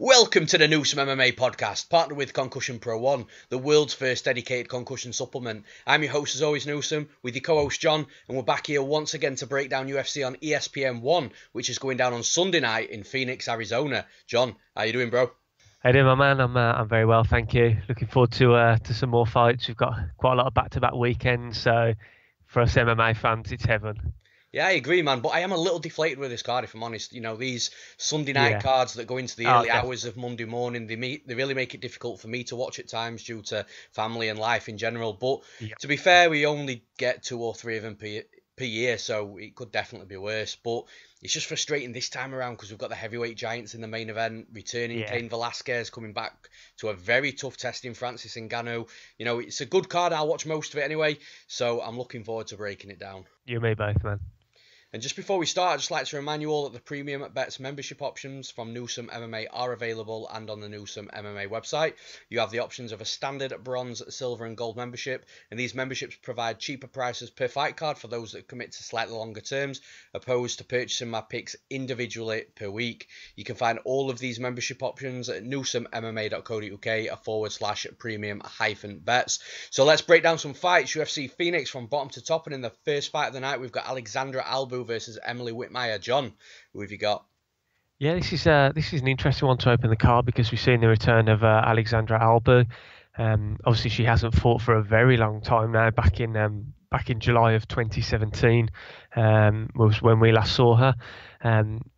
Welcome to the Newsome MMA podcast, partnered with Concussion Pro 1, the world's first dedicated concussion supplement. I'm your host as always, Newsome, with your co-host John, and we're back here once again to break down UFC on ESPN 1, which is going down on Sunday night in Phoenix, Arizona. John, how you doing, bro? How you doing, my man? I'm very well, thank you. Looking forward to some more fights. We've got quite a lot of back-to-back weekends, so for us MMA fans, it's heaven. Yeah, I agree, man, but I am a little deflated with this card, if I'm honest. You know, these Sunday night cards that go into the early hours of Monday morning, they really make it difficult for me to watch at times due to family and life in general. But to be fair, we only get 2 or 3 of them per year, so it could definitely be worse. But it's just frustrating this time around because we've got the heavyweight giants in the main event, returning Cain Velasquez, coming back to a very tough test in Francis Ngannou. You know, it's a good card. I'll watch most of it anyway, so I'm looking forward to breaking it down. You and me both, man. And just before we start, I'd just like to remind you all that the premium bets membership options from Newsome MMA are available and on the Newsome MMA website. You have the options of a standard, bronze, silver and gold membership, and these memberships provide cheaper prices per fight card for those that commit to slightly longer terms, opposed to purchasing my picks individually per week. You can find all of these membership options at newsomemma.co.uk/premium-bets. So let's break down some fights. UFC Phoenix from bottom to top, and in the first fight of the night, we've got Aleksandra Albu versus Emily Whitmire. John, who have you got? Yeah, this is an interesting one to open the card because we've seen the return of Aleksandra Albu. Obviously, she hasn't fought for a very long time now. Back in July of 2017 was when we last saw her.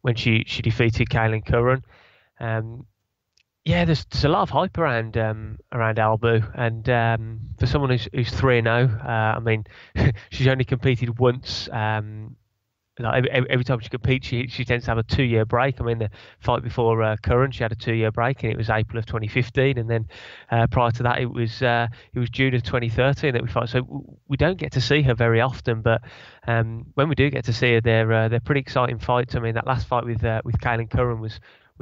When she defeated Kailin Curran. Yeah, there's a lot of hype around Albu, and for someone who's 3-0, I mean, she's only competed once. Like every time she competes, she tends to have a 2-year break. I mean, the fight before Curran, she had a 2-year break, and it was April of 2015, and then prior to that, it was June of 2013 that we fought. So we don't get to see her very often, but when we do get to see her, they're pretty exciting fights. I mean, that last fight with Kailin Curran was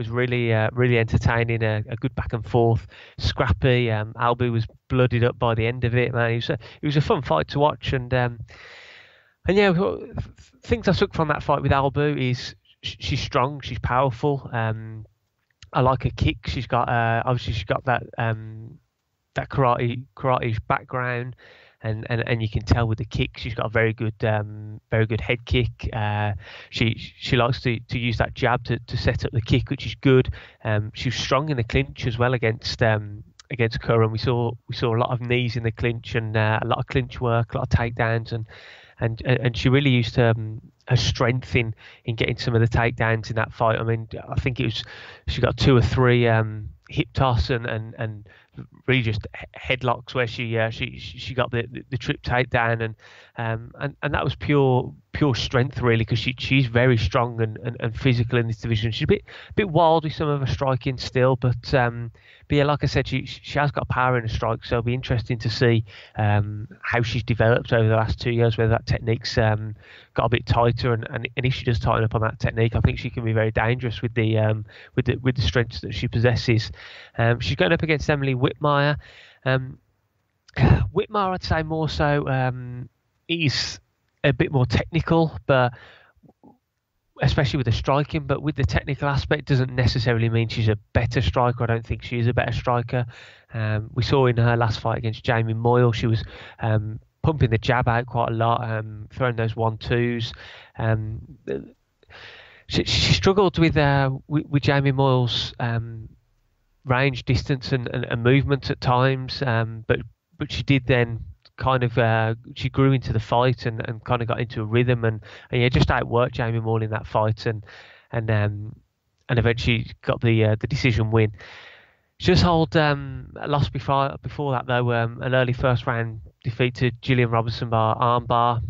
really entertaining, a good back and forth, scrappy. Albu was blooded up by the end of it, man. It was a fun fight to watch, and yeah, things I took from that fight with Albu is she's strong, she's powerful. I like her kick. She's got obviously she's got that karate background. And you can tell with the kick, she's got a very good head kick. She likes to use that jab to set up the kick, which is good. She was strong in the clinch as well against Curran. We saw a lot of knees in the clinch and a lot of clinch work, a lot of takedowns, and she really used her strength in getting some of the takedowns in that fight. I mean, I think she got 2 or 3 hip toss and really just headlocks where she got the trip takedown, and that was pure strength really, because she's very strong and physical in this division. She's a bit wild with some of her striking still, but yeah, like I said, she has got power in her strike, so it'll be interesting to see how she's developed over the last 2 years, whether that technique's got a bit tighter, and if she does tighten up on that technique, I think she can be very dangerous with the strengths that she possesses. She's going up against Emily Whitmire. Whitmire, I'd say more so, is a bit more technical, but especially with the striking, but with the technical aspect doesn't necessarily mean she's a better striker. I don't think she is a better striker. We saw in her last fight against Jamie Moyle, she was pumping the jab out quite a lot, throwing those 1-2s. She struggled with Jamie Moyle's range, distance, and movement at times, but she did then kind of she grew into the fight and kind of got into a rhythm and yeah, just outworked Jamie Moyle in that fight and eventually got the decision win. She just held a loss before that though, an early first round defeat to Gillian Robertson by armbar.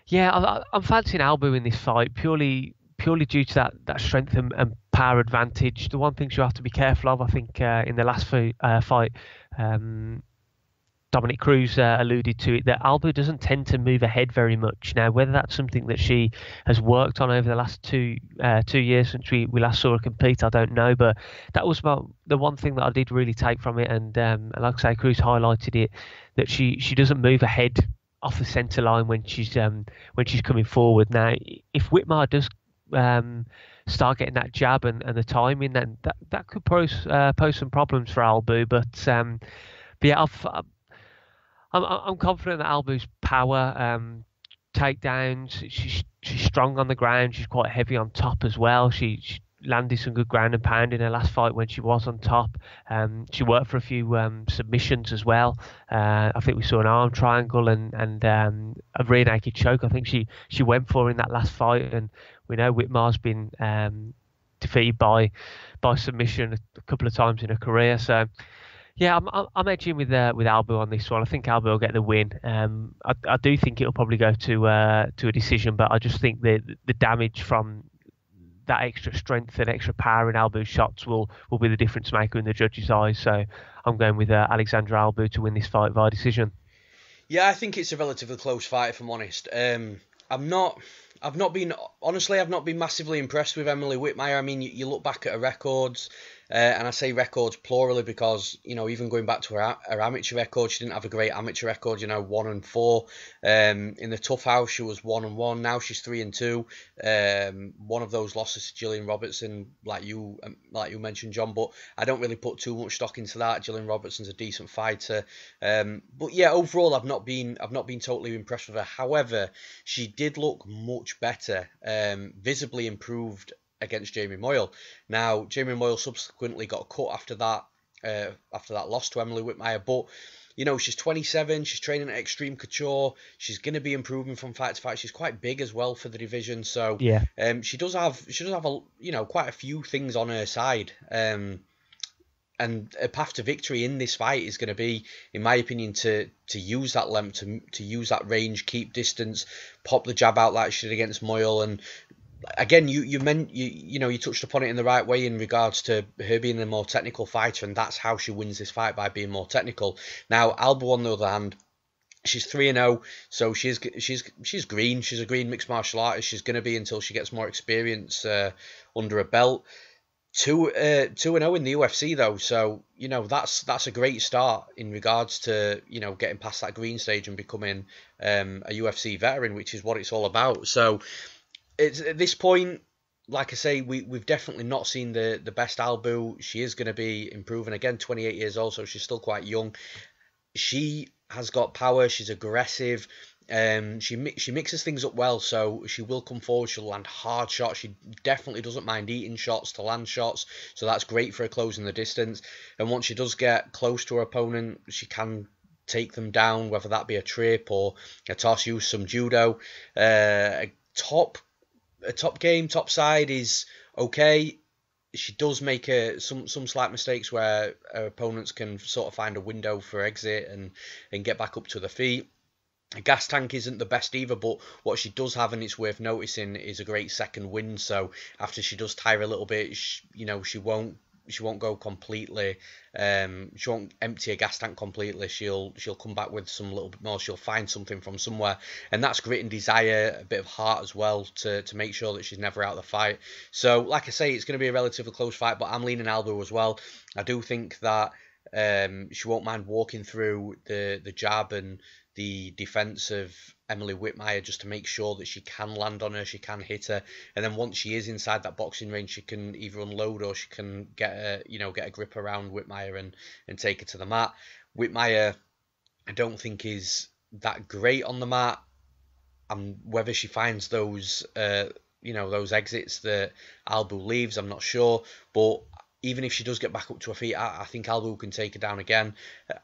Yeah, I'm fancying Albu in this fight purely due to that strength and power advantage. The one thing she'll have to be careful of, I think, in the last fight, Dominic Cruz alluded to it, that Albu doesn't tend to move ahead very much. Now, whether that's something that she has worked on over the last two years since we last saw her compete, I don't know. But that was about the one thing that I did really take from it. And like I say, Cruz highlighted it, that she doesn't move ahead off the centre line when she's coming forward. Now, if Whitmire does start getting that jab and the timing, then that could pose some problems for Albu. But yeah, I'm confident that Albu's power, takedowns, she's strong on the ground. She's quite heavy on top as well. She landed some good ground and pound in her last fight when she was on top. She worked for a few submissions as well. I think we saw an arm triangle and a rear naked choke. I think she went for in that last fight, and we know Whitmire's been defeated by submission a couple of times in her career. So yeah, I'm edging with Albu on this one. I think Albu will get the win. I do think it'll probably go to a decision, but I just think the damage from that extra strength and extra power in Albu's shots will be the difference maker in the judges' eyes. So I'm going with Aleksandra Albu to win this fight via decision. Yeah, I think it's a relatively close fight, if I'm honest. I've not been massively impressed with Emily Whitmire. I mean, you look back at her records, and I say records plurally because, you know, even going back to her amateur record, she didn't have a great amateur record, you know, 1-4. In the Tough House, she was 1-1. Now she's 3-2. One of those losses to Gillian Robertson, like you mentioned, John, but I don't really put too much stock into that. Gillian Robertson's a decent fighter. But yeah, overall, I've not been totally impressed with her. However, she did look much better, visibly improved against Jamie Moyle. Now, Jamie Moyle subsequently got cut after that loss to Emily Whitmire, but you know, she's 27, she's training at Extreme Couture, she's going to be improving from fight to fight. She's quite big as well for the division, so yeah, she does have a, you know, quite a few things on her side. And a path to victory in this fight is going to be, in my opinion, to use that length, to use that range, keep distance, pop the jab out like she did against Moyle. And again, you touched upon it in the right way in regards to her being a more technical fighter, and that's how she wins this fight, by being more technical. Now, Albu, on the other hand, she's 3-0, so she's green. She's a green mixed martial artist. She's going to be until she gets more experience under her belt. 2-0 in the UFC though, so you know that's a great start in regards to, you know, getting past that green stage and becoming a UFC veteran, which is what it's all about. So it's at this point, like I say, we've definitely not seen the best Albu. She is going to be improving again. 28 years old, so she's still quite young. She has got power. She's aggressive. She mixes things up well, so she will come forward. She'll land hard shots. She definitely doesn't mind eating shots to land shots, so that's great for her closing the distance. And once she does get close to her opponent, she can take them down, whether that be a trip or a toss, use some judo. A top side is okay. She does make some slight mistakes where her opponents can sort of find a window for exit and get back up to the feet. A gas tank isn't the best either, but what she does have, and it's worth noticing, is a great second wind. So after she does tire a little bit, she won't go completely. She won't empty a gas tank completely. She'll come back with some little bit more. She'll find something from somewhere, and that's grit and desire, a bit of heart as well, to make sure that she's never out of the fight. So like I say, it's going to be a relatively close fight, but I'm leaning Albu as well. I do think that she won't mind walking through the jab and the defense of Emily Whitmire, just to make sure that she can land on her, she can hit her, and then once she is inside that boxing range, she can either unload or she can get a grip around Whitmire and take her to the mat. Whitmire, I don't think is that great on the mat. Whether she finds those those exits that Albu leaves, I'm not sure, but even if she does get back up to her feet, I think Albu can take her down again.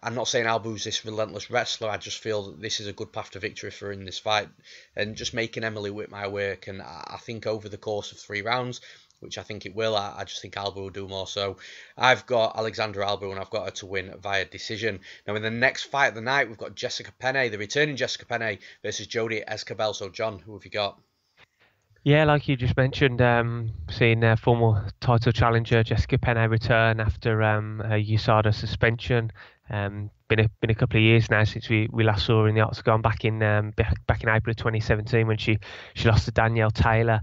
I'm not saying Albu's this relentless wrestler. I just feel that this is a good path to victory for her in this fight. And just making Emily Whitmire work. And I think over the course of 3 rounds, which I think it will, I just think Albu will do more. So I've got Aleksandra Albu, and I've got her to win via decision. Now in the next fight of the night, we've got Jessica Penne, the returning Jessica Penne, versus Jodie Esquibel. So John, who have you got? Yeah, like you just mentioned, seeing former title challenger Jessica Penne return after her USADA suspension. Been a couple of years now since we last saw her in the octagon back in April of 2017 when she lost to Danielle Taylor.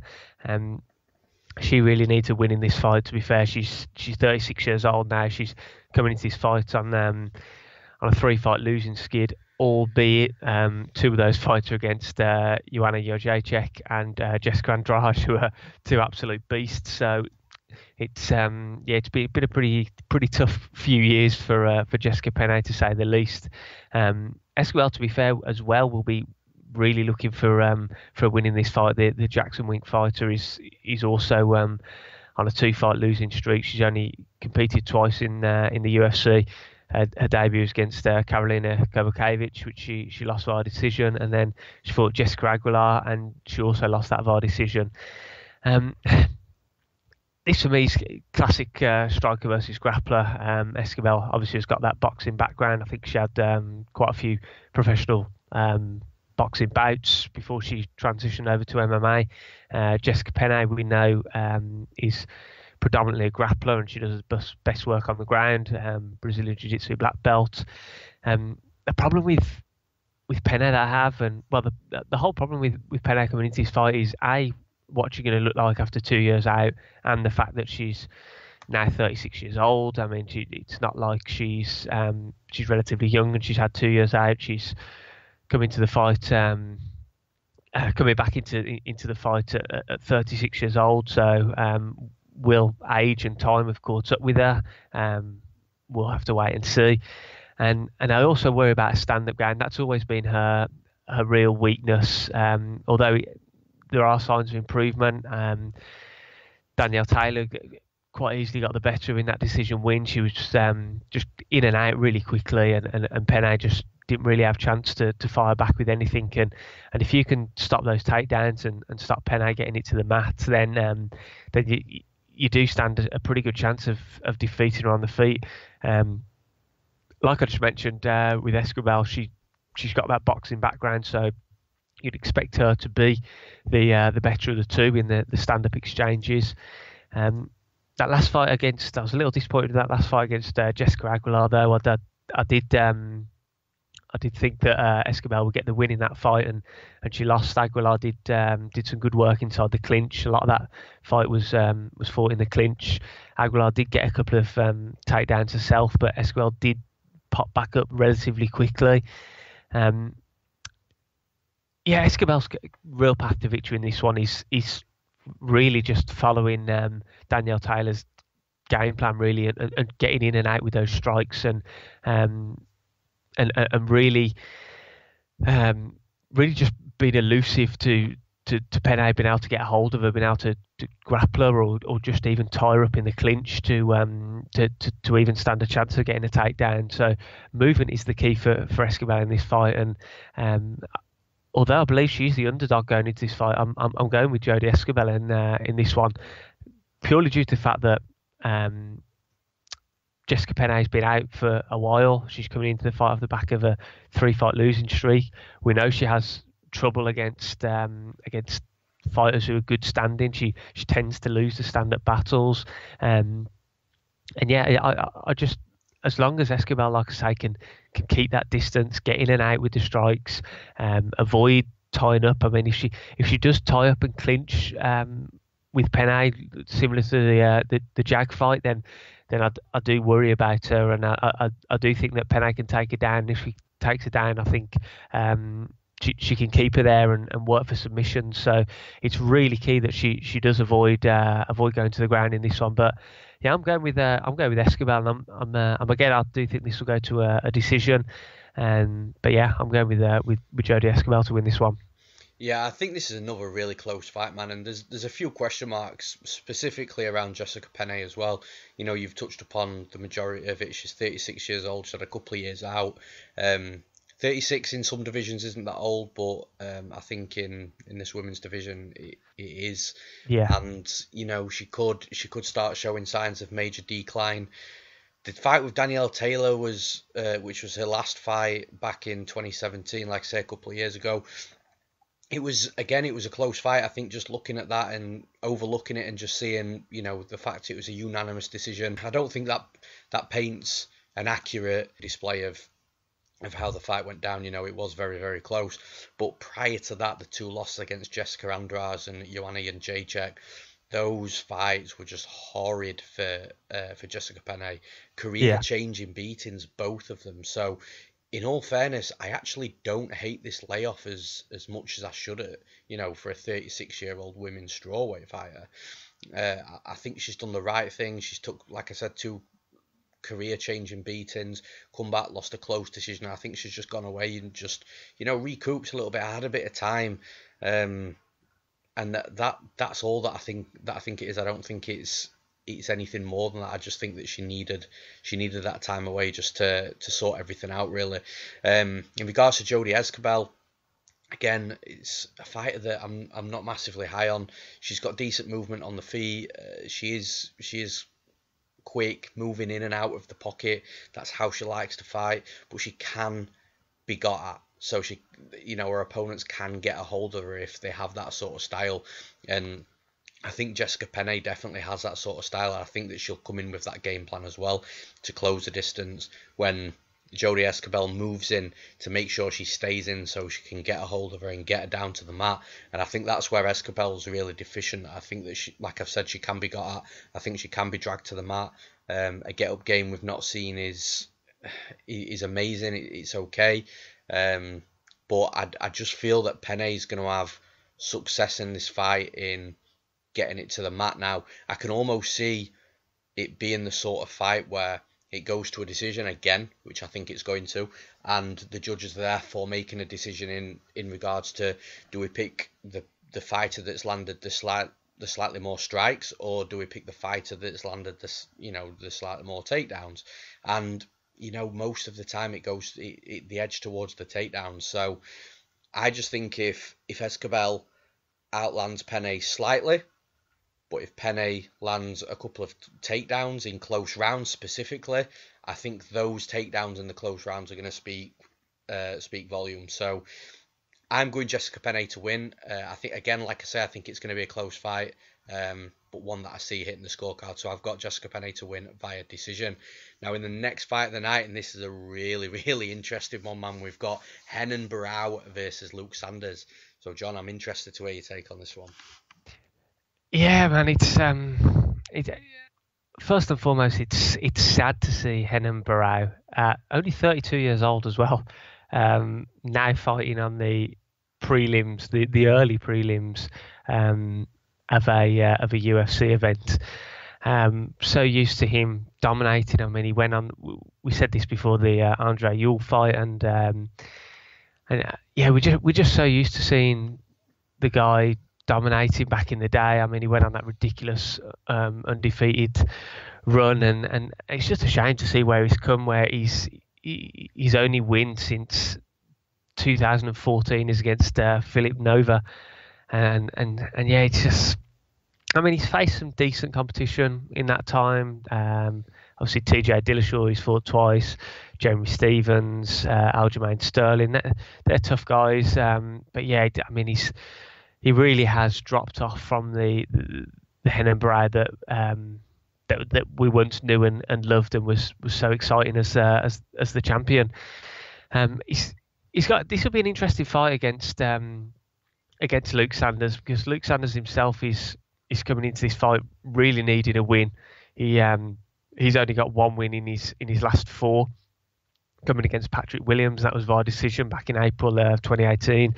She really needs a win in this fight. To be fair, she's 36 years old now. She's coming into this fight on on a 3-fight losing skid, albeit 2 of those fights are against Joanna Jędrzejczyk and Jessica Andrade, who are 2 absolute beasts. So it's it's been a pretty tough few years for Jessica Penne, to say the least. Esquibel, to be fair, as well, will be really looking for winning this fight. The Jackson Wink fighter is also on a 2-fight losing streak. She's only competed twice in the UFC. Her debut was against Karolina Kowalkiewicz, which she lost via decision, and then she fought Jessica Aguilar, and she also lost that via decision. This for me is classic striker versus grappler. Esquibel obviously has got that boxing background. I think she had quite a few professional boxing bouts before she transitioned over to MMA. Jessica Penne, we know, is predominantly a grappler, and she does best work on the ground. Brazilian Jiu-Jitsu black belt. The problem with Penne that I have, and well, the whole problem with Penne coming into this fight is what's she going to look like after 2 years out, and the fact that she's now 36 years old. I mean, it's not like she's relatively young and she's had 2 years out. She's coming to the fight, coming back into the fight at 36 years old. So will age and time have caught up with her? We'll have to wait and see. And I also worry about a stand-up game. That's always been her real weakness. Although there are signs of improvement. Danielle Taylor quite easily got the better in that decision win. She was just in and out really quickly, and Penne just didn't really have a chance to fire back with anything. And if you can stop those takedowns and stop Penne getting it to the mat, then you do stand a pretty good chance of defeating her on the feet. Like I just mentioned with Esquibel, she's got that boxing background, so you'd expect her to be the better of the 2 in the stand-up exchanges. That last fight I was a little disappointed with that last fight against Jessica Aguilar, though. I did think that Esquibel would get the win in that fight, and she lost. Aguilar did some good work inside the clinch. A lot of that fight was fought in the clinch. Aguilar did get a couple of takedowns herself, but Esquibel did pop back up relatively quickly. Esquibel's real path to victory in this one is really just following Danielle Taylor's game plan, really, and getting in and out with those strikes, and really just being elusive to Penne, being able to get a hold of her, being able to grapple her, or just even tie her up in the clinch to even stand a chance of getting a takedown. So movement is the key for Esquibel in this fight, and although I believe she's the underdog going into this fight, I'm going with Jodie Esquibel in this one, purely due to the fact that Jessica Penne has been out for a while. She's coming into the fight off the back of a 3-fight losing streak. We know she has trouble against fighters who are good standing. She tends to lose the stand-up battles, and I just, as long as Esquibel, like I say, can keep that distance, get in and out with the strikes, avoid tying up. I mean, if she does tie up and clinch with Penne, similar to the Jag fight, then I do worry about her, and I do think that Penne can take her down. If she takes her down, I think she can keep her there and work for submission. So it's really key that she does avoid going to the ground in this one. But yeah, I'm going with Esquibel, and I'm again, I do think this will go to a decision. But yeah, I'm going with Jodie Esquibel to win this one. Yeah, I think this is another really close fight, man, and there's a few question marks specifically around Jessica Penne as well. You know, you've touched upon the majority of it. She's 36 years old. She's had a couple of years out. 36 in some divisions isn't that old, but I think in this women's division it is. Yeah. And you know, she could start showing signs of major decline. The fight with Danielle Taylor was, which was her last fight back in 2017, like I say, a couple of years ago. It was a close fight. I think just looking at that and overlooking it and just seeing, you know, the fact it was a unanimous decision, I don't think that paints an accurate display of how the fight went down. You know, it was very, very close. But prior to that, the 2 losses against Jessica Andrade and Joanna Jędrzejczyk, those fights were just horrid for Jessica Penne. Career-changing beatings, both of them. So, in all fairness, I actually don't hate this layoff as much as I should have, for a 36-year-old women's strawweight fighter. I think she's done the right thing. She's took, like I said, 2 career-changing beatings, come back, lost a close decision. I think she's just gone away and just, recouped a little bit. I had a bit of time, and that's all that I think it is. I don't think it's anything more than that. I just think that she needed that time away just to sort everything out, really. In regards to Jodie Esquibel, again, it's a fighter that I'm not massively high on. She's got decent movement on the feet. She is quick, moving in and out of the pocket. That's how she likes to fight, but she can be got at. So she, her opponents can get a hold of her if they have that sort of style. And I think Jessica Penne definitely has that sort of style. I think that she'll come in with that game plan as well to close the distance when Jodie Esquibel moves in, to make sure she stays in so she can get a hold of her and get her down to the mat. And I think that's where Esquibel's really deficient. I think that she, like I've said, she can be got at. I think she can be dragged to the mat. A get-up game we've not seen is amazing. It's okay. But I just feel that Penne's going to have success in this fight in getting it to the mat now. I can almost see it being the sort of fight where it goes to a decision again, which I think it's going to, and the judges are therefore making a decision in regards to, do we pick the fighter that's landed the slightly more strikes, or do we pick the fighter that's landed the slightly more takedowns? And most of the time it goes the edge towards the takedowns. So I just think if Esquibel outlands Penne slightly, but if Penne lands a couple of takedowns in close rounds specifically, I think those takedowns in the close rounds are going to speak volumes. So I'm going Jessica Penne to win. I think, again, like I say, I think it's going to be a close fight, but one that I see hitting the scorecard. So I've got Jessica Penne to win via decision. Now, in the next fight of the night, and this is a really, really interesting one, man, we've got Renan Barao versus Luke Sanders. So, John, I'm interested to hear your take on this one. Yeah, man, it's first and foremost, it's sad to see Renan Barao, only 32 years old as well, now fighting on the prelims, the early prelims of a UFC event. So used to him dominating. I mean, he went on. We said this before the Andrea Ewell fight, and yeah, we're just so used to seeing the guy dominating back in the day. I mean, he went on that ridiculous undefeated run, and it's just a shame to see where he's come. Where he's only win since 2014 is against Philip Nova, and yeah, it's just. I mean, he's faced some decent competition in that time. Obviously, TJ Dillashaw, he's fought twice. Jeremy Stevens, Aljamain Sterling, they're tough guys. But yeah, I mean, he really has dropped off from the Renan Barao that we once knew and loved and was so exciting as the champion. He's got, this will be an interesting fight against Luke Sanders, because Luke Sanders himself is coming into this fight really needing a win. He's only got one win in his last four, coming against Patrick Williams. That was via decision back in April of 2018.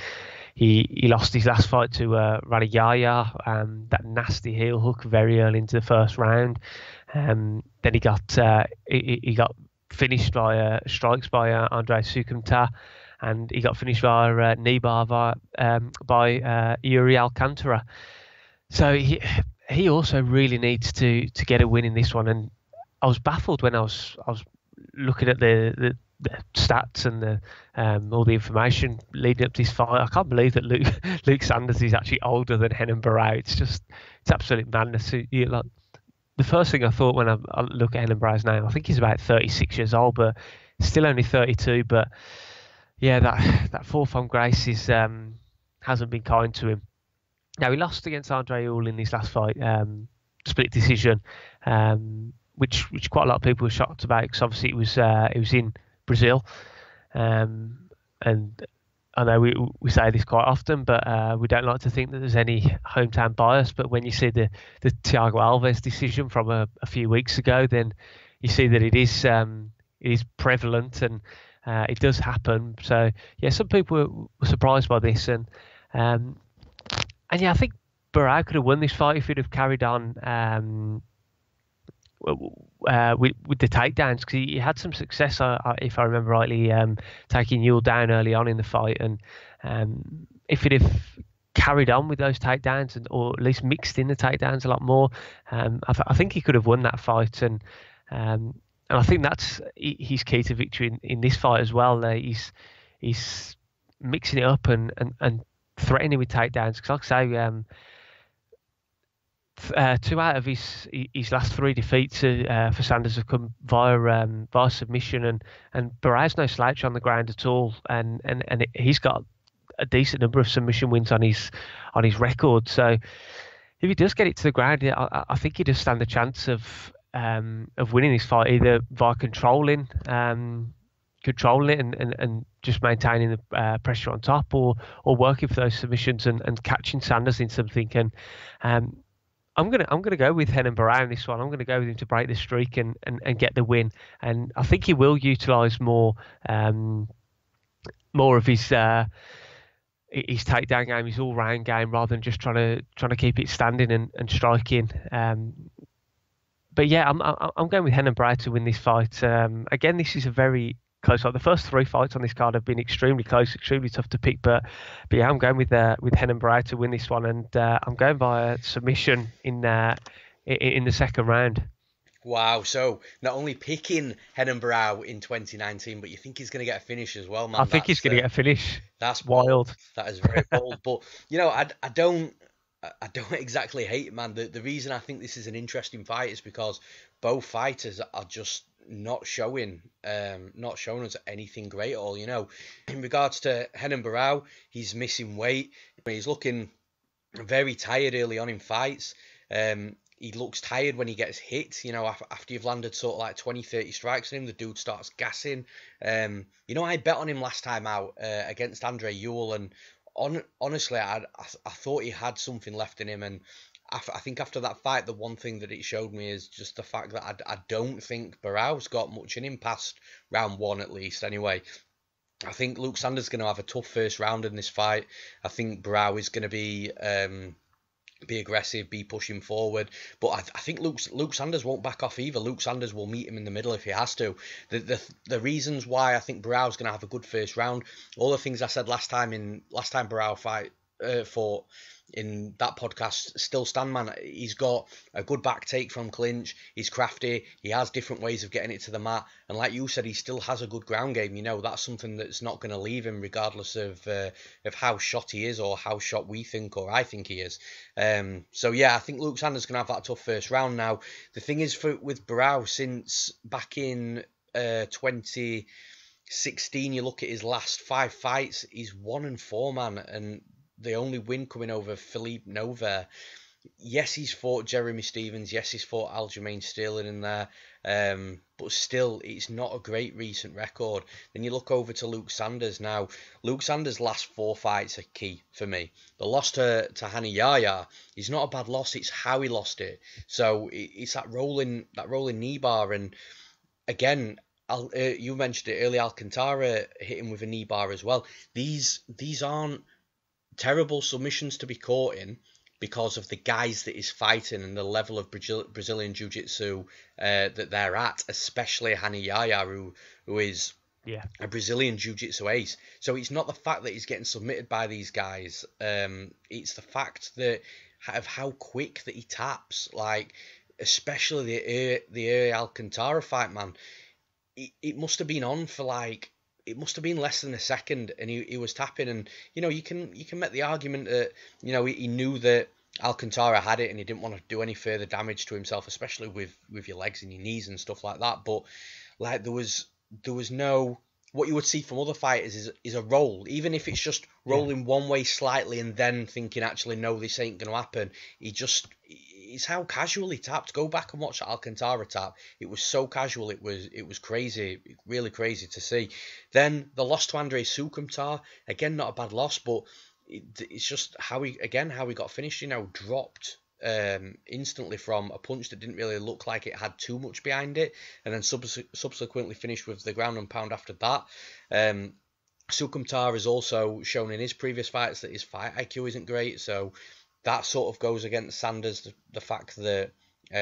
He lost his last fight to Radiyaya, that nasty heel hook very early into the first round. Then he got finished by strikes by Andrei Sukumta, and he got finished via knee bar by Yuri Alcantara. So he also really needs to get a win in this one. And I was baffled when I was looking at the stats and the all the information leading up to this fight. I can't believe that Luke Sanders is actually older than Renan Barao. It's absolute madness. The first thing I thought when I look at Renan Barao's name, I think he's about 36 years old, but still only 32. But yeah, that fall from Gracie hasn't been kind to him. Now, he lost against Andrea Ewell in his last fight, split decision, which quite a lot of people were shocked about, because obviously it was in Brazil, and I know we say this quite often, but we don't like to think that there's any hometown bias. But when you see the Thiago Alves decision from a few weeks ago, then you see that it is prevalent and it does happen. So yeah, some people were surprised by this, and yeah, I think Barao could have won this fight if he'd have carried on with the takedowns, because he had some success, if I remember rightly, taking Ewell down early on in the fight, and if he'd have carried on with those takedowns, or at least mixed in the takedowns a lot more, I think he could have won that fight, and I think that's his key to victory in this fight as well. He's mixing it up and threatening with takedowns, because like I say, 2 out of his last 3 defeats for Sanders have come via submission, and Barao's no slouch on the ground at all, and he's got a decent number of submission wins on his record. So if he does get it to the ground, I think he does stand a chance of winning this fight, either via controlling it and just maintaining the pressure on top, or working for those submissions and catching Sanders in something. And I'm gonna go with Renan Barao in this one. I'm gonna go with him to break the streak and get the win. And I think he will utilise more of his takedown game, his all round game, rather than just trying to keep it standing and striking. But yeah, I'm going with Renan Barao to win this fight. Again, this is a very close fight. The first 3 fights on this card have been extremely close, extremely tough to pick. But yeah, I'm going with Renan Barao to win this one, and I'm going by a submission in the second round. Wow! So not only picking Renan Barao in 2019, but you think he's going to get a finish as well, man. I think he's going to get a finish. That's wild. Bold. That is very bold. But I don't exactly hate it, man. The reason I think this is an interesting fight is because both fighters are just not showing us anything great at all. In regards to Renan Barao, he's missing weight. He's looking very tired early on in fights. He looks tired when he gets hit. After you've landed sort of like 20-30 strikes on him, the dude starts gassing. I bet on him last time out against Andrea Ewell, and honestly, I thought he had something left in him, and I think after that fight, the one thing that it showed me is just the fact that I don't think Barao's got much in him past round 1, at least. Anyway, I think Luke Sanders is going to have a tough first round in this fight. I think Barao is going to be aggressive, be pushing forward, but I think Luke Sanders won't back off either. Luke Sanders will meet him in the middle if he has to. The reasons why I think Barao's going to have a good first round, all the things I said last time Barao fought in that podcast still stand, man. He's got a good back take from clinch. He's crafty. He has different ways of getting it to the mat. And like you said, he still has a good ground game. That's something that's not going to leave him, regardless of how shot he is or how shot we think or I think he is. So yeah, I think Luke Sanders going to have that tough first round. Now, the thing is with Barao, since back in 2016, you look at his last 5 fights, he's 1-4, man, and the only win coming over Philippe Nova. Yes, he's fought Jeremy Stephens. Yes, he's fought Aljamain Sterling in there. But still, it's not a great recent record. Then you look over to Luke Sanders. Now, Luke Sanders' last 4 fights are key for me. The loss to Hani Yahya is not a bad loss. It's how he lost it. So it's that rolling knee bar. And again, you mentioned it earlier, Alcantara hit him with a knee bar as well. These aren't terrible submissions to be caught in because of the guys that he's fighting and the level of Brazilian Jiu-Jitsu that they're at, especially Hani Yahya, who is a Brazilian Jiu-Jitsu ace. So it's not the fact that he's getting submitted by these guys. It's the fact that of how quick that he taps, like especially the Alcantara fight, man. It must have been on for it must have been less than a second, and he was tapping, and you can make the argument that he knew that Alcantara had it and he didn't want to do any further damage to himself, especially with your legs and your knees and stuff like that. But there was no, what you would see from other fighters is a roll, even if it's just rolling one way slightly and then thinking, actually no, this ain't going to happen. He it's how casual he tapped. Go back and watch that Alcantara tap. It was so casual. It was crazy, really crazy to see. Then the loss to Andrea Sukumtar, again, not a bad loss, but it's just how he got finished. Dropped instantly from a punch that didn't really look like it had too much behind it, and then subsequently finished with the ground and pound after that. Sukumtar has also shown in his previous fights that his fight IQ isn't great, so that sort of goes against Sanders, the fact that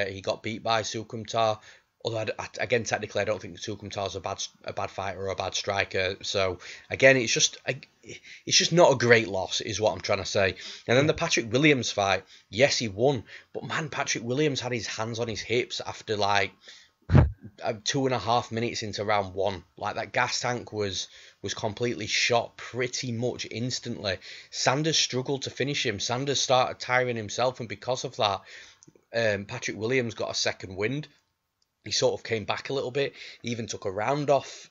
he got beat by Sukumtar. Although, again, technically, I don't think Sukumtar's a bad fighter or a bad striker. So, again, it's just not a great loss, is what I'm trying to say. And then the Patrick Williams fight, yes, he won. But, man, Patrick Williams had his hands on his hips after, 2.5 minutes into round 1. That gas tank was completely shot pretty much instantly. Sanders struggled to finish him. Sanders started tiring himself, and because of that, Patrick Williams got a second wind. He sort of came back a little bit. He even took a round off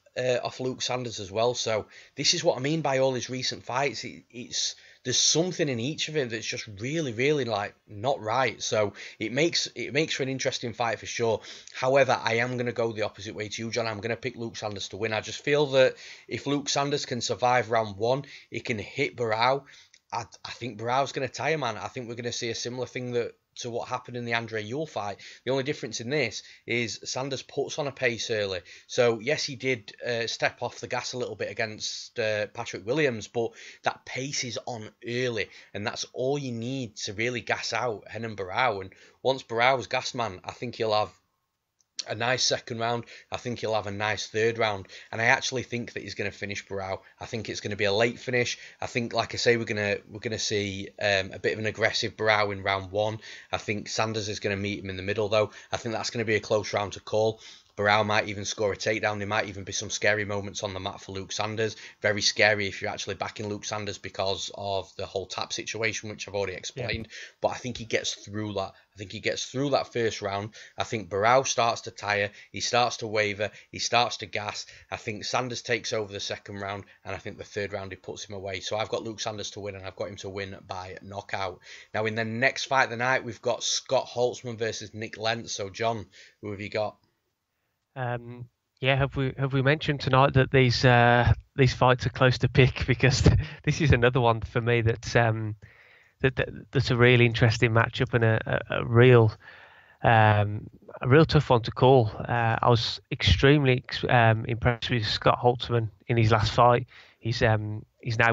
Luke Sanders as well. So this is what I mean by all his recent fights. There's something in each of them that's just really, really not right. So it makes for an interesting fight for sure. However, I am going to go the opposite way to you, John. I'm going to pick Luke Sanders to win. I just feel that if Luke Sanders can survive round 1, he can hit Barao. I think Barao's going to tire, man. I think we're going to see a similar thing to what happened in the Andrea Ewell fight. The only difference in this is Sanders puts on a pace early. So, yes, he did step off the gas a little bit against Patrick Williams, but that pace is on early, and that's all you need to really gas out Renan Barao. And once Barao's gassed, man, I think he'll have a nice second round. I think he'll have a nice third round, and I actually think that he's going to finish Barao. I think it's going to be a late finish. I think, like I say, we're gonna see a bit of an aggressive Barao in round 1. I think Sanders is going to meet him in the middle, though. I think that's going to be a close round to call. Barao might even score a takedown. There might even be some scary moments on the mat for Luke Sanders. Very scary if you're actually backing Luke Sanders because of the whole tap situation, which I've already explained. Yeah. But I think he gets through that. I think he gets through that first round. I think Barao starts to tire. He starts to waver. He starts to gas. I think Sanders takes over the second round. And I think the third round, he puts him away. So I've got Luke Sanders to win, and I've got him to win by knockout. Now, in the next fight of the night, we've got Scott Holtzman versus Nick Lentz. So, John, who have you got? Have we mentioned tonight that these fights are close to pick, because this is another one for me that's a really interesting matchup and a real tough one to call. I was extremely impressed with Scott Holtzman in his last fight. He's now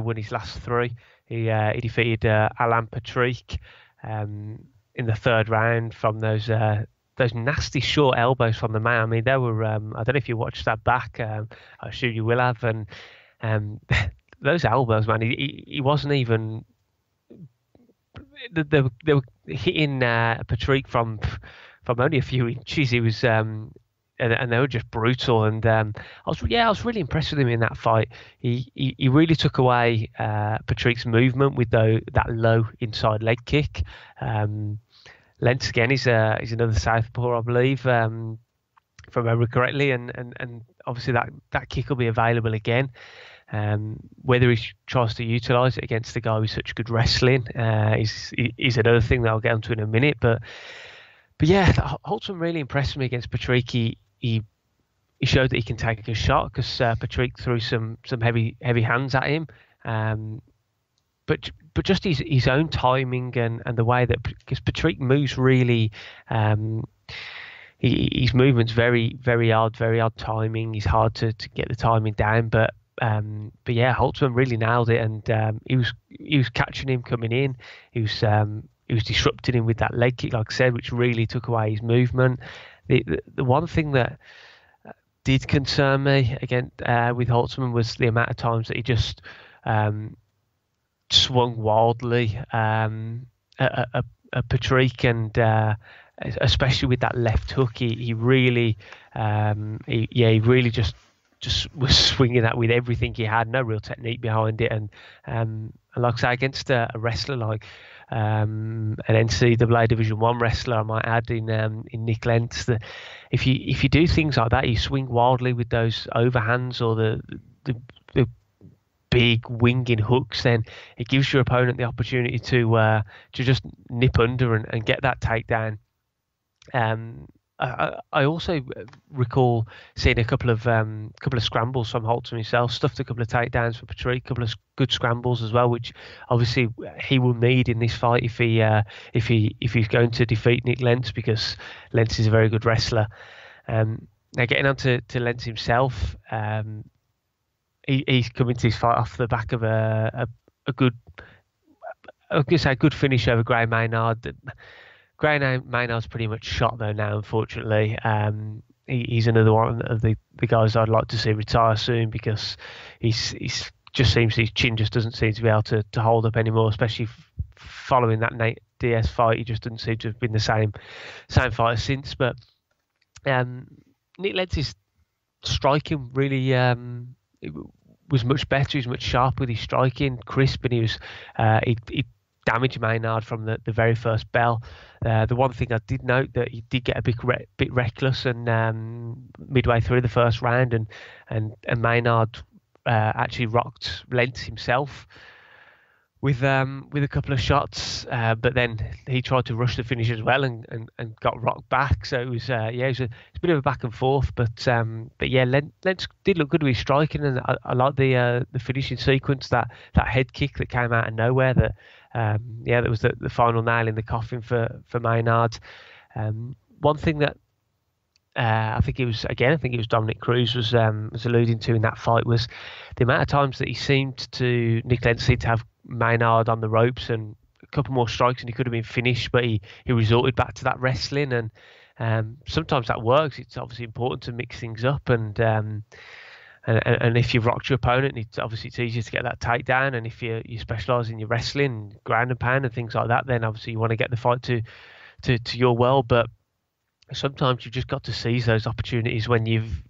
won his last 3. He defeated Alan Patrick in the third round from those nasty short elbows from the man. I mean, they were, I don't know if you watched that back, I'm sure you will have, and those elbows, man, he wasn't even, they were hitting Patrick from only a few inches. He was, and they were just brutal, and I was really impressed with him in that fight. He really took away Patrick's movement with that low inside leg kick. Lentz again is another southpaw, I believe, if I remember correctly, and obviously that kick will be available again. Whether he tries to utilise it against the guy with such good wrestling is another thing that I'll get onto in a minute. But yeah, Holtzman really impressed me against Patrick. He showed that he can take a shot, because Patrick threw some heavy hands at him. But just his own timing and the way that, because Patrick moves really, his movement's very odd timing. He's hard to get the timing down. But yeah, Holtzman really nailed it, and he was catching him coming in. He was disrupting him with that leg kick, like I said, which really took away his movement. The one thing that did concern me again with Holtzman was the amount of times that he just swung wildly at Patrick, and especially with that left hook, he really just was swinging that with everything he had. No real technique behind it, and like I say, against a wrestler like an NCAA Division 1 wrestler, I might add, in Nick Lentz, that if you do things like that, you swing wildly with those overhands or the big winging hooks, then it gives your opponent the opportunity to just nip under and get that takedown. I also recall seeing a couple of scrambles from Holtzman himself, stuffed a couple of takedowns for Patrick, a couple of good scrambles as well, which obviously he will need in this fight if he's going to defeat Nick Lentz, because Lentz is a very good wrestler. Now getting on to Lentz himself, he's come into this fight off the back of a good, I was going to say, a good finish over Gray Maynard. Gray Maynard's pretty much shot though now, unfortunately. He's another one of the guys I'd like to see retire soon, because he's just seems his chin just doesn't seem to be able to hold up anymore, especially following that Nate Diaz fight. He just doesn't seem to have been the same fighter since. But Nick Lentz's striking really was much better. He was much sharper with his striking, crisp, and he damaged Maynard from the very first bell. The one thing I did note, that he did get a bit reckless, and midway through the first round, and Maynard actually rocked Lentz himself with a couple of shots, but then he tried to rush the finish as well and got rocked back. So it was it was a bit of a back and forth, but yeah, Lentz did look good with his striking, and I like the finishing sequence, that head kick that came out of nowhere. That was the final nail in the coffin for Maynard. One thing that I think it was Dominic Cruz was alluding to in that fight, was the amount of times that Nick Lentz seemed to have Maynard on the ropes, and a couple more strikes and he could have been finished, but he resorted back to that wrestling, and sometimes that works. It's obviously important to mix things up, and if you've rocked your opponent, it's easier to get that takedown, and if you specialise in your wrestling, ground and pound and things like that, then obviously you want to get the fight to your well. But sometimes you've just got to seize those opportunities when you've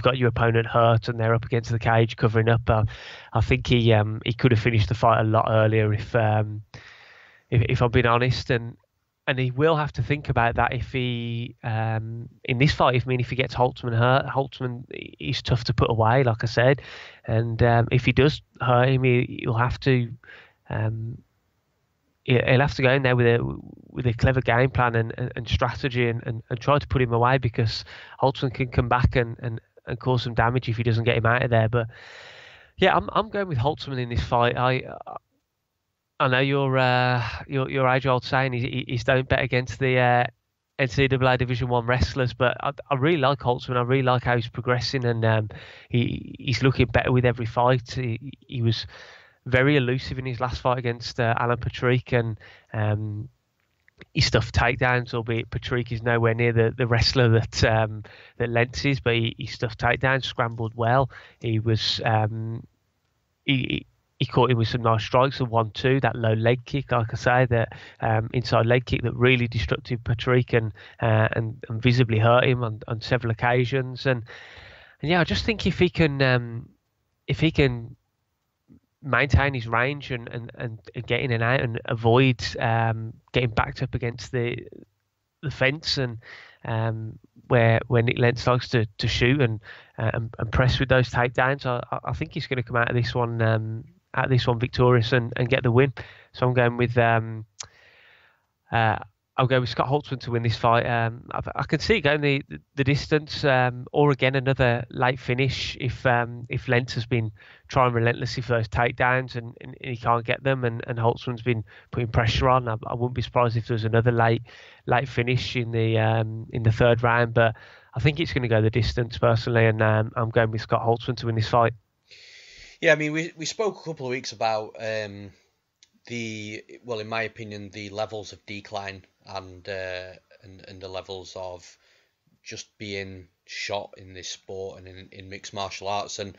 got your opponent hurt and they're up against the cage covering up. I think he could have finished the fight a lot earlier if I'm being honest, and he will have to think about that if he in this fight. If he gets Holtzman hurt, Holtzman is tough to put away, like I said, and if he does hurt him, he'll have to go in there with a clever game plan and strategy and try to put him away, because Holtzman can come back and cause some damage if he doesn't get him out of there. But yeah, I'm going with Holtzman in this fight. I know your age-old saying is don't bet against the NCAA Division I wrestlers, but I really like Holtzman. I really like how he's progressing, and he's looking better with every fight. He was very elusive in his last fight against Alan Patrick, and he stuffed takedowns, albeit Patrick is nowhere near the wrestler that Lentz is, but he stuffed takedowns, scrambled well. He was he caught him with some nice strikes, a 1-2, that low leg kick, like I say, that inside leg kick that really destructed Patrick and visibly hurt him on several occasions. And yeah, I just think if he can maintain his range and get in and out and avoid getting backed up against the fence, and where Nick Lentz likes to shoot and press with those takedowns, I think he's going to come out of this one victorious and get the win. So I'm going with I'll go with Scott Holtzman to win this fight. I can see it going the distance, or again another late finish if Lentz has been trying relentlessly for those takedowns and he can't get them, and Holtzman's been putting pressure on. I wouldn't be surprised if there was another late finish in the third round, but I think it's going to go the distance personally, and I'm going with Scott Holtzman to win this fight. Yeah, I mean, we spoke a couple of weeks about in my opinion, the levels of decline and the levels of just being shot in this sport and in mixed martial arts. And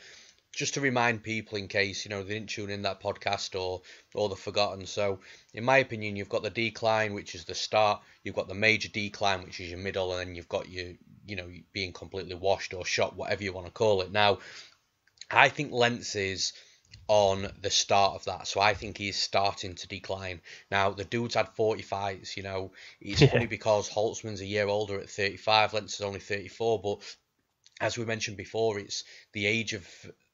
just to remind people, in case they didn't tune in that podcast or they've forgotten. So in my opinion, you've got the decline, which is the start. You've got the major decline, which is your middle, and then you've got your being completely washed or shot, whatever you want to call it. Now, I think Lentz is on the start of that, so I think he's starting to decline. Now, the dude's had 40 fights. It's funny because Holtzman's a year older at 35, Lentz is only 34, but as we mentioned before, it's the age of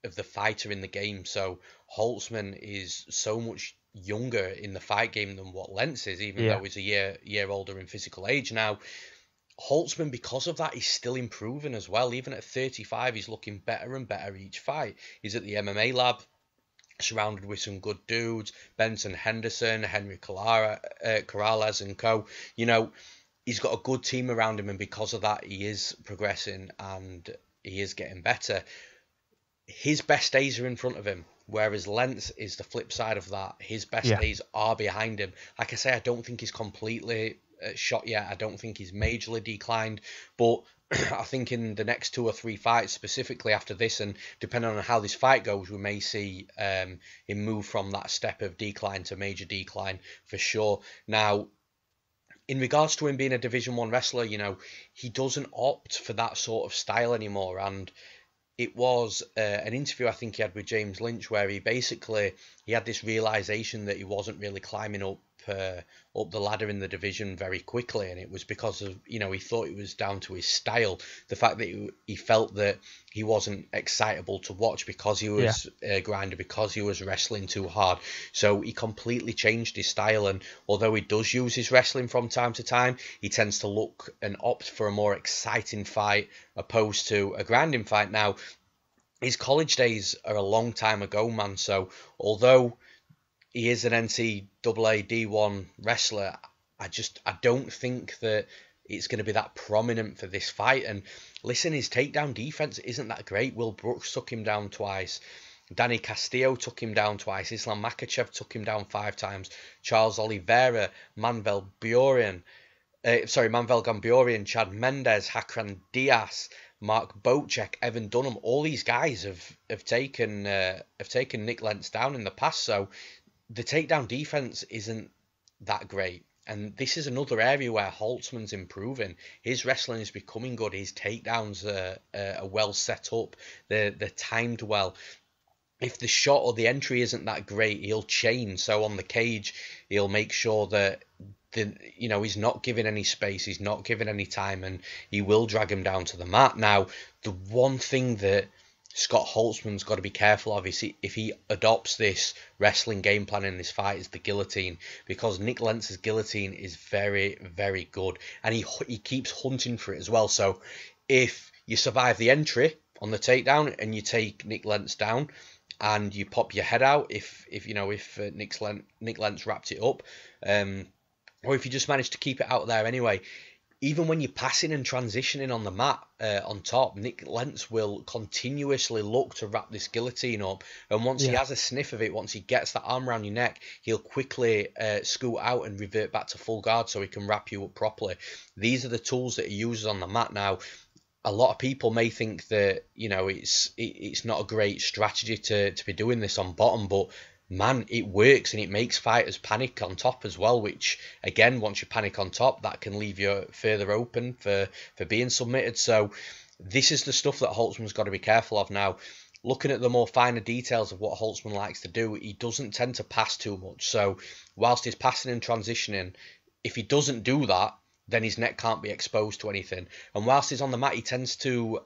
of the fighter in the game. So Holtzman is so much younger in the fight game than what Lentz is, even though he's a year older in physical age. Now, Holtzman, because of that, is still improving as well. Even at 35, he's looking better and better each fight. He's at the MMA lab, surrounded with some good dudes, Benson Henderson, Henry Corrales and co. You know, he's got a good team around him, and because of that, he is progressing and he is getting better. His best days are in front of him, whereas Lentz is the flip side of that. His best days are behind him. Like I say, I don't think he's completely shot yet. I don't think he's majorly declined, but I think in the next 2 or 3 fights, specifically after this, and depending on how this fight goes, we may see him move from that step of decline to major decline for sure. Now, in regards to him being a Division 1 wrestler, you know, he doesn't opt for that sort of style anymore. And it was an interview I think he had with James Lynch where he had this realization that he wasn't really climbing up the ladder in the division very quickly, and it was because of, you know, he thought it was down to his style, the fact that he felt that he wasn't excitable to watch because he was a grinder, because he was wrestling too hard. So he completely changed his style, and although he does use his wrestling from time to time, he tends to look and opt for a more exciting fight opposed to a grinding fight. Now, his college days are a long time ago, man, so although he is an NCAA D1 wrestler, I don't think that it's going to be that prominent for this fight. And listen, his takedown defense isn't that great. Will Brooks took him down twice. Danny Castillo took him down twice. Islam Makhachev took him down 5 times. Charles Oliveira, Manvel Gamborian, Chad Mendez, Hakran Diaz, Mark Bocek, Evan Dunham. All these guys have taken Nick Lentz down in the past. So the takedown defense isn't that great. And this is another area where Holtzman's improving. His wrestling is becoming good. His takedowns are well set up. They're timed well. If the shot or the entry isn't that great, he'll chain. So on the cage, he'll make sure that he's not giving any space, he's not giving any time, and he will drag him down to the mat. Now, the one thing that Scott Holtzman's got to be careful of is if he adopts this wrestling game plan in this fight is the guillotine, because Nick Lentz's guillotine is very, very good, and he keeps hunting for it as well. So if you survive the entry on the takedown and you take Nick Lentz down and you pop your head out, if Nick Lentz wrapped it up, or if you just manage to keep it out there anyway, even when you're passing and transitioning on the mat on top, Nick Lentz will continuously look to wrap this guillotine up. And once he has a sniff of it, once he gets that arm around your neck, he'll quickly scoot out and revert back to full guard so he can wrap you up properly. These are the tools that he uses on the mat. Now, a lot of people may think that, you know, it's not a great strategy to be doing this on bottom, but man, it works, and it makes fighters panic on top as well, which, again, once you panic on top, that can leave you further open for being submitted. So this is the stuff that Holtzman's got to be careful of. Now, looking at the more finer details of what Holtzman likes to do, he doesn't tend to pass too much. So whilst he's passing and transitioning, if he doesn't do that, then his neck can't be exposed to anything. And whilst he's on the mat, he tends to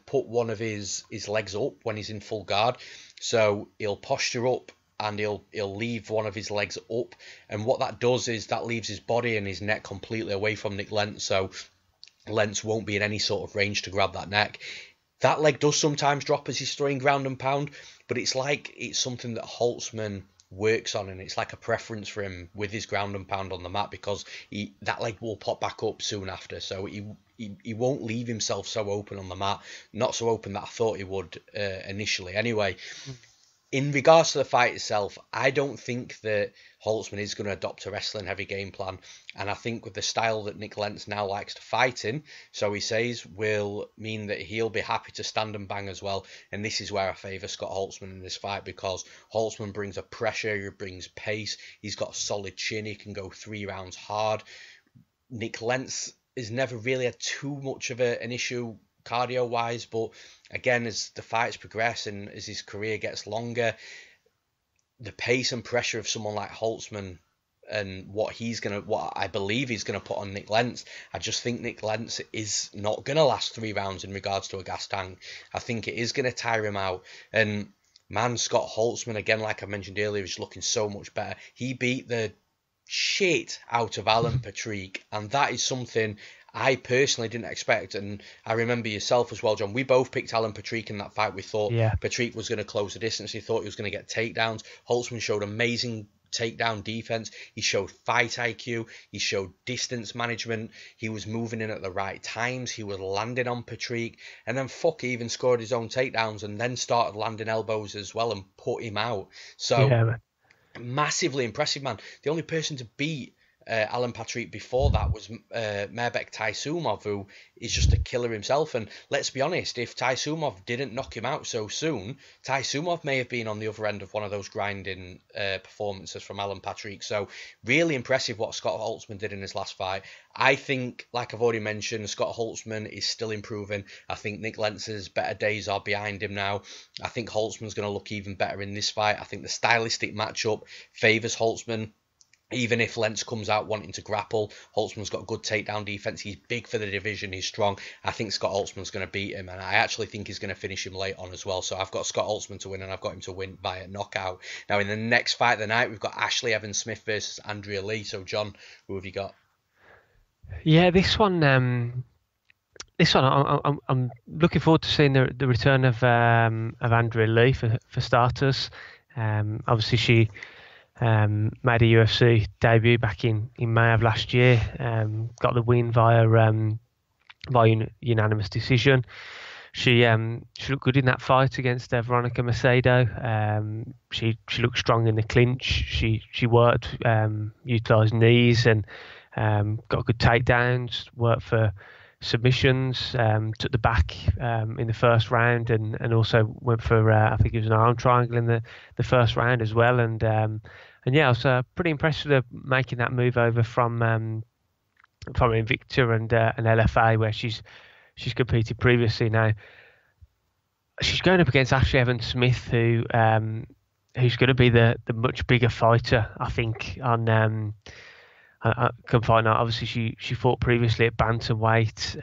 put one of his legs up when he's in full guard. So he'll posture up, and he'll leave one of his legs up, and what that does is that leaves his body and his neck completely away from Nick Lentz, so Lentz won't be in any sort of range to grab that neck. That leg does sometimes drop as he's throwing ground and pound, but it's something that Holtzman works on, and it's like a preference for him with his ground and pound on the mat, because that leg will pop back up soon after, so he won't leave himself so open on the mat, not so open that I thought he would initially anyway. In regards to the fight itself, I don't think that Holtzman is going to adopt a wrestling heavy game plan. And I think with the style that Nick Lentz now likes to fight in, so he says, will mean that he'll be happy to stand and bang as well. And this is where I favour Scott Holtzman in this fight, because Holtzman brings a pressure, he brings pace, he's got a solid chin, he can go 3 rounds hard. Nick Lentz has never really had too much of an issue cardio wise, but again, as the fights progress and as his career gets longer, the pace and pressure of someone like Holtzman and what I believe he's gonna put on Nick Lentz. I just think Nick Lentz is not gonna last 3 rounds in regards to a gas tank. I think it is gonna tire him out. And man, Scott Holtzman, again, like I mentioned earlier, is looking so much better. He beat the shit out of Alan Patrick, and that is something I personally didn't expect. And I remember yourself as well, John. We both picked Alan Patrick in that fight. We thought Patrick was going to close the distance. He thought he was going to get takedowns. Holtzman showed amazing takedown defense. He showed fight IQ. He showed distance management. He was moving in at the right times. He was landing on Patrick. And then he even scored his own takedowns and then started landing elbows as well and put him out. So massively impressive, man. The only person to beat Alan Patrick before that was Mairbek Taisumov, who is just a killer himself. And let's be honest, if Taisumov didn't knock him out so soon, Taisumov may have been on the other end of one of those grinding performances from Alan Patrick. So really impressive what Scott Holtzman did in his last fight. I think, like I've already mentioned, Scott Holtzman is still improving. I think Nick Lentz's better days are behind him now. I think Holtzman's going to look even better in this fight. I think the stylistic matchup favours Holtzman. Even if Lentz comes out wanting to grapple, Holtzman's got good takedown defense. He's big for the division. He's strong. I think Scott Holtzman's going to beat him, and I actually think he's going to finish him late on as well. So I've got Scott Holtzman to win, and I've got him to win via knockout. Now, in the next fight of the night, we've got Ashlee EvansSmith versus Andrea Lee. So, John, who have you got? Yeah, this one, I'm looking forward to seeing the return of Andrea Lee for starters. Obviously, she made a UFC debut back in May of last year. Got the win via unanimous decision. She looked good in that fight against Veronica Macedo. She looked strong in the clinch. She worked, utilised knees and got good takedowns. Worked for submissions. Took the back in the first round and also went for I think it was an arm triangle in the first round as well. And yeah, I was pretty impressed with her making that move over from Invicta and LFA, where she's competed previously. Now she's going up against Ashlee EvansSmith, who's going to be the much bigger fighter, I think. On I can find out. Obviously, she fought previously at bantamweight.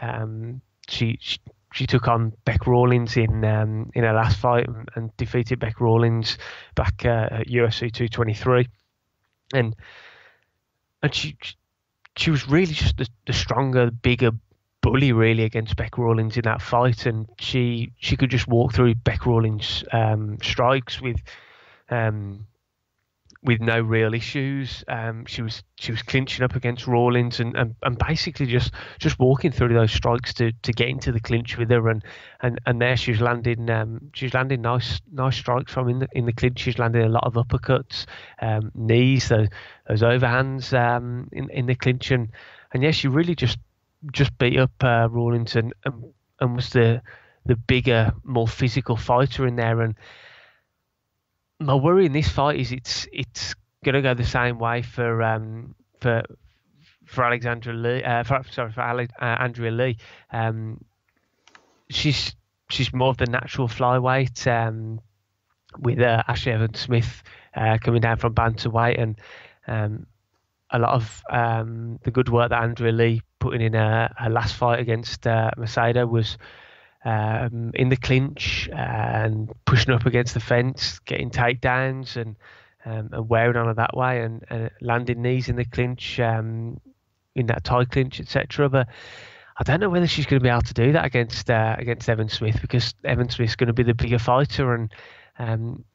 She took on Bec Rawlins in her last fight and defeated Bec Rawlins back at UFC 223, and she was really just the stronger, bigger bully really against Bec Rawlins in that fight, and she could just walk through Bec Rawlins' strikes with no real issues. She was clinching up against Rawlins and basically just walking through those strikes to get into the clinch with her, and there she was landing nice strikes from in the clinch. She's landing a lot of uppercuts, knees, those overhands in the clinch, and yeah, she really just beat up Rawlins and was the bigger, more physical fighter in there. And my worry in this fight is it's going to go the same way for Aleksandra Lee. For Andrea Lee. She's more of the natural flyweight with Ashlee EvansSmith coming down from bantamweight, and a lot of the good work that Andrea Lee putting in her last fight against Macedo was in the clinch and pushing up against the fence, getting takedowns and wearing on her that way, and landing knees in the clinch, in that tie clinch, etc. But I don't know whether she's going to be able to do that against EvansSmith, because EvansSmith's going to be the bigger fighter, and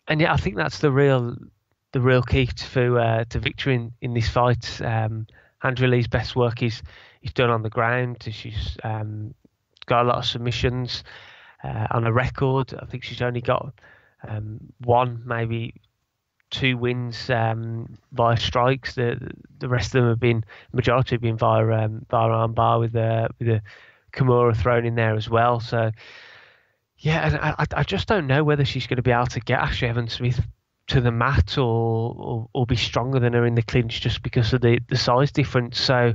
yeah, I think that's the real key to victory in this fight. Andrea Lee's best work is done on the ground. She's got a lot of submissions on a record. I think she's only got one, maybe two wins via strikes. The rest of them have been, majority have been via armbar with the Kimura thrown in there as well. So yeah, and I just don't know whether she's going to be able to get Ashlee EvansSmith to the mat or be stronger than her in the clinch, just because of the size difference. So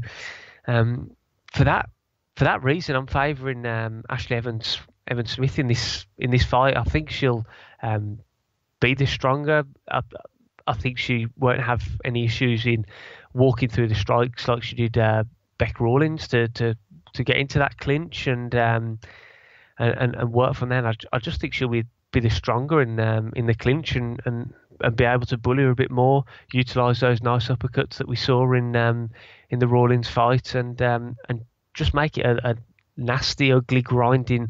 for that reason, I'm favouring Ashlee EvansSmith in this fight. I think she'll be the stronger. I think she won't have any issues in walking through the strikes like she did Beck Rawlins to get into that clinch and work from there. And I just think she'll be the stronger in the clinch and be able to bully her a bit more, utilise those nice uppercuts that we saw in the Rawlins fight, and just make it a nasty, ugly, grinding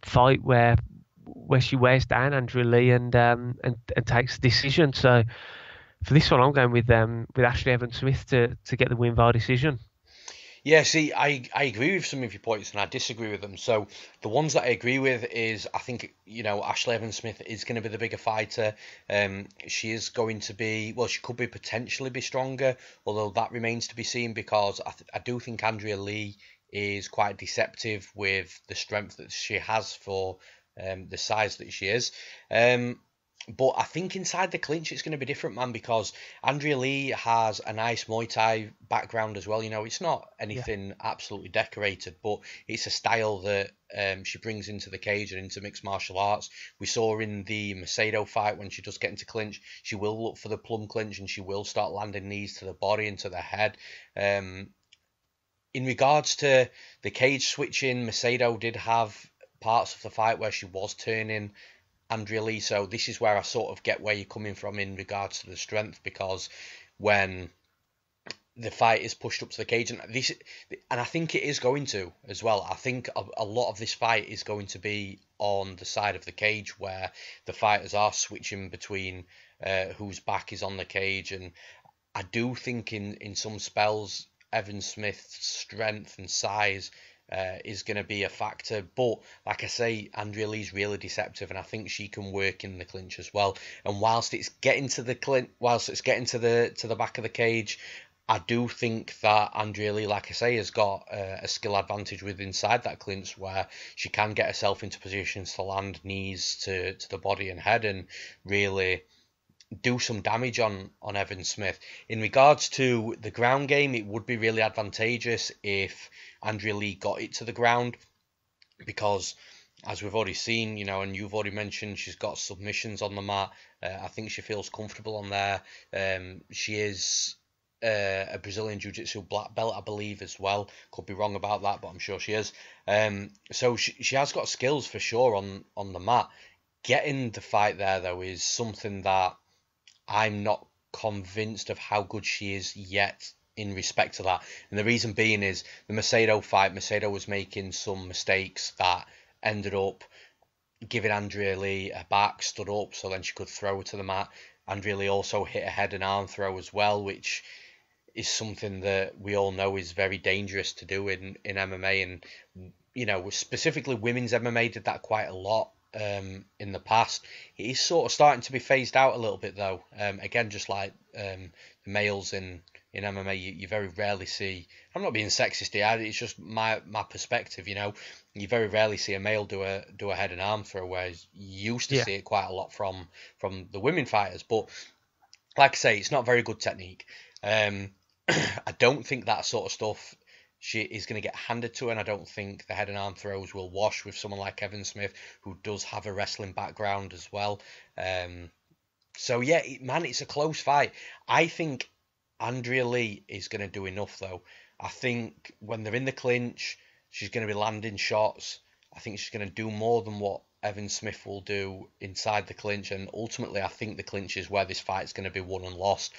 fight where she wears down Andrea Lee and takes the decision. So for this one, I'm going with Ashlee EvansSmith to get the win via decision. Yeah, see, I agree with some of your points and I disagree with them. So the ones that I agree with is I think, Ashlee EvansSmith is going to be the bigger fighter. She is going to be, well, she could be potentially be stronger, although that remains to be seen because I do think Andrea Lee is quite deceptive with the strength that she has for the size that she is. But I think inside the clinch it's going to be different, man, because Andrea Lee has a nice Muay Thai background as well. It's not anything absolutely decorated, but it's a style that she brings into the cage and into mixed martial arts. We saw her in the Macedo fight when she does get into clinch, she will look for the plum clinch and she will start landing knees to the body and to the head. In regards to the cage switching, Macedo did have parts of the fight where she was turning Andrea Lee, so this is where I sort of get where you're coming from in regards to the strength, because when the fight is pushed up to the cage, and I think it is going to as well. I think a lot of this fight is going to be on the side of the cage where the fighters are switching between whose back is on the cage, and I do think in some spells EvansSmith's strength and size is going to be a factor, but like I say, Andrea Lee's really deceptive, and I think she can work in the clinch as well. And whilst it's getting to the back of the cage, I do think that Andrea Lee, like I say, has got a skill advantage with inside that clinch where she can get herself into positions to land knees to the body and head and really do some damage on EvansSmith. In regards to the ground game, it would be really advantageous if Andrea Lee got it to the ground, because as we've already seen, and you've already mentioned, she's got submissions on the mat. I think she feels comfortable on there. She is a Brazilian Jiu-Jitsu black belt, I believe, as well. Could be wrong about that, but I'm sure she is. So she has got skills for sure on the mat. Getting the fight there, though, is something that I'm not convinced of how good she is yet in respect to that. And the reason being is the Macedo fight, Macedo was making some mistakes that ended up giving Andrea Lee a back, stood up, so then she could throw her to the mat. Andrea Lee also hit a head and arm throw as well, which is something that we all know is very dangerous to do in MMA. And, specifically women's MMA did that quite a lot in the past. It is sort of starting to be phased out a little bit, though. Again, just like the males in MMA, you very rarely see. I'm not being sexist here. It's just my perspective. You very rarely see a male do a head and arm throw, whereas you used to see it quite a lot from the women fighters. But like I say, it's not very good technique. I don't think that sort of stuff she is going to get handed to, and I don't think the head and arm throws will wash with someone like EvansSmith, who does have a wrestling background as well. So yeah, it's a close fight. I think Andrea Lee is going to do enough, though. I think when they're in the clinch, she's going to be landing shots. I think she's going to do more than what EvansSmith will do inside the clinch, and ultimately I think the clinch is where this fight's going to be won and lost.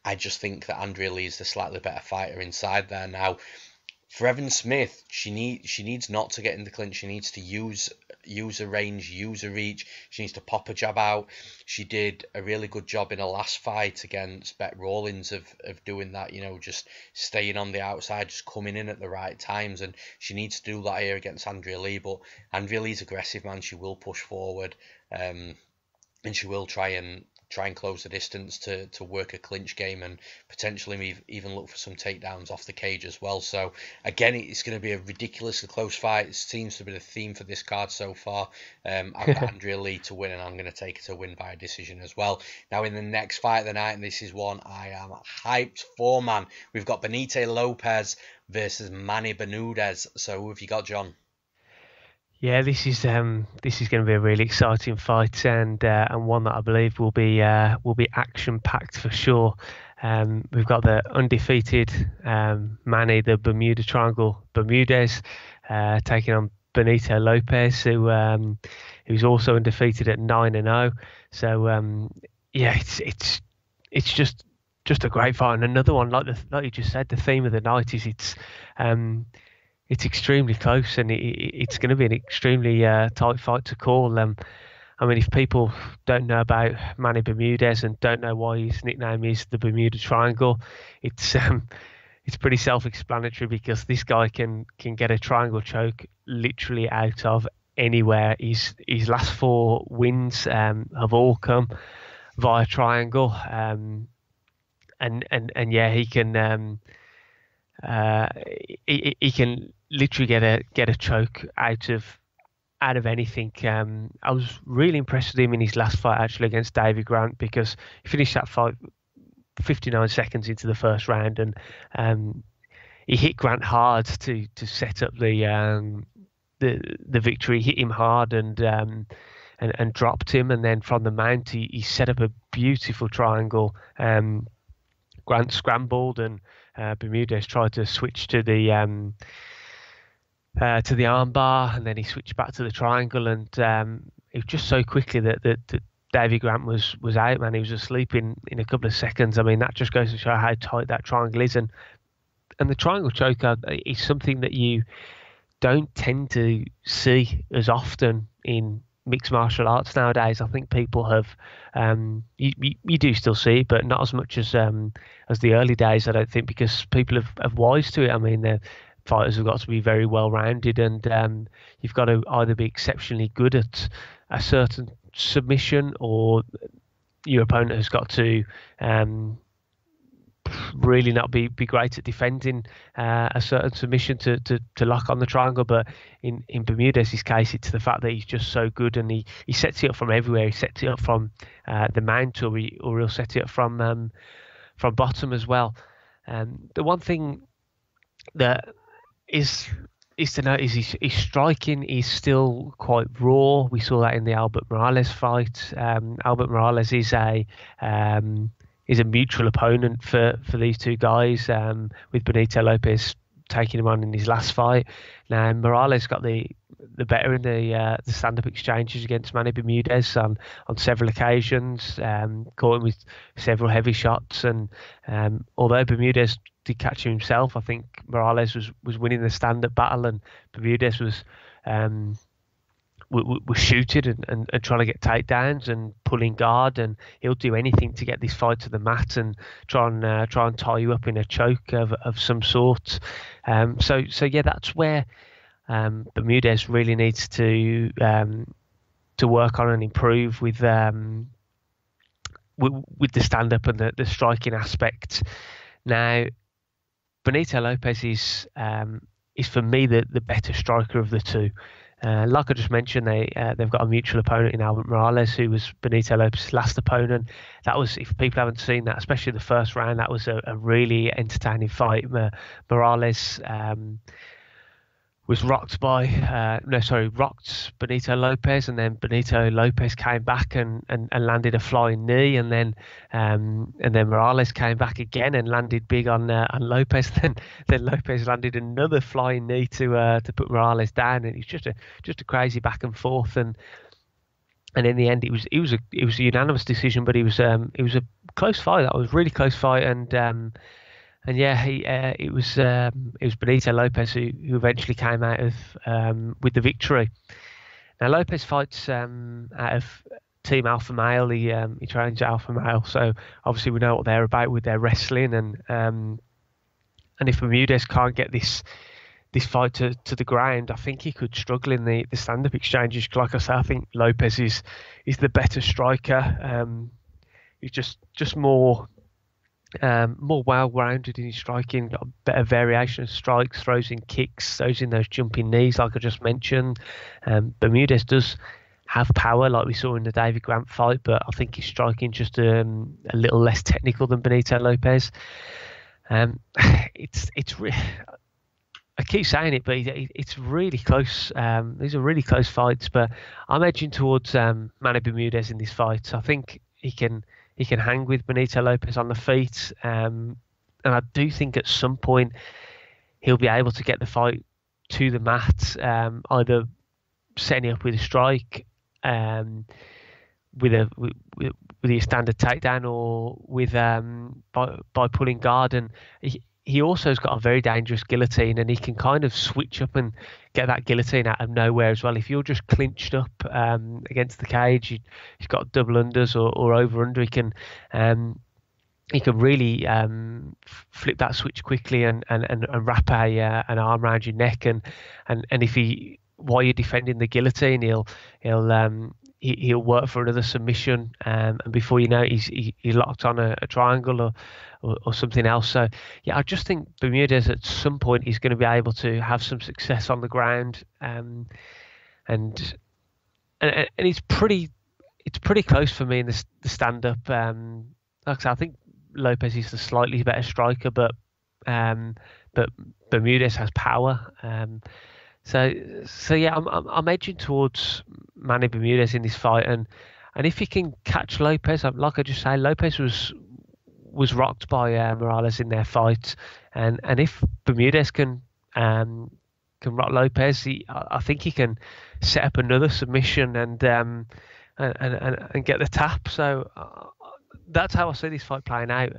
I just think that Andrea Lee is the slightly better fighter inside there. Now, for EvansSmith, she needs not to get in the clinch. She needs to use her range, use her reach. She needs to pop a jab out. She did a really good job in her last fight against Beck Rawlins of doing that, just staying on the outside, just coming in at the right times. And she needs to do that here against Andrea Lee. But Andrea Lee's aggressive, man. She will push forward, and she will try and close the distance to work a clinch game and potentially even look for some takedowns off the cage as well. So again, it's going to be a ridiculously close fight. It seems to be the theme for this card so far. I've got Andrea Lee to win, and I'm going to take her to win by a decision as well. Now in the next fight of the night, and this is one I am hyped for, man, we've got Benito Lopez versus Manny Bermudez. So who have you got, John? Yeah, this is going to be a really exciting fight, and one that I believe will be action packed for sure. We've got the undefeated Manny, the Bermuda Triangle Bermudez, taking on Benito Lopez, who's also undefeated at 9-0. So yeah, it's just a great fight, and another one like you just said. The theme of the night is it's extremely close, and it's going to be an extremely tight fight to call. I mean, if people don't know about Manny Bermudez and don't know why his nickname is the Bermuda Triangle, it's pretty self-explanatory, because this guy can get a triangle choke literally out of anywhere. His last 4 wins have all come via triangle, and yeah, he can he can literally get a choke out of anything. I was really impressed with him in his last fight, actually, against Davy Grant, because he finished that fight 59 seconds into the first round, and he hit Grant hard to set up the victory. He hit him hard and dropped him, and then from the mount he set up a beautiful triangle. Grant scrambled, and Bermudez tried to switch to the armbar, and then he switched back to the triangle, and it was just so quickly that Davy Grant was out, man. He was asleep in a couple of seconds. I mean, that just goes to show how tight that triangle is, and the triangle choker is something that you don't tend to see as often in mixed martial arts nowadays. I think people have you do still see it, but not as much as the early days, I don't think, because people have wise to it. I mean, the fighters have got to be very well rounded, and you've got to either be exceptionally good at a certain submission, or your opponent has got to really not be great at defending a certain submission to lock on the triangle. But in Bermudez's case, it's the fact that he's just so good, and he sets it up from everywhere. He sets it up from the mount, or he'll set it up from bottom as well. The one thing that is to note is his striking is still quite raw. We saw that in the Albert Morales fight. Albert Morales is a mutual opponent for these two guys, with Benito Lopez taking him on in his last fight. Now, Morales got the better in the stand-up exchanges against Manny Bermudez on several occasions, caught him with several heavy shots, and although Bermudez did catch him himself, I think Morales was winning the stand-up battle, and Bermudez was shooting and trying to get takedowns and pulling guard, and he'll do anything to get this fight to the mat and try and tie you up in a choke of some sort. So yeah, that's where Bermudez really needs to work on and improve with the stand up and the striking aspect. Now, Benito Lopez is for me the better striker of the two. Like I just mentioned, they've got a mutual opponent in Albert Morales, who was Benito Lopez's last opponent. That was, if people haven't seen that, especially the first round, that was a really entertaining fight. Morales was rocked Benito Lopez, and then Benito Lopez came back and landed a flying knee, and then Morales came back again and landed big on Lopez. Then Lopez landed another flying knee to put Morales down, and it's just a crazy back and forth, and in the end it was a unanimous decision, but it was a close fight. That was a really close fight, and yeah, it was Benito Lopez who eventually came out with the victory. Now, Lopez fights out of Team Alpha Male. He trains Alpha Male, so obviously we know what they're about with their wrestling. And if Bermudez can't get this fight to the ground, I think he could struggle in the stand-up exchanges. Like I say, I think Lopez is the better striker. He's just more well-rounded in his striking, got a better variation of strikes, throws in kicks, throws in those jumping knees like I just mentioned. Bermudez does have power, like we saw in the David Grant fight, but I think his striking just a little less technical than Benito Lopez. I keep saying it, but it's really close. These are really close fights, but I'm edging towards Manny Bermudez in this fight. I think he can hang with Benito Lopez on the feet, and I do think at some point he'll be able to get the fight to the mat, either setting it up with a strike, with your standard takedown, or with by pulling guard. And he also has got a very dangerous guillotine, and he can kind of switch up and get that guillotine out of nowhere as well. If you're just clinched up against the cage, he's got double unders or over under. He can really flip that switch quickly and wrap an arm around your neck, and if he, while you're defending the guillotine, he'll work for another submission, and before you know it, he's locked on a triangle or something else. So yeah, I just think Bermudez at some point is going to be able to have some success on the ground, and it's pretty close for me in the stand up. Like I said, I think Lopez is the slightly better striker, but Bermudez has power. So yeah, I'm edging towards Manny Bermudez in this fight, and if he can catch Lopez, like I just say, Lopez was rocked by Morales in their fight, and if Bermudez can rock Lopez, I think he can set up another submission and get the tap. So that's how I see this fight playing out.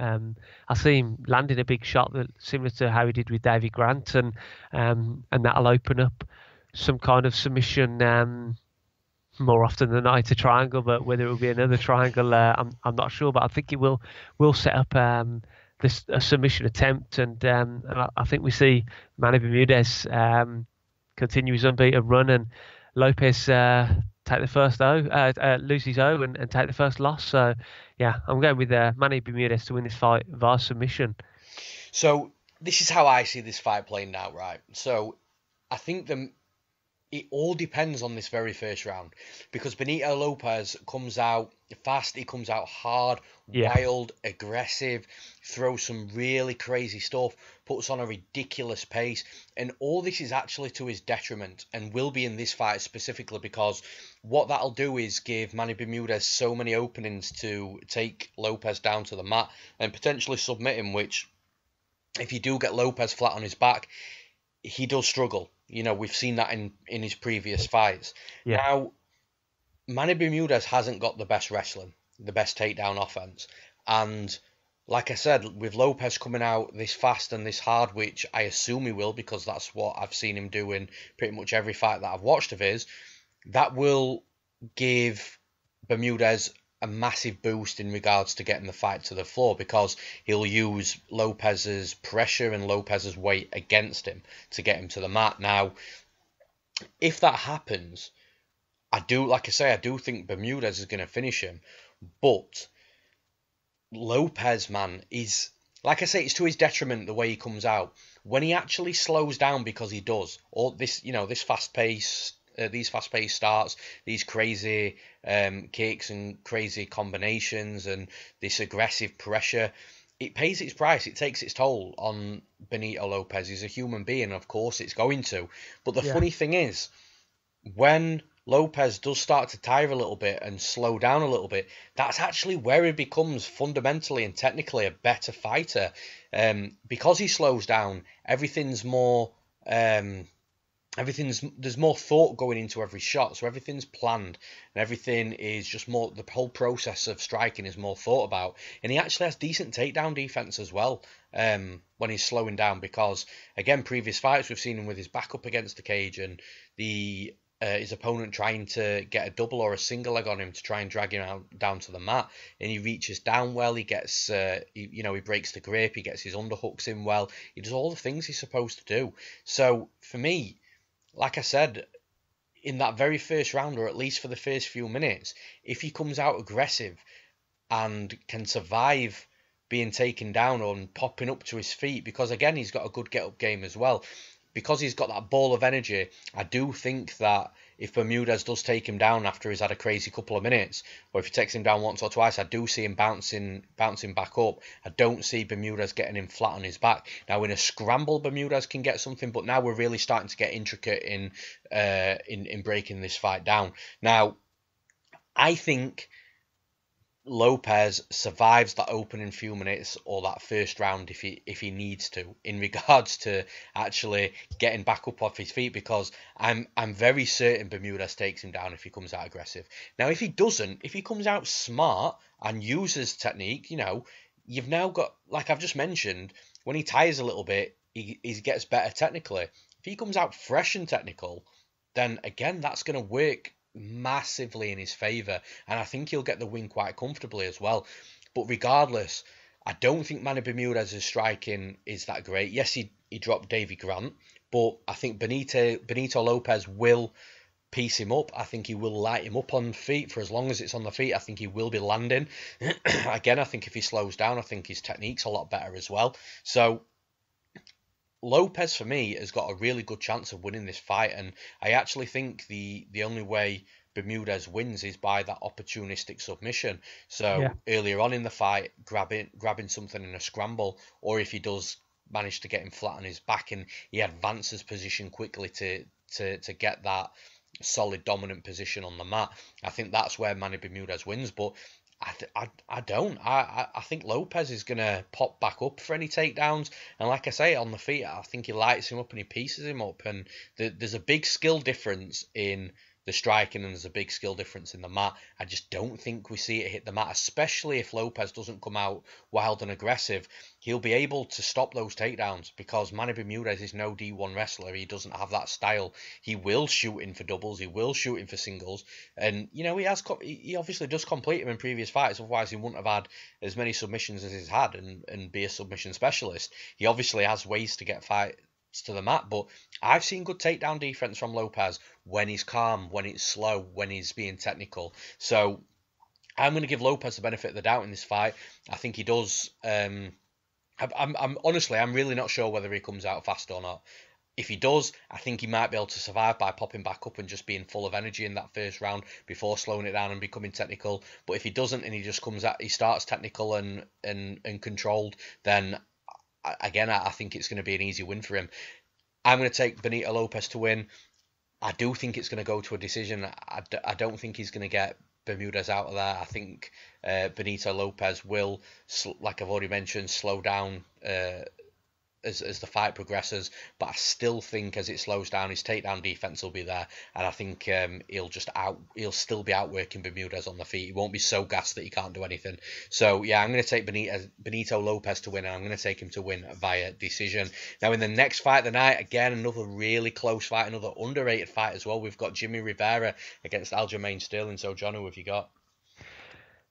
I see him landing a big shot similar to how he did with Davy Grant, and that'll open up some kind of submission. More often than not, it's a triangle, but whether it will be another triangle, I'm not sure. But I think it will set up a submission attempt, and I think we see Manny Bermudez continue his unbeaten run, and Lopez take the first lose his O and take the first loss. So yeah, I'm going with Manny Bermudez to win this fight via submission. So this is how I see this fight playing out, right? So I think it all depends on this very first round, because Benito Lopez comes out fast, he comes out hard, wild, aggressive, throws some really crazy stuff, puts on a ridiculous pace, and all this is actually to his detriment, and will be in this fight specifically, because what that'll do is give Manny Bermudez so many openings to take Lopez down to the mat and potentially submit him, which, if you do get Lopez flat on his back, he does struggle. You know, we've seen that in his previous fights. Yeah. Now, Manny Bermudez hasn't got the best wrestling, the best takedown offense. And like I said, with Lopez coming out this fast and this hard, which I assume he will, because that's what I've seen him do in pretty much every fight that I've watched of his, that will give Bermudez a massive boost in regards to getting the fight to the floor, because he'll use Lopez's pressure and Lopez's weight against him to get him to the mat. Now, if that happens, I do think Bermudez is going to finish him, but Lopez, man, is, like I say, it's to his detriment the way he comes out. When he actually slows down, because he does, or this, this fast pace, these fast-paced starts, these crazy kicks and crazy combinations, and this aggressive pressure, it pays its price. It takes its toll on Benito Lopez. He's a human being, of course it's going to. But the funny thing is, when Lopez does start to tire a little bit and slow down a little bit, that's actually where he becomes fundamentally and technically a better fighter. Because he slows down, everything's more... there's more thought going into every shot, so everything's planned and everything is just more, the whole process of striking is more thought about, and he actually has decent takedown defense as well when he's slowing down, because again, previous fights we've seen him with his back up against the cage and his opponent trying to get a double or a single leg on him to try and drag him out down to the mat, and he reaches down well, he gets he breaks the grip, he gets his underhooks in well, he does all the things he's supposed to do. So for me, like I said, in that very first round, or at least for the first few minutes, if he comes out aggressive and can survive being taken down and popping up to his feet, because again, he's got a good get-up game as well, because he's got that ball of energy, I do think that if Bermudez does take him down after he's had a crazy couple of minutes, or if he takes him down once or twice, I do see him bouncing back up. I don't see Bermudez getting him flat on his back. Now, in a scramble, Bermudez can get something, but now we're really starting to get intricate in breaking this fight down. Now, I think Lopez survives that opening few minutes or that first round if he needs to, in regards to actually getting back up off his feet, because I'm very certain Bermudez takes him down if he comes out aggressive. Now, if he doesn't, if he comes out smart and uses technique, you've now got, like I've just mentioned, when he tires a little bit, he gets better technically. If he comes out fresh and technical, then again, that's going to work massively in his favour, and I think he'll get the win quite comfortably as well. But regardless, I don't think Manny Bermudez's striking is that great. Yes, he dropped Davy Grant, but I think Benito Lopez will piece him up. I think he will light him up on feet. For as long as it's on the feet, I think he will be landing. Again, I think if he slows down, I think his technique's a lot better as well. So Lopez, for me, has got a really good chance of winning this fight, and I actually think the only way Bermudez wins is by that opportunistic submission. So earlier on in the fight, grabbing something in a scramble, or if he does manage to get him flat on his back and he advances position quickly to get that solid dominant position on the mat, I think that's where Manny Bermudez wins. But I don't. I think Lopez is going to pop back up for any takedowns. And like I say, on the feet, I think he lights him up and he pieces him up. And there's a big skill difference in the striking and there's a big skill difference in the mat. I just don't think we see it hit the mat, especially if Lopez doesn't come out wild and aggressive. He'll be able to stop those takedowns because Manny Bermudez is no D1 wrestler. He doesn't have that style. He will shoot in for doubles. He will shoot in for singles. And, he obviously does complete them in previous fights. Otherwise, he wouldn't have had as many submissions as he's had and be a submission specialist. He obviously has ways to get fights to the mat, but I've seen good takedown defense from Lopez when he's calm, when it's slow, when he's being technical. So I'm going to give Lopez the benefit of the doubt in this fight. I think he does. I'm honestly, I'm really not sure whether he comes out fast or not. If he does, I think he might be able to survive by popping back up and just being full of energy in that first round before slowing it down and becoming technical. But if he doesn't and he just he starts technical and controlled, then again, I think it's going to be an easy win for him. I'm going to take Benito Lopez to win. I do think it's going to go to a decision. I don't think he's going to get Bermudez out of there. I think Benito Lopez will, like I've already mentioned, slow down as the fight progresses. But I still think as it slows down, his takedown defense will be there, and I think he'll still be outworking Bermudez on the feet. He won't be so gassed that he can't do anything. So yeah, I'm going to take Benito Lopez to win, and I'm going to take him to win via decision. Now in the next fight of the night, again another really close fight, another underrated fight as well. We've got Jimmie Rivera against Aljamain Sterling. So John, who have you got?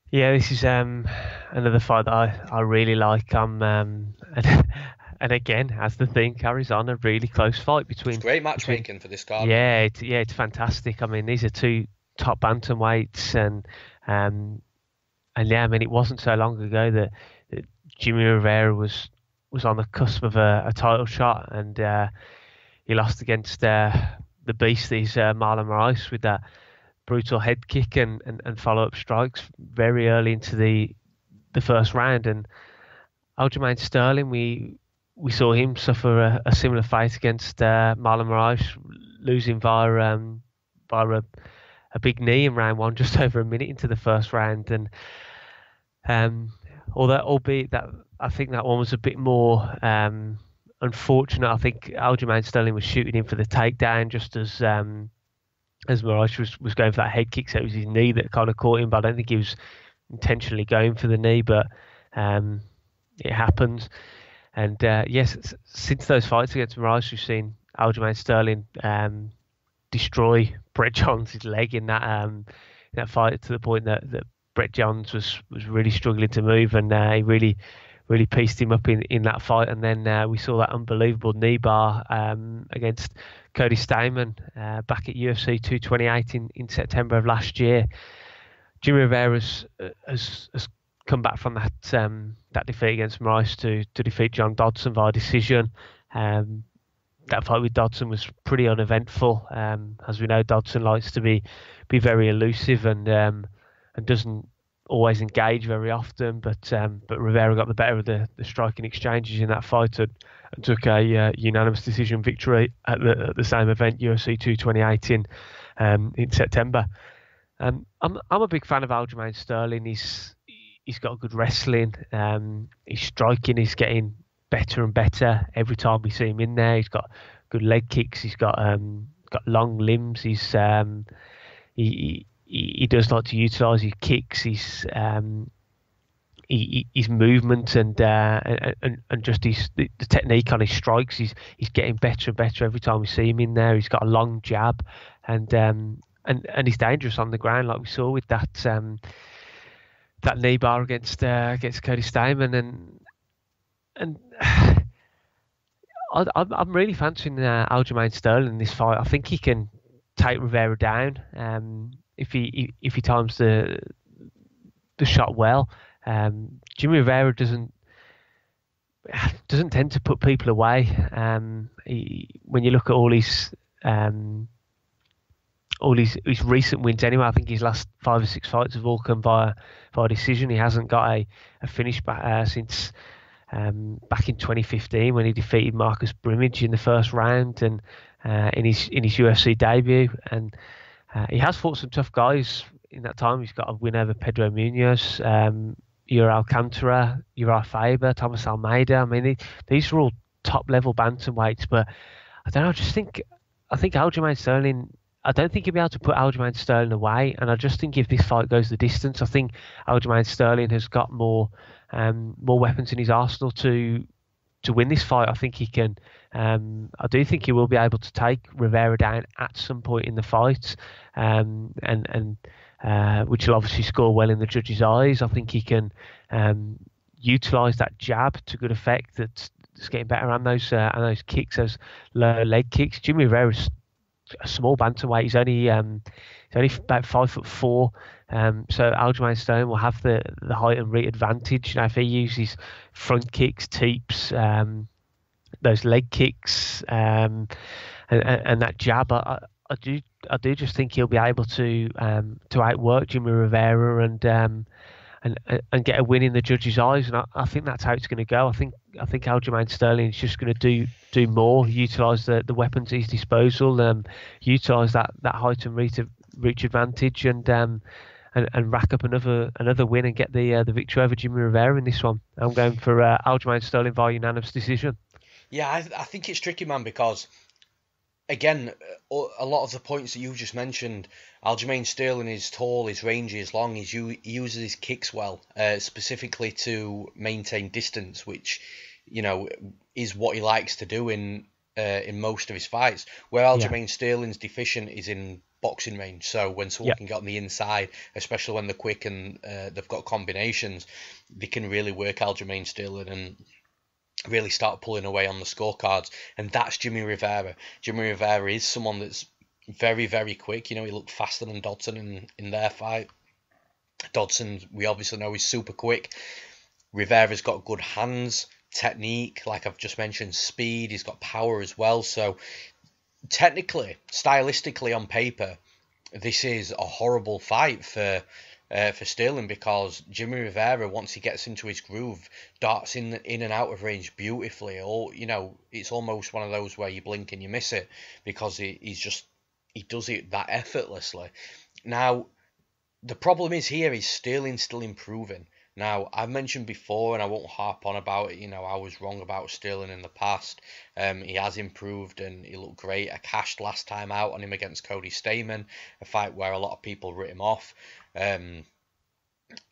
Yeah, this is another fight that I really like. And again, as the thing carries on, a really close fight between. It's great matchmaking for this card. Yeah, it's fantastic. I mean, these are two top bantamweights, and yeah, I mean, it wasn't so long ago that Jimmie Rivera was on the cusp of a title shot, and he lost against the beasties Marlon Moraes with that brutal head kick and follow up strikes very early into the first round. And Aljamain Sterling, we saw him suffer a similar fight against Marlon Moraes, losing via a big knee in round one, just over a minute into the first round. And albeit that I think that one was a bit more unfortunate. I think Aljamain Sterling was shooting in for the takedown just as Moraes was going for that head kick, so it was his knee that kind of caught him. But I don't think he was intentionally going for the knee, but it happens. And yes, since those fights against Moraes, we've seen Aljamain Sterling destroy Brett Johns' leg in that fight, to the point that Brett Johns was really struggling to move, and he really pieced him up in that fight. And then we saw that unbelievable knee bar against Cody Stamann back at UFC 228 in September of last year. Jimmie Rivera has come back from that defeat against Moraes to defeat John Dodson via decision. that fight with Dodson was pretty uneventful. As we know, Dodson likes to be very elusive and doesn't always engage very often. But Rivera got the better of the striking exchanges in that fight and took a unanimous decision victory at the same event, UFC 228 in September. I'm a big fan of Aljamain Sterling. He's got good wrestling. His striking is getting better and better every time we see him in there. He's got good leg kicks. He's got long limbs. He does like to utilise his kicks. His movement and just the technique on his strikes. He's getting better and better every time we see him in there. He's got a long jab and he's dangerous on the ground, like we saw with that knee bar against Cody Stamann and I'm really fancying Aljamain Sterling in this fight. I think he can take Rivera down if he times the shot well. Jimmie Rivera doesn't tend to put people away. When you look at all his recent wins anyway, I think his last 5 or 6 fights have all come via decision. He hasn't got a finish back since back in 2015 when he defeated Marcus Brimage in the first round and in his UFC debut. And he has fought some tough guys in that time. He's got a win over Pedro Munoz, Uri Alcantara, Uriah Faber, Thomas Almeida. I mean, these are all top level bantamweights, but I don't know. I think Aljamain Sterling. I don't think he'll be able to put Aljamain Sterling away, and I just think if this fight goes the distance, I think Aljamain Sterling has got more weapons in his arsenal to win this fight. I think he can. I do think he will be able to take Rivera down at some point in the fight, and which will obviously score well in the judges' eyes. I think he can utilise that jab to good effect. That's getting better on those kicks, those low leg kicks. Jimmie Rivera's a small bantamweight. He's only about 5'4". So Aljamain Sterling will have the height and reach advantage. You know, if he uses front kicks, teeps, those leg kicks, and that jab, I do just think he'll be able to outwork Jimmie Rivera and get a win in the judges' eyes. And I think that's how it's going to go. I think Aljamain Sterling is just going to do more, utilise the weapons at his disposal, utilise that height and reach advantage, and rack up another win and get the victory over Jimmie Rivera in this one. I'm going for Aljamain Sterling via unanimous decision. Yeah, I think it's tricky, man, because again, a lot of the points that you just mentioned, Aljamain Sterling is tall, his range is long, he uses his kicks well, specifically to maintain distance, which, you know, is what he likes to do in most of his fights. Where Aljamain Sterling's deficient is in boxing range. So when someone can get on the inside, especially when they're quick and they've got combinations, they can really work Aljamain Sterling and really start pulling away on the scorecards. And that's Jimmie Rivera. Jimmie Rivera is someone that's very, very quick. You know, he looked faster than Dodson in their fight. Dodson, we obviously know, is super quick. Rivera's got good hands, technique, like I've just mentioned, speed. He's got power as well. So technically, stylistically on paper, this is a horrible fight for Sterling, because Jimmie Rivera, once he gets into his groove, darts in and out of range beautifully. Or, you know, it's almost one of those where you blink and you miss it, because he does it that effortlessly. Now, the problem is here is Sterling's still improving. Now, I've mentioned before, and I won't harp on about it, you know, I was wrong about Sterling in the past. He has improved and he looked great. I cashed last time out on him against Cody Stamann, a fight where a lot of people writ him off. And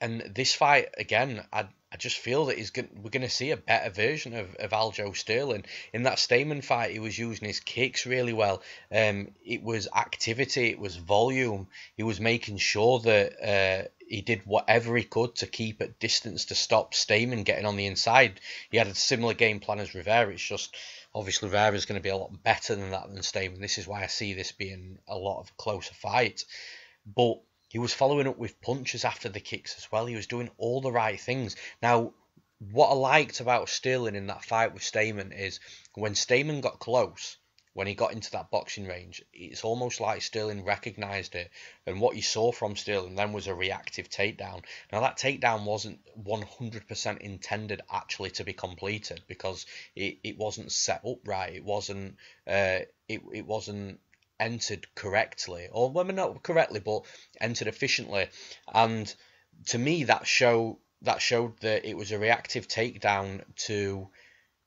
this fight, again, I just feel that we're going to see a better version of Aljo Sterling. In that Stamann fight, he was using his kicks really well. It was activity, it was volume. He was making sure that he did whatever he could to keep at distance to stop Stamann getting on the inside. He had a similar game plan as Rivera. It's just, obviously, Rivera's going to be a lot better than that than Stamann. This is why I see this being a lot of a closer fight. But he was following up with punches after the kicks as well. He was doing all the right things. Now, what I liked about Sterling in that fight with Stamann is when Stamann got close, when he got into that boxing range, it's almost like Sterling recognised it, and what you saw from Sterling then was a reactive takedown. Now that takedown wasn't 100% intended actually to be completed, because it wasn't set up right. It wasn't it wasn't entered correctly, or well, not correctly, but entered efficiently. And to me, that showed that it was a reactive takedown to,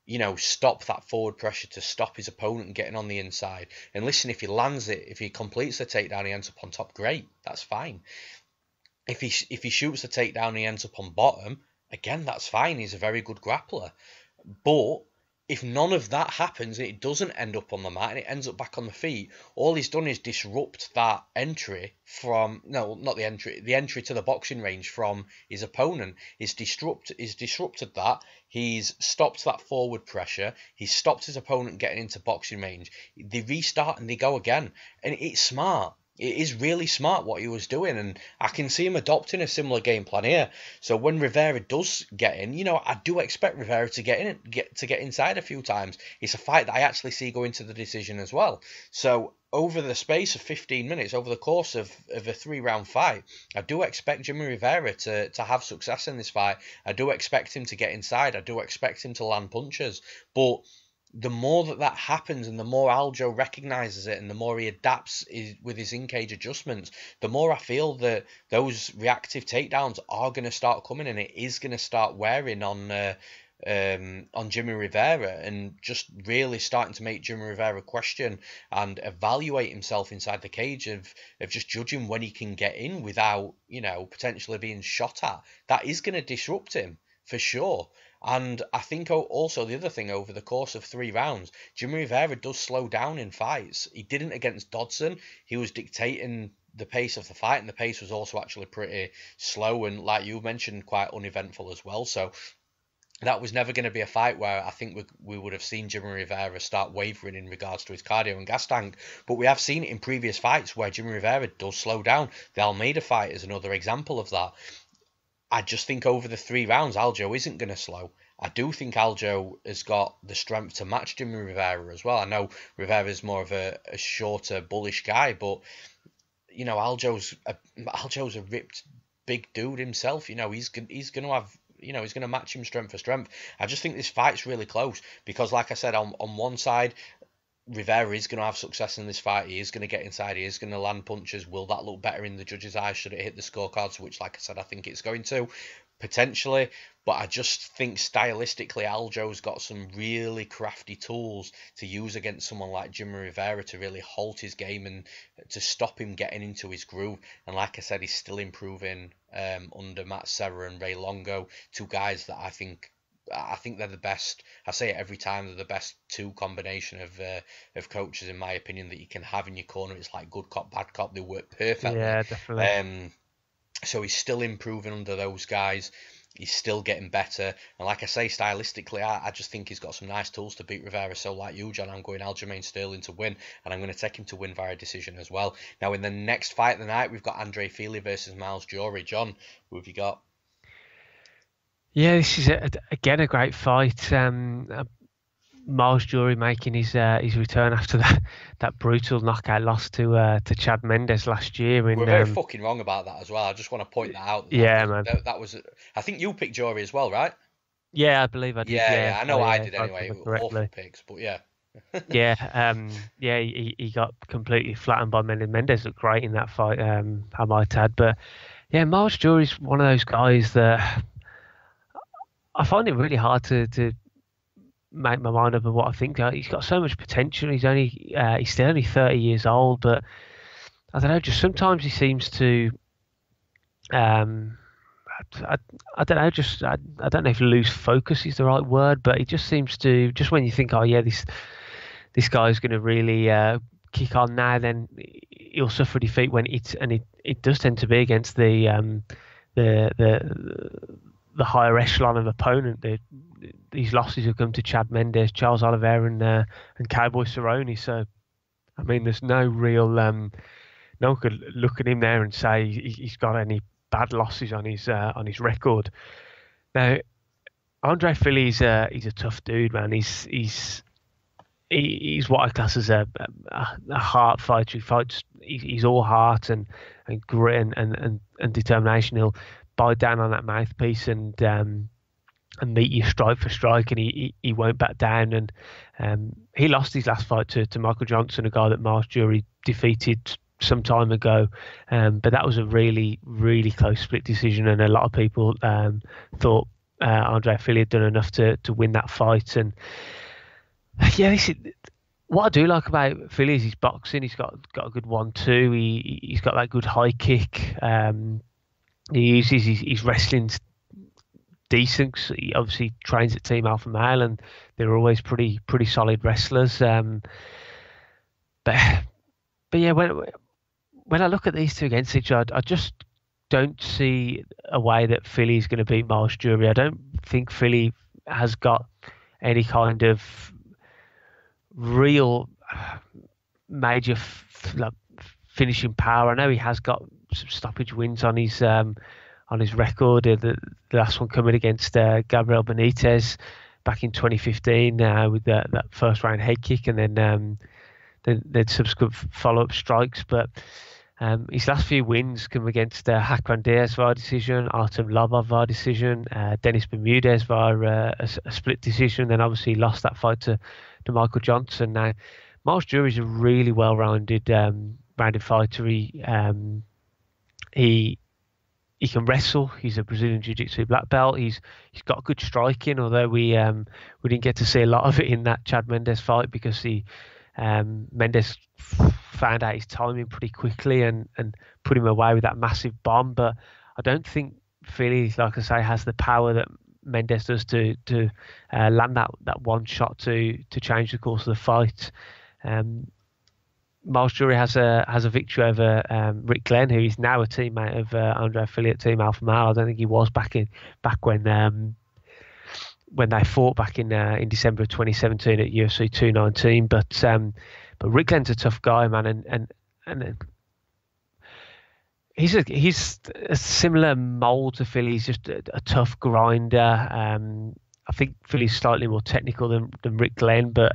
you know, stop that forward pressure, to stop his opponent getting on the inside. And listen, if he lands it, if he completes the takedown, he ends up on top, great, that's fine. If he shoots the takedown and he ends up on bottom, again, that's fine, he's a very good grappler. But if none of that happens and it doesn't end up on the mat and it ends up back on the feet, all he's done is disrupt that entry from, no, not the entry to the boxing range from his opponent. He's disrupted that. He's stopped that forward pressure. He's stopped his opponent getting into boxing range. They restart and they go again. And it's smart. It is really smart what he was doing, and I can see him adopting a similar game plan here. So when Rivera does get in, you know, I do expect Rivera to get inside a few times. It's a fight that I actually see going to the decision as well. So over the space of 15 minutes, over the course of a 3-round fight, I do expect Jimmie Rivera to have success in this fight. I do expect him to get inside. I do expect him to land punches. But the more that happens, and the more Aljo recognises it, and the more he adapts with his in-cage adjustments, the more I feel that those reactive takedowns are going to start coming, and it is going to start wearing on Jimmie Rivera, and just really starting to make Jimmie Rivera question and evaluate himself inside the cage of just judging when he can get in without, you know, potentially being shot at. That is going to disrupt him for sure. And I think also the other thing, over the course of 3 rounds, Jimmie Rivera does slow down in fights. He didn't against Dodson. He was dictating the pace of the fight, and the pace was also actually pretty slow and, like you mentioned, quite uneventful as well. So that was never going to be a fight where I think we would have seen Jimmie Rivera start wavering in regards to his cardio and gas tank. But we have seen it in previous fights where Jimmie Rivera does slow down. The Almeida fight is another example of that. I just think over the 3 rounds, Aljo isn't going to slow. I do think Aljo has got the strength to match Jimmie Rivera as well. I know Rivera's more of a shorter, bullish guy, but, you know, Aljo's a ripped, big dude himself. You know, he's going to have, you know, he's going to match him strength for strength. I just think this fight's really close because, like I said, on one side, Rivera is going to have success in this fight. He is going to get inside. He is going to land punches. Will that look better in the judges' eyes? Should it hit the scorecards? Which, like I said, I think it's going to, potentially. But I just think stylistically, Aljo's got some really crafty tools to use against someone like Jimmie Rivera to really halt his game and to stop him getting into his groove. And like I said, he's still improving under Matt Serra and Ray Longo, 2 guys that I think they're the best. I say it every time, they're the best 2 combination of coaches, in my opinion, that you can have in your corner. It's like good cop, bad cop. They work perfectly. Yeah, definitely. So he's still improving under those guys. He's still getting better. And like I say, stylistically, I just think he's got some nice tools to beat Rivera. So like you, John, I'm going Aljamain Sterling to win, and I'm going to take him to win via decision as well. Now, in the next fight of the night, we've got Andrea Fili versus Miles Jury. John, who have you got? Yeah, this is again a great fight. Miles Jury making his return after that brutal knockout loss to Chad Mendes last year. We're very fucking wrong about that as well. I just want to point that out. That was I think you picked Jury as well, right? Yeah, I believe I did. Yeah, I know I did anyway. Awful picks, but yeah. He got completely flattened by Mendes. Mendes looked great in that fight, I might add. But yeah, Miles Jury's one of those guys that I find it really hard to make my mind up of what I think. He's got so much potential. He's still only 30 years old, but I don't know. Just sometimes he seems to, I don't know. I don't know if lose focus is the right word, but he just seems to, just when you think, oh yeah, this guy's going to really kick on now, then he'll suffer defeat when it does tend to be against the higher echelon of opponent. These losses have come to Chad Mendes, Charles Oliveira, and Cowboy Cerrone. So, I mean, there's no real no one could look at him there and say he's got any bad losses on his record. Now, Andre Fili he's a tough dude, man. He's he's what I class as a heart fighter. He fights. He's all heart and grit and determination. He'll bite down on that mouthpiece and meet you strike for strike, and he won't back down. And he lost his last fight to Michael Johnson, a guy that Mars Jury defeated some time ago. But that was a really, really close split decision, and a lot of people thought Andrea Fili had done enough to win that fight. And yeah, what I do like about Fili is his boxing. He's got a good 1-2. He's got that good high kick. He uses his wrestling's decent. He obviously trains at Team Alpha Male, and they're always pretty solid wrestlers. But yeah, when I look at these two against each other, I just don't see a way that Fili is going to beat Miles Jury. I don't think Fili has got any kind of real major finishing power. I know he has got some stoppage wins on his record. The last one coming against Gabriel Benitez back in 2015 with that first round head kick, and then subsequent follow-up strikes. But his last few wins come against Hakran Diaz via decision, Artem Lobov via decision, Dennis Bermudez via a split decision. Then obviously lost that fight to Michael Johnson. Now, Miles Jury is a really well-rounded fighter. He can wrestle. He's a Brazilian Jiu-Jitsu black belt. He's got good striking, although we didn't get to see a lot of it in that Chad Mendes fight because Mendes found out his timing pretty quickly and put him away with that massive bomb. But I don't think Fili, like I say, has the power that Mendes does to land that one shot to change the course of the fight. Miles Jury has a victory over Rick Glenn, who is now a teammate of Andrea Fili at Team Alpha Male. I don't think he was back when they fought back in December of 2017 at UFC 219. But Rick Glenn's a tough guy, man, and he's a similar mold to Fili. He's just a tough grinder. I think Fili's slightly more technical than Rick Glenn, but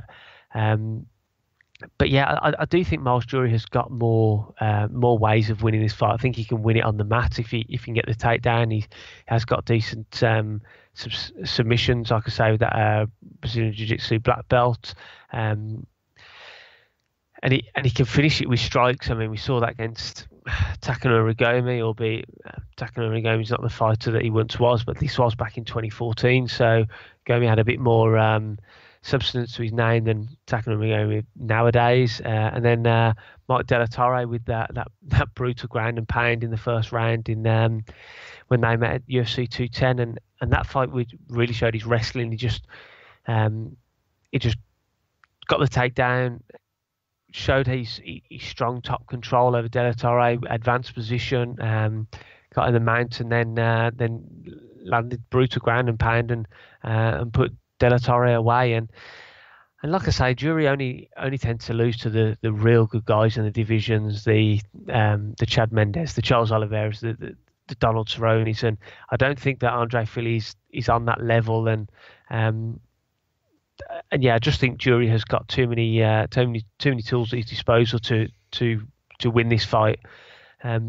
yeah, I do think Miles Jury has got more ways of winning this fight. I think he can win it on the mat if he can get the takedown. He has got decent submissions, like I say, with that Brazilian Jiu-Jitsu black belt. And he can finish it with strikes. I mean, we saw that against Takano Rigomi, albeit Takano Rigomi's not the fighter that he once was, but this was back in 2014. So Rigomi had a bit more substance to his name than Takano Rigomi nowadays. And then Mike De La Torre with that brutal ground and pound in the first round when they met at UFC 210, and that fight really showed his wrestling. He just got the takedown, showed his strong top control over De La Torre, advanced position, got in the mount, and then landed brutal ground and pound and put De La Torre away. And like I say, Jury only tends to lose to the real good guys in the divisions, the Chad Mendes, the Charles Oliveira's, the Donald Cerrone's, and I don't think that Andrea Fili is on that level. And yeah, I just think Jury has got too many tools at his disposal to win this fight. For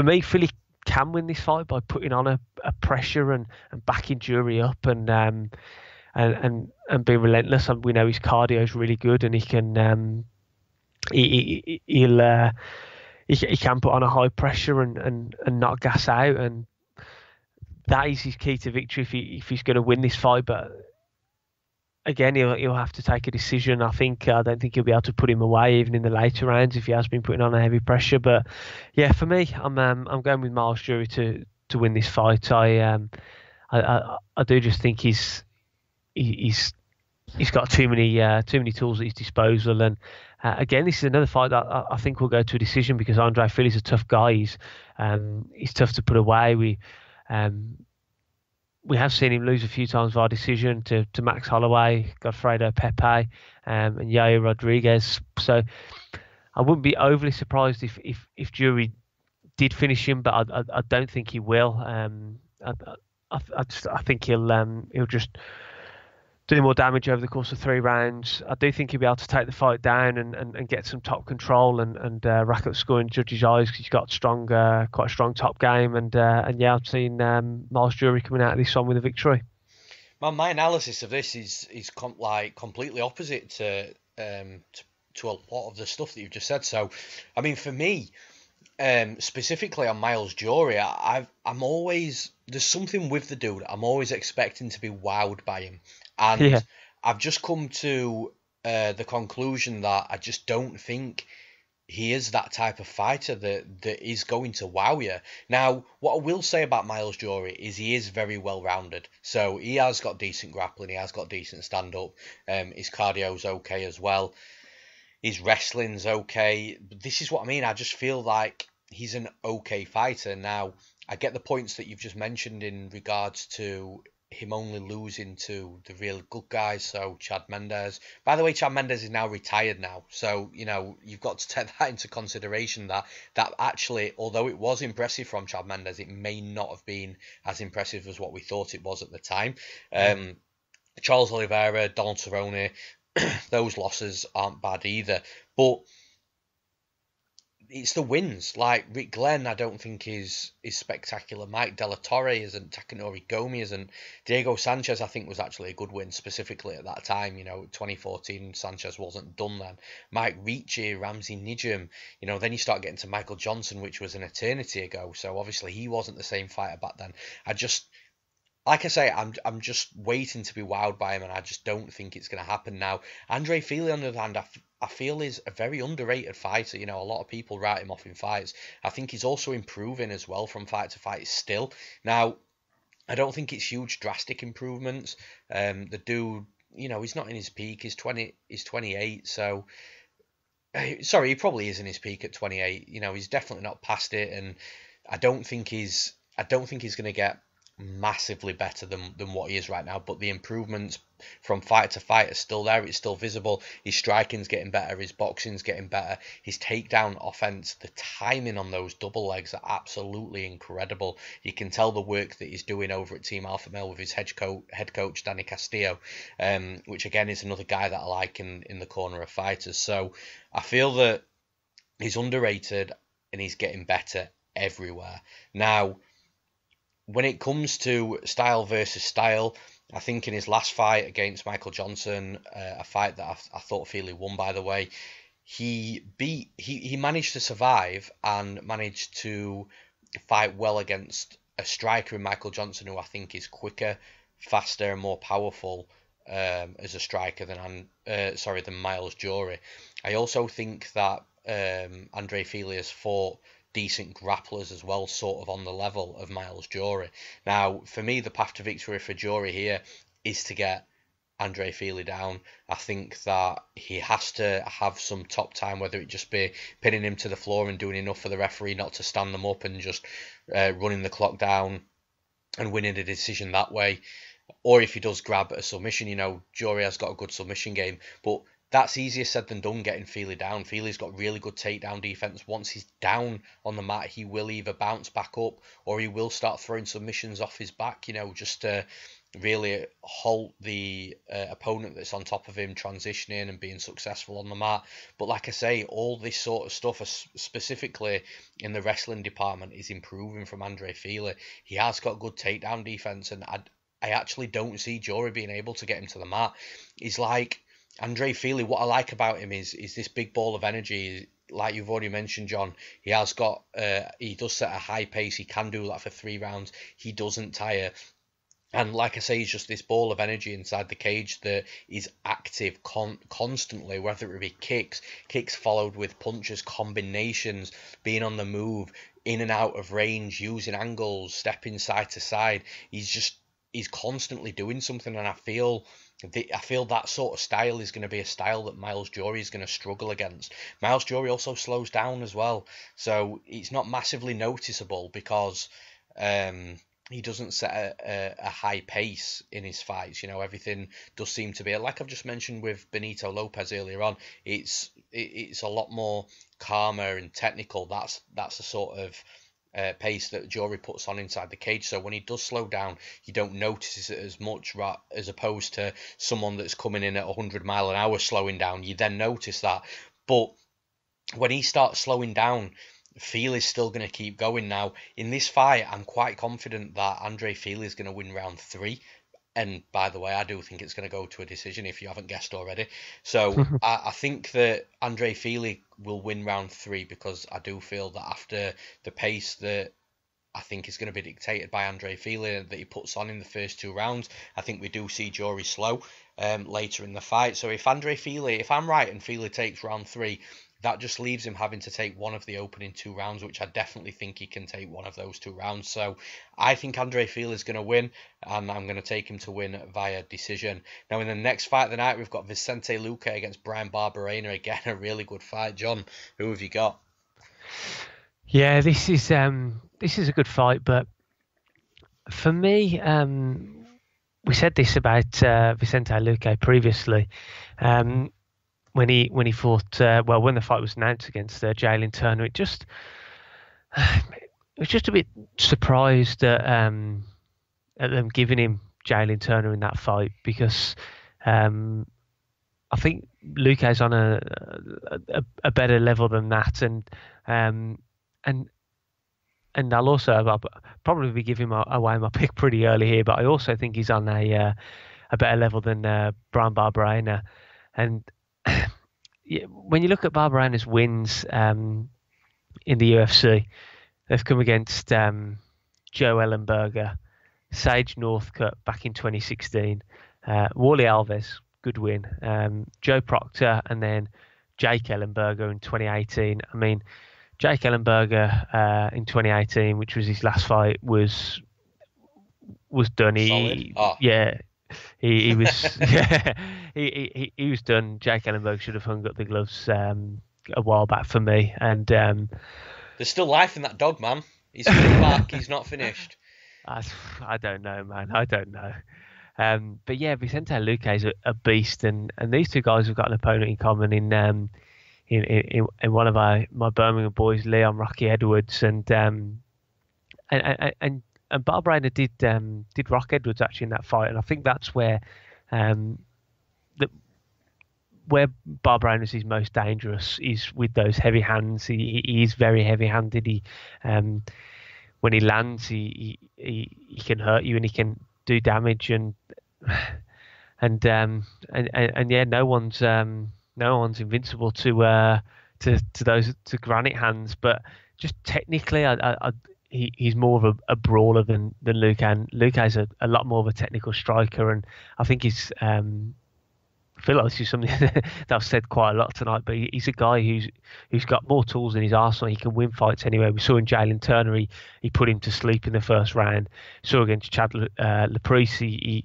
me, Fili can win this fight by putting on a pressure and backing Jury up and being relentless. We know his cardio is really good, and he can he can put on a high pressure and not gas out, and that is his key to victory if he's going to win this fight. But again, he'll have to take a decision. I don't think he'll be able to put him away even in the later rounds if he has been putting on a heavy pressure. But yeah, for me, I'm going with Miles Jury to win this fight. I do just think he's got too many tools at his disposal. And again, this is another fight that I think will go to a decision because Andrea Fili's a tough guy. He's tough to put away. We have seen him lose a few times via decision to Max Holloway, Godfredo Pepe, and Yair Rodriguez. So I wouldn't be overly surprised if Jury did finish him, but I don't think he will. I think he'll just do more damage over the course of 3 rounds. I do think he'll be able to take the fight down and get some top control and rack up score in judges' eyes, because he's got quite a strong top game. And yeah, I've seen Miles Jury coming out of this one with a victory. My analysis of this is completely opposite to a lot of the stuff that you've just said. So, I mean, for me, specifically on Miles Jury, I'm always, there's something with the dude. I'm always expecting to be wowed by him, and I've just come to the conclusion that I just don't think he is that type of fighter that is going to wow you. Now, what I will say about Miles Jury is he is very well-rounded. So he has got decent grappling, he has got decent stand-up, his cardio's okay as well, his wrestling's okay. But this is what I mean, I just feel like he's an okay fighter. Now, I get the points that you've just mentioned in regards to him only losing to the real good guys, so Chad Mendes. By the way, Chad Mendes is now retired now, so you've got to take that into consideration, that actually, although it was impressive from Chad Mendes, it may not have been as impressive as what we thought it was at the time. Charles Oliveira, Donald Cerrone, those losses aren't bad either, but it's the wins. Like Rick Glenn, I don't think is spectacular. Mike De La Torre isn't. Takanori Gomi isn't. Diego Sanchez, I think, was actually a good win, specifically at that time. 2014, Sanchez wasn't done then. Mike Ricci, Ramsey Nijem. Then you start getting to Michael Johnson, which was an eternity ago. So obviously he wasn't the same fighter back then. Like I say, I'm just waiting to be wowed by him, and I just don't think it's going to happen now. Andre Fili, on the other hand, I feel is a very underrated fighter. A lot of people write him off in fights. I think he's also improving as well from fight to fight still. Now, I don't think it's huge, drastic improvements. The dude, he's not in his peak. He's 28, so... Sorry, he probably is in his peak at 28. He's definitely not past it, and I don't think he's going to get massively better than what he is right now, but the improvements from fight to fight are still there. It's still visible. His striking's getting better, his boxing's getting better, his takedown offense, the timing on those double legs are absolutely incredible. You can tell the work that he's doing over at Team Alpha Male with his head coach Danny Castillo, which again is another guy that I like in the corner of fighters. So I feel that he's underrated and he's getting better everywhere. Now, when it comes to style versus style, I think in his last fight against Michael Johnson, a fight that I thought Fili won, by the way, he managed to survive and managed to fight well against a striker in Michael Johnson, who I think is quicker, faster, and more powerful as a striker than Miles Jury. I also think that Andre Fili has fought decent grapplers as well, sort of on the level of Miles Jury. Now, for me, the path to victory for Jury here is to get Andre Fili down. I think that he has to have some top time, whether it just be pinning him to the floor and doing enough for the referee not to stand them up and just running the clock down and winning the decision that way. Or if he does grab a submission, Jury has got a good submission game, but that's easier said than done, getting Fili down. Fili's got really good takedown defense. Once he's down on the mat, he will either bounce back up or he will start throwing submissions off his back, just to really halt the opponent that's on top of him transitioning and being successful on the mat. But like I say, all this sort of stuff, specifically in the wrestling department, is improving from Andre Fili. He has got good takedown defense, and I actually don't see Jury being able to get him to the mat. He's like... Andre Fili, what I like about him is this big ball of energy. Like you've already mentioned, John, he does set a high pace. He can do that for 3 rounds. He doesn't tire. And like I say, he's just this ball of energy inside the cage that is active constantly, whether it be kicks followed with punches, combinations, being on the move, in and out of range, using angles, stepping side to side. He's constantly doing something, and I feel that sort of style is going to be a style that Miles Jury is going to struggle against. Miles Jury also slows down as well, so it's not massively noticeable because he doesn't set a high pace in his fights. Everything does seem to be, like I've just mentioned with Benito Lopez earlier on, it's a lot more calmer and technical. That's the sort of pace that Jodie puts on inside the cage. So when he does slow down, you don't notice it as much, as opposed to someone that's coming in at 100 mile an hour slowing down. You then notice that. But when he starts slowing down, Fili's still going to keep going. Now, in this fight, I'm quite confident that Fili is going to win round 3. And by the way, I do think it's going to go to a decision, if you haven't guessed already. So I think that Fili will win round 3, because I do feel that after the pace that I think is going to be dictated by Fili that he puts on in the first 2 rounds, I think we do see Jodie slow later in the fight. So if Fili, if I'm right and Fili takes round 3, that just leaves him having to take one of the opening 2 rounds, which I definitely think he can take one of those 2 rounds. So I think Fili is going to win, and I'm going to take him to win via decision. Now, in the next fight of the night, we've got Vicente Luque against Bryan Barberena. Again, a really good fight. John, who have you got? Yeah, this is a good fight, but for me, we said this about Vicente Luque previously. When he fought, when the fight was announced against Jalen Turner, it was just a bit surprised at them giving him Jalen Turner in that fight, because I think Luque's on a better level than that, and I'll probably be giving away my pick pretty early here, but I also think he's on a better level than Bryan Barberena. And when you look at Barberena's wins in the UFC, they've come against Joe Ellenberger, Sage Northcutt back in 2016, Wally Alves, good win, Joe Proctor, and then Jake Ellenberger in 2018. I mean, Jake Ellenberger in 2018, which was his last fight, was done. He was he was done. Jake Ellenberger should have hung up the gloves a while back for me. And there's still life in that dog, man. He's coming back. He's not finished. I don't know, man. I don't know. But yeah, Vicente Luque is a beast, and these 2 guys have got an opponent in common in one of my Birmingham boys, Leon Rocky Edwards, and Barberena did rock Edwards actually in that fight, and I think that's where Barberena is most dangerous, is with those heavy hands. He is very heavy-handed. He when he lands, he can hurt you and he can do damage, and yeah, no one's invincible to granite hands, but just technically, he's more of a brawler than Luque, and Luque's a lot more of a technical striker, and I think he's I feel like this is something that I've said quite a lot tonight, but he's a guy who's got more tools in his arsenal. He can win fights anywhere. We saw in Jalen Turner, he put him to sleep in the first round. Saw against Chad Laprice, he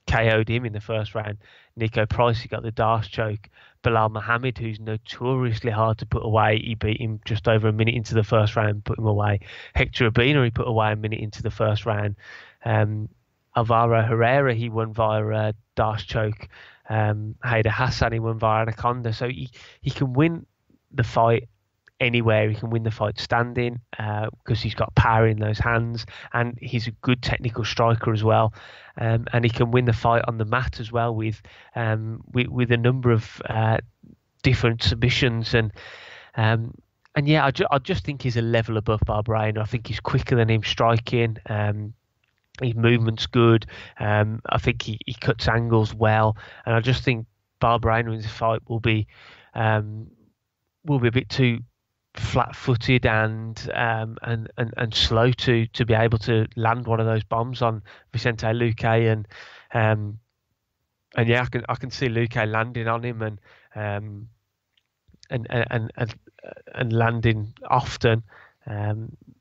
KO'd him in the first round. Nico Price, he got the Darce choke. Bilal Muhammad, who's notoriously hard to put away, he beat him just over a minute into the first round, put him away. Hector Urbina, he put away a minute into the first round. Alvaro Herrera, he won via Darce choke. Haider Hassan, he won via Anaconda. So he can win the fight anywhere. He can win the fight standing because he's got power in those hands, and he's a good technical striker as well. And he can win the fight on the mat as well with a number of different submissions. And yeah, I just think he's a level above Barberena. I think he's quicker than him striking. His movement's good. I think he cuts angles well, and I just think Barberena in this fight will be a bit too flat-footed and slow to be able to land one of those bombs on Vicente Luque, and yeah, I can see Luque landing on him and landing often.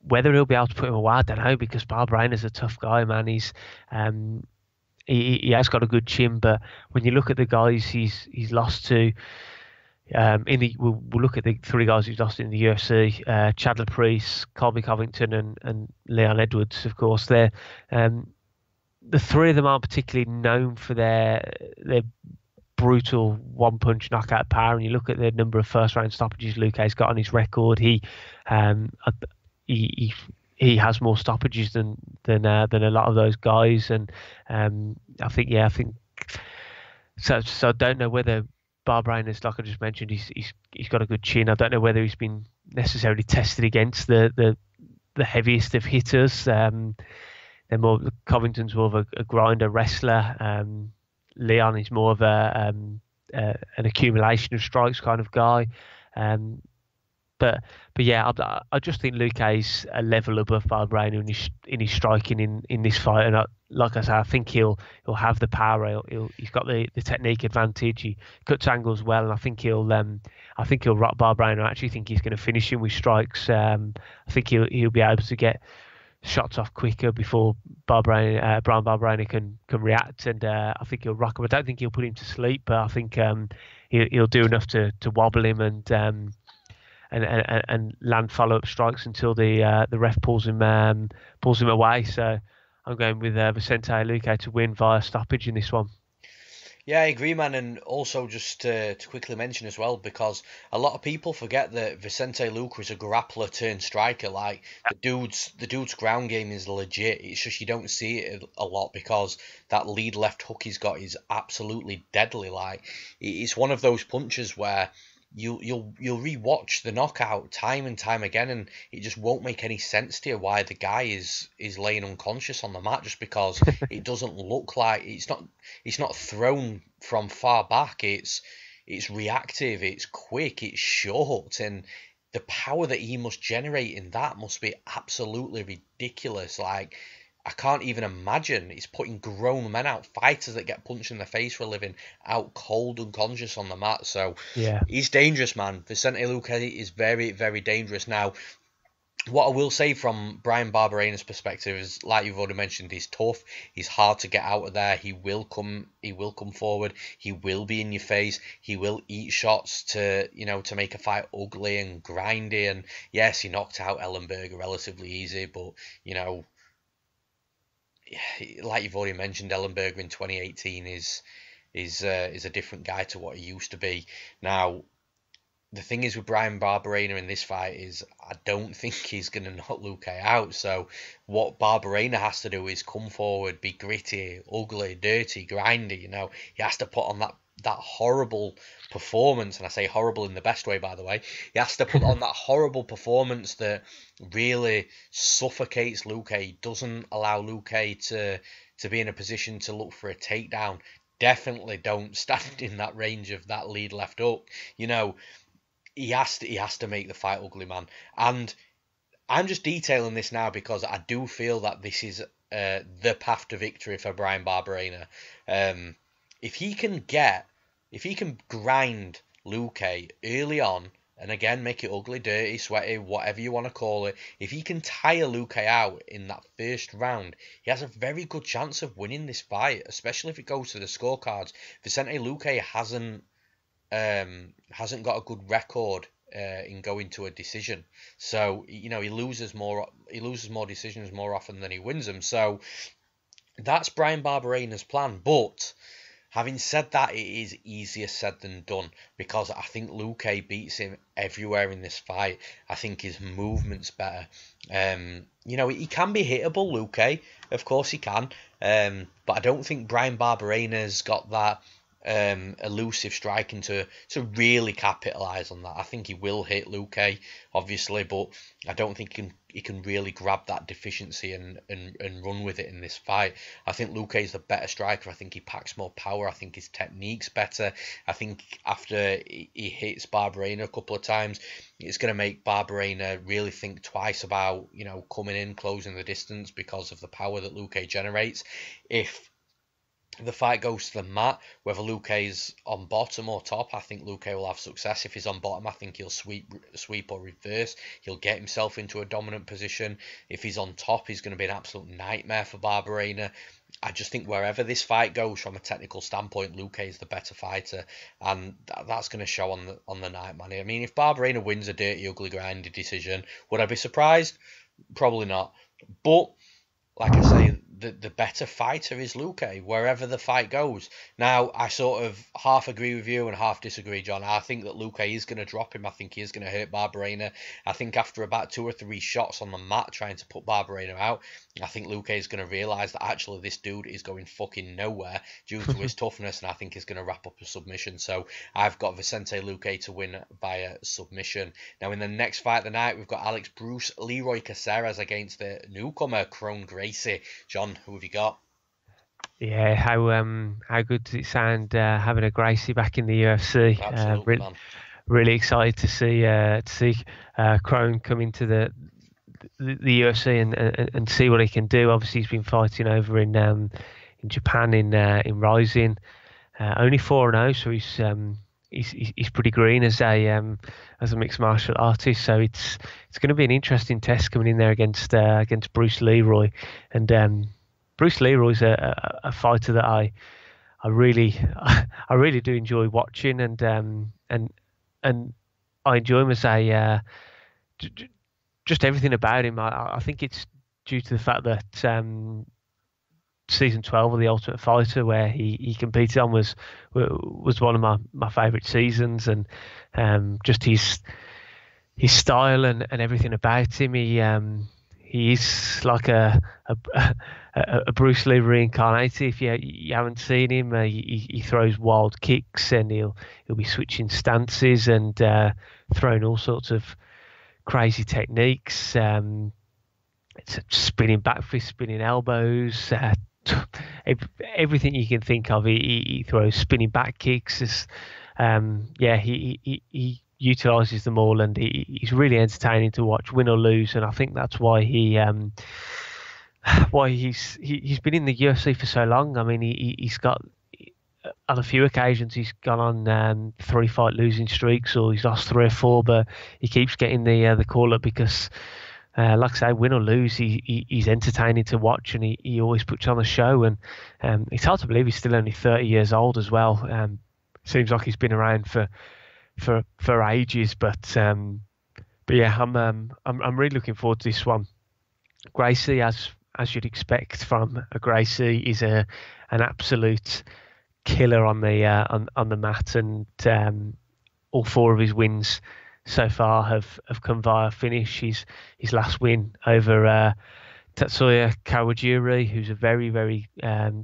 Whether he'll be able to put him away, I don't know, because Barberena's a tough guy, man. He's he has got a good chin, but when you look at the guys he's lost to, we'll look at the 3 guys he's lost in the UFC: Chad Laprice, Colby Covington, and Leon Edwards. Of course, they're the 3 of them aren't particularly known for their brutal one-punch knockout power. And you look at the number of first-round stoppages Luque's got on his record. he has more stoppages than a lot of those guys, and I think so. So I don't know whether Barberena's, like I just mentioned, he's got a good chin. I don't know whether he's been necessarily tested against the heaviest of hitters. They're more, Covington's more of a grinder wrestler. Leon is more of an accumulation of strikes kind of guy. But yeah, I just think Luque's a level above Barberena in his striking in this fight, and like I say, I think he'll have the power. He's got the technique advantage. He cuts angles well, and I think he'll rock Barberena. I actually think he's going to finish him with strikes. I think he'll be able to get shots off quicker before Bryan Barberena can react, and I think he'll rock him. I don't think he'll put him to sleep, but I think he'll do enough to wobble him and land follow-up strikes until the ref pulls him away. So I'm going with Vicente Luque to win via stoppage in this one. Yeah, I agree, man. And also just to quickly mention as well, because a lot of people forget that Vicente Luque is a grappler turned striker. Like the dude's ground game is legit. It's just you don't see it a lot because that lead left hook he's got is absolutely deadly. Like it's one of those punches where you'll rewatch the knockout time and time again, and it just won't make any sense to you why the guy is laying unconscious on the mat, just because it doesn't look like it's not thrown from far back. It's reactive, it's quick, it's short, and the power that he must generate in that must be absolutely ridiculous. Like I can't even imagine. He's putting grown men out, fighters that get punched in the face for a living, out cold, unconscious on the mat. So yeah, he's dangerous, man. Vicente Luque is very, very dangerous. Now, what I will say from Bryan Barberena's perspective is, like you've already mentioned, he's tough. He's hard to get out of there. He will come forward. He will be in your face. He will eat shots to make a fight ugly and grindy. And yes, he knocked out Ellenberger relatively easy, but like you've already mentioned, Ellenberger in 2018 is a different guy to what he used to be. Now, the thing is with Bryan Barberena in this fight is I don't think he's going to knock Luque out. So what Barberena has to do is come forward, be gritty, ugly, dirty, grindy. He has to put on that horrible performance, and I say horrible in the best way, by the way. He has to put on that horrible performance that really suffocates Luque, doesn't allow Luque to be in a position to look for a takedown. Definitely don't stand in that range of that lead left hook. He has to make the fight ugly, man. And I'm just detailing this now because I do feel that this is the path to victory for Bryan Barberena. If he can grind Luque early on, and again make it ugly, dirty, sweaty, whatever you want to call it, if he can tire Luque out in that first round, he has a very good chance of winning this fight, especially if it goes to the scorecards. Vicente Luque hasn't got a good record in going to a decision, so he loses more decisions more often than he wins them. So that's Bryan Barberena's plan, but having said that, it is easier said than done because I think Luque beats him everywhere in this fight. I think his movement's better. He can be hittable, Luque. Of course he can. But I don't think Bryan Barberena's got that elusive striking to really capitalise on that. I think he will hit Luque, obviously, but I don't think he can really grab that deficiency and run with it in this fight. I think Luque is the better striker. I think he packs more power. I think his technique's better. I think after he hits Barberena a couple of times, it's going to make Barberena really think twice about coming in, closing the distance because of the power that Luque generates. If the fight goes to the mat, whether Luque's on bottom or top, I think Luque will have success. If he's on bottom, I think he'll sweep or reverse. He'll get himself into a dominant position. If he's on top, he's going to be an absolute nightmare for Barberena. I just think wherever this fight goes from a technical standpoint, Luque is the better fighter, and that's going to show on the night, man. I mean, if Barberena wins a dirty, ugly, grindy decision, would I be surprised? Probably not. But like I say, the better fighter is Luque, wherever the fight goes. Now, I sort of half agree with you and half disagree, John. I think that Luque is going to drop him. I think he is going to hurt Barberena. I think after about 2 or 3 shots on the mat trying to put Barberena out, I think Luque is going to realise that actually this dude is going fucking nowhere due to his toughness, and I think he's going to wrap up a submission. So I've got Vicente Luque to win via submission. Now, in the next fight of the night, we've got Alex Bruce Leroy Caceres against the newcomer Kron Gracie. John, who have you got? Yeah, how good does it sound having a Gracie back in the UFC? Absolutely, man. Really excited to see Kron come into the UFC and see what he can do. Obviously, he's been fighting over in Japan in Rising, only 4-0, so he's pretty green as a mixed martial artist. So it's going to be an interesting test coming in there against Bruce Leroy, and Bruce Leroy's a fighter that I really do enjoy watching, and I enjoy him as a just everything about him. I think it's due to the fact that season 12 of The Ultimate Fighter, where he competed on, was one of my favourite seasons, and just his style and everything about him. He is like a Bruce Lee reincarnated. If you haven't seen him, he throws wild kicks, and he'll be switching stances and throwing all sorts of crazy techniques. It's spinning back fists, spinning elbows, everything you can think of. He throws spinning back kicks. He utilises them all, and he's really entertaining to watch, win or lose. And I think that's why he's been in the UFC for so long. I mean, he's got, on a few occasions, he's gone on 3-fight losing streaks, or he's lost 3 or 4, but he keeps getting the call up because, like I say, win or lose, he's entertaining to watch, and he always puts on a show. And it's hard to believe he's still only 30 years old as well. Seems like he's been around for ages, but yeah, I'm really looking forward to this one. Gracie, as you'd expect from a Gracie, is an absolute killer on the mat, and all 4 of his wins so far have come via finish. His last win over Tatsuya Kawajiri, who's a very, very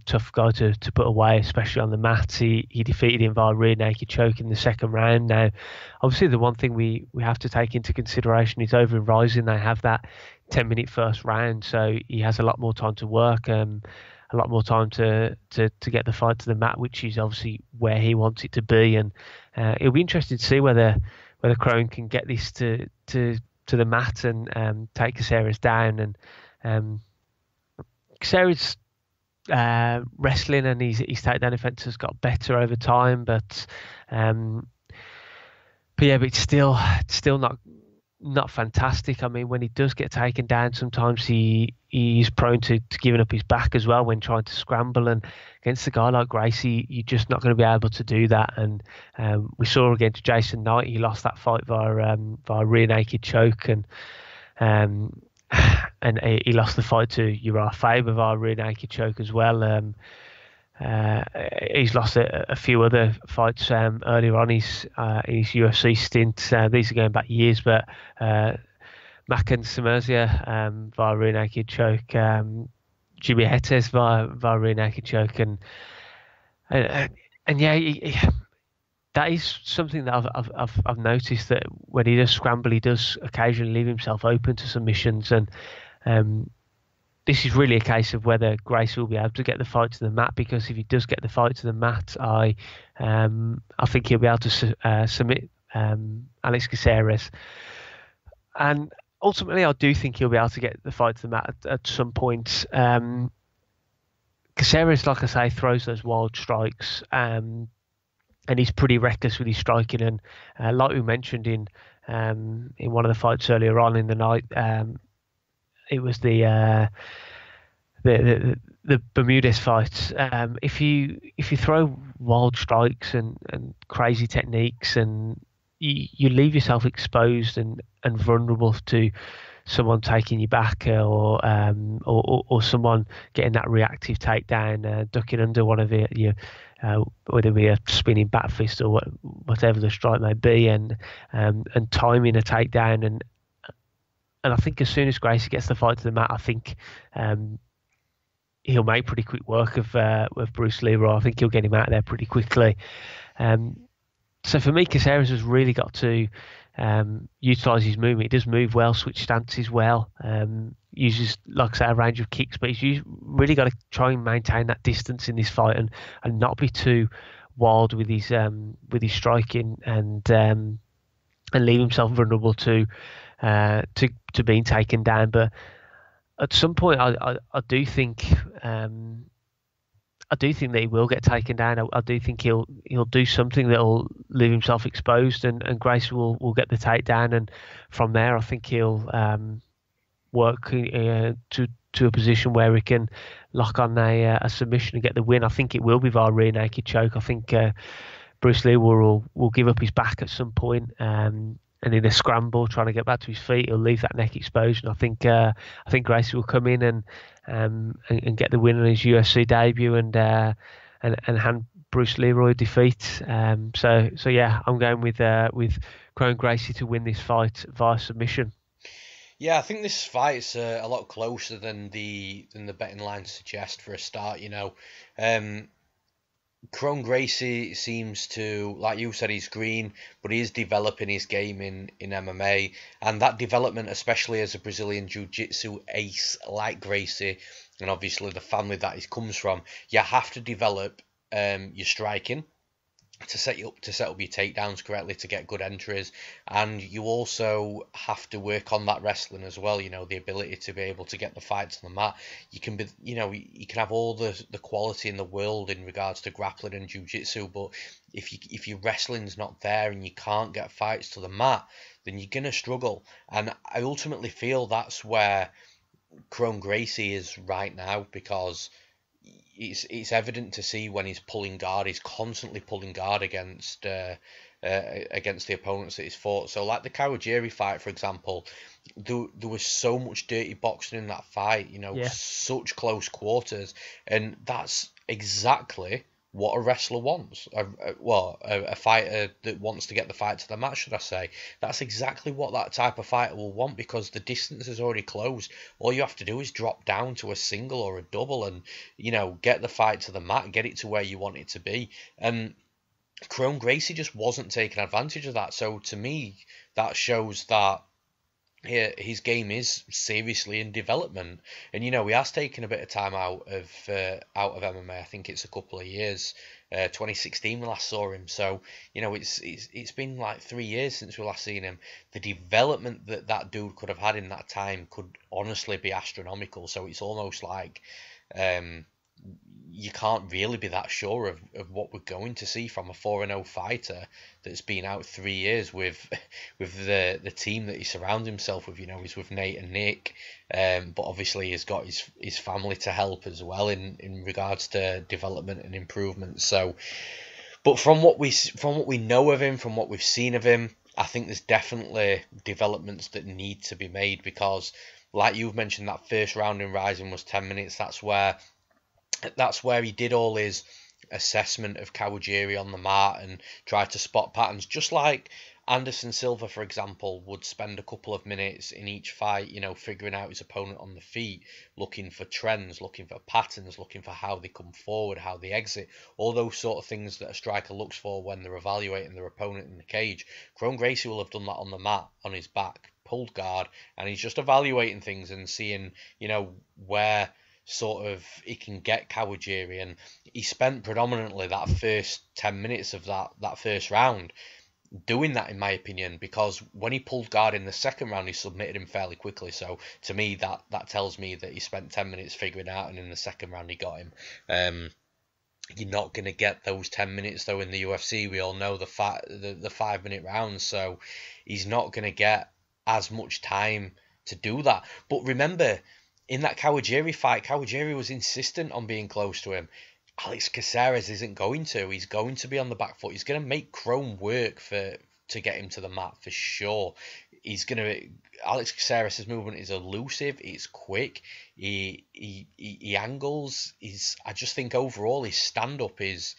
tough guy to put away, especially on the mat. He defeated him via rear naked choke in the second round. Now, obviously, the one thing we have to take into consideration is over in Rising, they have that 10-minute first round, so he has a lot more time to work, a lot more time to get the fight to the mat, which is obviously where he wants it to be. And it'll be interesting to see whether Kron can get this to the mat and take Caceres down. And Caceres wrestling and his takedown defense has got better over time, but it's still not fantastic. I mean, when he does get taken down, sometimes he's prone to giving up his back as well when trying to scramble. And against a guy like Gracie, you're just not going to be able to do that. And we saw against Jason Knight, he lost that fight via rear naked choke, and he lost the fight to Uriah Faber via rear naked choke as well. He's lost a few other fights earlier on his UFC stint. These are going back years, but Makan Samerzia via rear naked choke, Jimmie Hetes via rear naked choke, and yeah, that is something that I've noticed, that when he does scramble, he does occasionally leave himself open to submissions, and this is really a case of whether Gracie will be able to get the fight to the mat, because if he does get the fight to the mat, I think he'll be able to submit Alex Caceres. And ultimately, I do think he'll be able to get the fight to the mat at some point. Caceres, like I say, throws those wild strikes, and he's pretty reckless with his striking. And like we mentioned in one of the fights earlier on in the night, it was the Bermudez fight. If you throw wild strikes and crazy techniques, and you leave yourself exposed and vulnerable to someone taking you back, or someone getting that reactive takedown, ducking under one of it, whether it be a spinning back fist or whatever the strike may be, and timing a takedown. And I think as soon as Gracie gets the fight to the mat, I think he'll make pretty quick work of Bruce Leroy. I think he'll get him out of there pretty quickly. So for me, Caceres has really got to utilise his movement. He does move well, switch stances well, uses, like I say, a range of kicks, but he's really got to try and maintain that distance in this fight and not be too wild with his striking and leave himself vulnerable to being taken down. But at some point, I do think that he will get taken down. I do think he'll do something that'll leave himself exposed, and Gracie will get the takedown, and from there I think he'll work to a position where he can lock on a submission and get the win. I think it will be via rear naked choke. I think Bruce Lee will give up his back at some point, and in a scramble trying to get back to his feet, he'll leave that neck exposed. And I think Gracie will come in and get the win on his UFC debut and hand Bruce Leroy defeat. So yeah, I'm going with Kron Gracie to win this fight via submission. Yeah, I think this fight's a lot closer than the betting lines suggest for a start. Kron Gracie seems to, like you said, he's green, but he is developing his game in MMA, and that development, especially as a Brazilian Jiu-Jitsu ace like Gracie, and obviously the family that he comes from, you have to develop your striking to set up your takedowns correctly, to get good entries, and you also have to work on that wrestling as well. The ability to be able to get the fight to the mat. You can be, you can have all the quality in the world in regards to grappling and jiu-jitsu, but if your wrestling's not there and you can't get fights to the mat, then you're gonna struggle. And I ultimately feel that's where Kron Gracie is right now, because it's evident to see when he's pulling guard. He's constantly pulling guard against the opponents that he's fought. So like the Kawajiri fight, for example, there was so much dirty boxing in that fight, such close quarters, and that's exactly what a wrestler wants. A fighter that wants to get the fight to the mat, should I say. That's exactly what that type of fighter will want, because the distance is already closed. All you have to do is drop down to a single or a double and, get the fight to the mat, get it to where you want it to be. And Kron Gracie just wasn't taking advantage of that. So to me, that shows that his game is seriously in development, and he has taken a bit of time out of MMA. I think it's a couple of years. 2016 we last saw him, so it's been like 3 years since we last seen him. The development that dude could have had in that time could honestly be astronomical. So it's almost like you can't really be that sure of what we're going to see from a 4-0 fighter that's been out 3 years with the team that he surrounds himself with. He's with Nate and Nick, but obviously he's got his family to help as well in regards to development and improvement. So, but from what we know of him, from what we've seen of him, I think there's definitely developments that need to be made, because like you've mentioned, that first round in Rising was 10 minutes. That's where he did all his assessment of Kawajiri on the mat and tried to spot patterns, just like Anderson Silva, for example, would spend a couple of minutes in each fight, figuring out his opponent on the feet, looking for trends, looking for patterns, looking for how they come forward, how they exit, all those sort of things that a striker looks for when they're evaluating their opponent in the cage. Kron Gracie will have done that on the mat, on his back, pulled guard, and he's just evaluating things and seeing, where sort of he can get Kawajiri. And he spent predominantly that first 10 minutes of that first round doing that, in my opinion, because when he pulled guard in the second round, he submitted him fairly quickly. So to me, that tells me that he spent 10 minutes figuring out, and in the second round he got him. You're not going to get those 10 minutes though in the UFC. We all know the 5-minute rounds, so he's not going to get as much time to do that. But remember, in that Kawajiri fight, Kawajiri was insistent on being close to him. Alex Caceres isn't going to. He's going to be on the back foot. He's going to make Kron work for to get him to the mat for sure. Alex Caceres' movement is elusive. It's quick. He angles. I just think overall his stand up is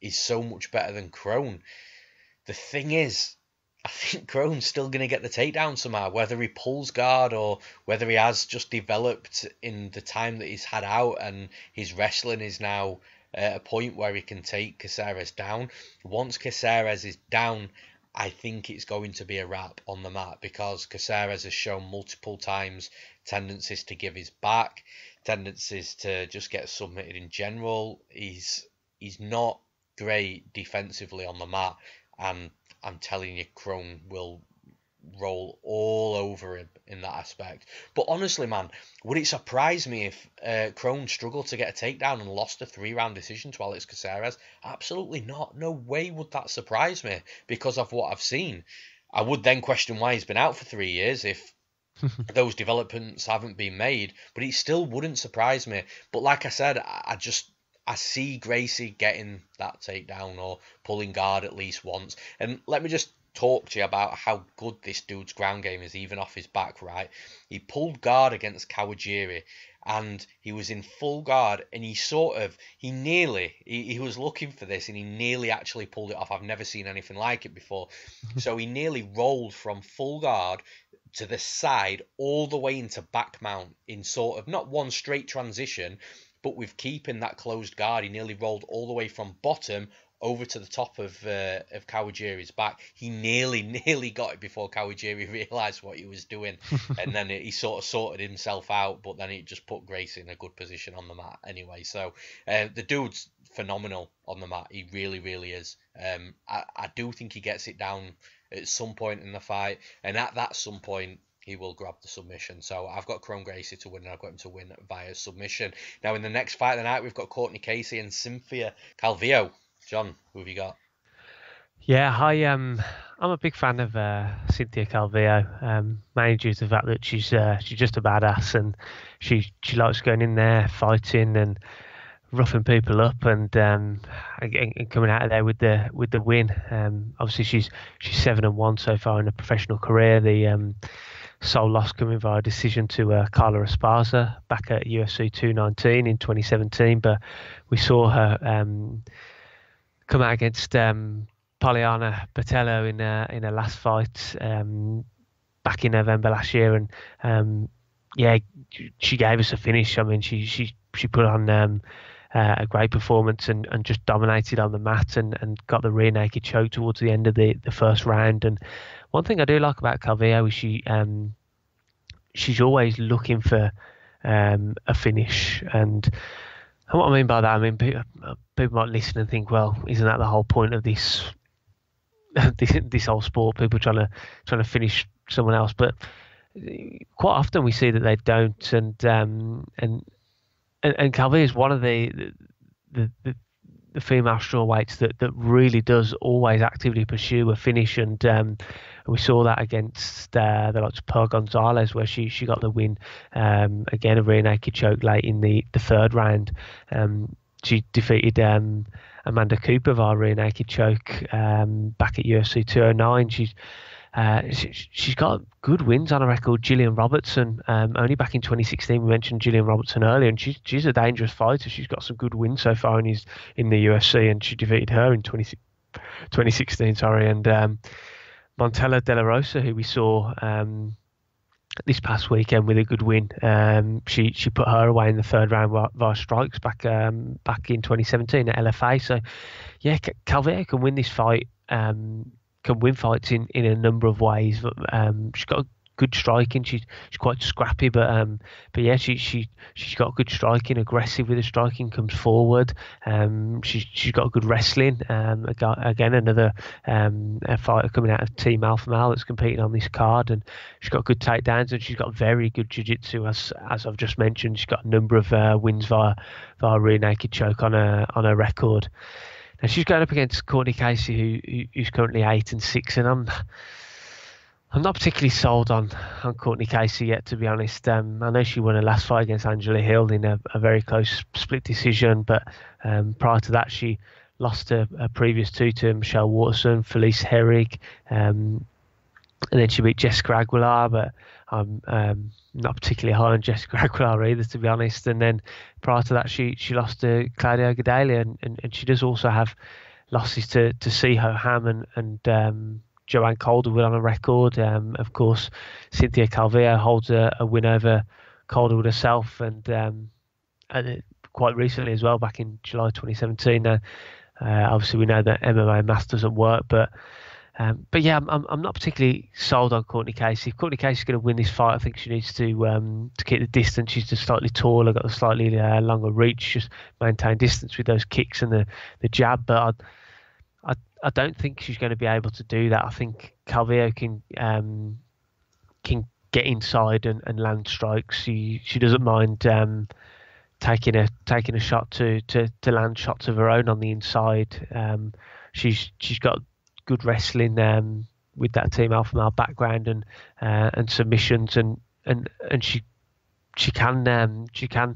so much better than Kron. The thing is, I think Kron's still going to get the takedown somehow, whether he pulls guard or whether he has just developed in the time that he's had out and his wrestling is now at a point where he can take Caceres down. Once Caceres is down, I think it's going to be a wrap on the mat, because Caceres has shown multiple times tendencies to give his back, tendencies to just get submitted in general. He's not great defensively on the mat, and I'm telling you, Kron will roll all over him in that aspect. But honestly, man, would it surprise me if Kron struggled to get a takedown and lost a 3-round decision to Alex Caceres? Absolutely not. No way would that surprise me because of what I've seen. I would then question why he's been out for 3 years if those developments haven't been made, but it still wouldn't surprise me. But like I said, I see Gracie getting that takedown or pulling guard at least once. And let me just talk to you about how good this dude's ground game is, even off his back, right? He pulled guard against Kawajiri, and he was in full guard, and he was looking for this, and he nearly actually pulled it off. I've never seen anything like it before. So he nearly rolled from full guard to the side all the way into back mount in sort of not one straight transition, but with keeping that closed guard. He nearly rolled all the way from bottom over to the top of Kawajiri's back. He nearly got it before Kawajiri realised what he was doing. And then he sort of sorted himself out, but then it just put Gracie in a good position on the mat anyway. So the dude's phenomenal on the mat. He really, really is. I do think he gets it down at some point in the fight. And at that some point, he will grab the submission. So I've got Kron Gracie to win, and I've got him to win via submission. Now, in the next fight of the night, we've got Cortney Casey and Cynthia Calvillo. John, who have you got? Yeah, I'm a big fan of Cynthia Calvillo, mainly due to the fact that she's just a badass, and she likes going in there, fighting and roughing people up, and coming out of there with the win. Obviously, she's 7-1 so far in her professional career. The sole loss coming via decision to Carla Esparza back at UFC 219 in 2017, but we saw her come out against Poliana Botelho in her last fight back in November last year, and she gave us a finish. I mean, she put on a great performance and just dominated on the mat and got the rear naked choke towards the end of the first round. And one thing I do like about Calvillo is she's always looking for a finish. And what I mean by that, I mean people might listen and think, well, isn't that the whole point of this whole sport? People trying to finish someone else, but quite often we see that they don't. And Calvillo is one of the female strawweights that really does always actively pursue a finish, and we saw that against the likes of Pearl Gonzalez, where she got the win. Again, a rear naked choke late in the third round. She defeated Amanda Cooper via rear naked choke back at UFC 209. She's got good wins on her record. Gillian Robertson, only back in 2016, we mentioned Gillian Robertson earlier, and she's a dangerous fighter. She's got some good wins so far in the UFC, and she defeated her in 2016. And Montella De La Rosa, who we saw this past weekend with a good win, she put her away in the third round via strikes back in 2017 at LFA. So yeah, Calvillo can win this fight. Can win fights in a number of ways. But she's got good striking. She's quite scrappy, but yeah, she's got good striking. Aggressive with the striking, comes forward. She's got good wrestling. Again, another a fighter coming out of Team Alpha Male that's competing on this card, and she's got good takedowns, and she's got very good jiu-jitsu, as I've just mentioned. She's got a number of wins via rear naked choke on her record. And she's going up against Cortney Casey, who's currently 8-6, and I'm not particularly sold on Cortney Casey yet, to be honest. I know she won her last fight against Angela Hill in a very close split decision, but prior to that she lost her previous two to Michelle Waterson, Felice Herrig, and then she beat Jessica Aguilar, but I'm not particularly high on Jessica Aguilar either, to be honest. And then prior to that, she lost to Claudia Gadelha, and she does also have losses to Siho Ham and Joanne Calderwood on a record. Of course, Cynthia Calvillo holds a win over Calderwood herself, and quite recently as well, back in July 2017. Obviously, we know that MMA math doesn't work, but yeah, I'm not particularly sold on Cortney Casey. If Cortney Casey's going to win this fight, I think she needs to keep the distance. She's just slightly taller, got a slightly longer reach, just maintain distance with those kicks and the jab. But I don't think she's going to be able to do that. I think Calvillo can get inside and land strikes. She doesn't mind taking a shot to land shots of her own on the inside. She's got good wrestling with that Team Alpha Male background and submissions and she can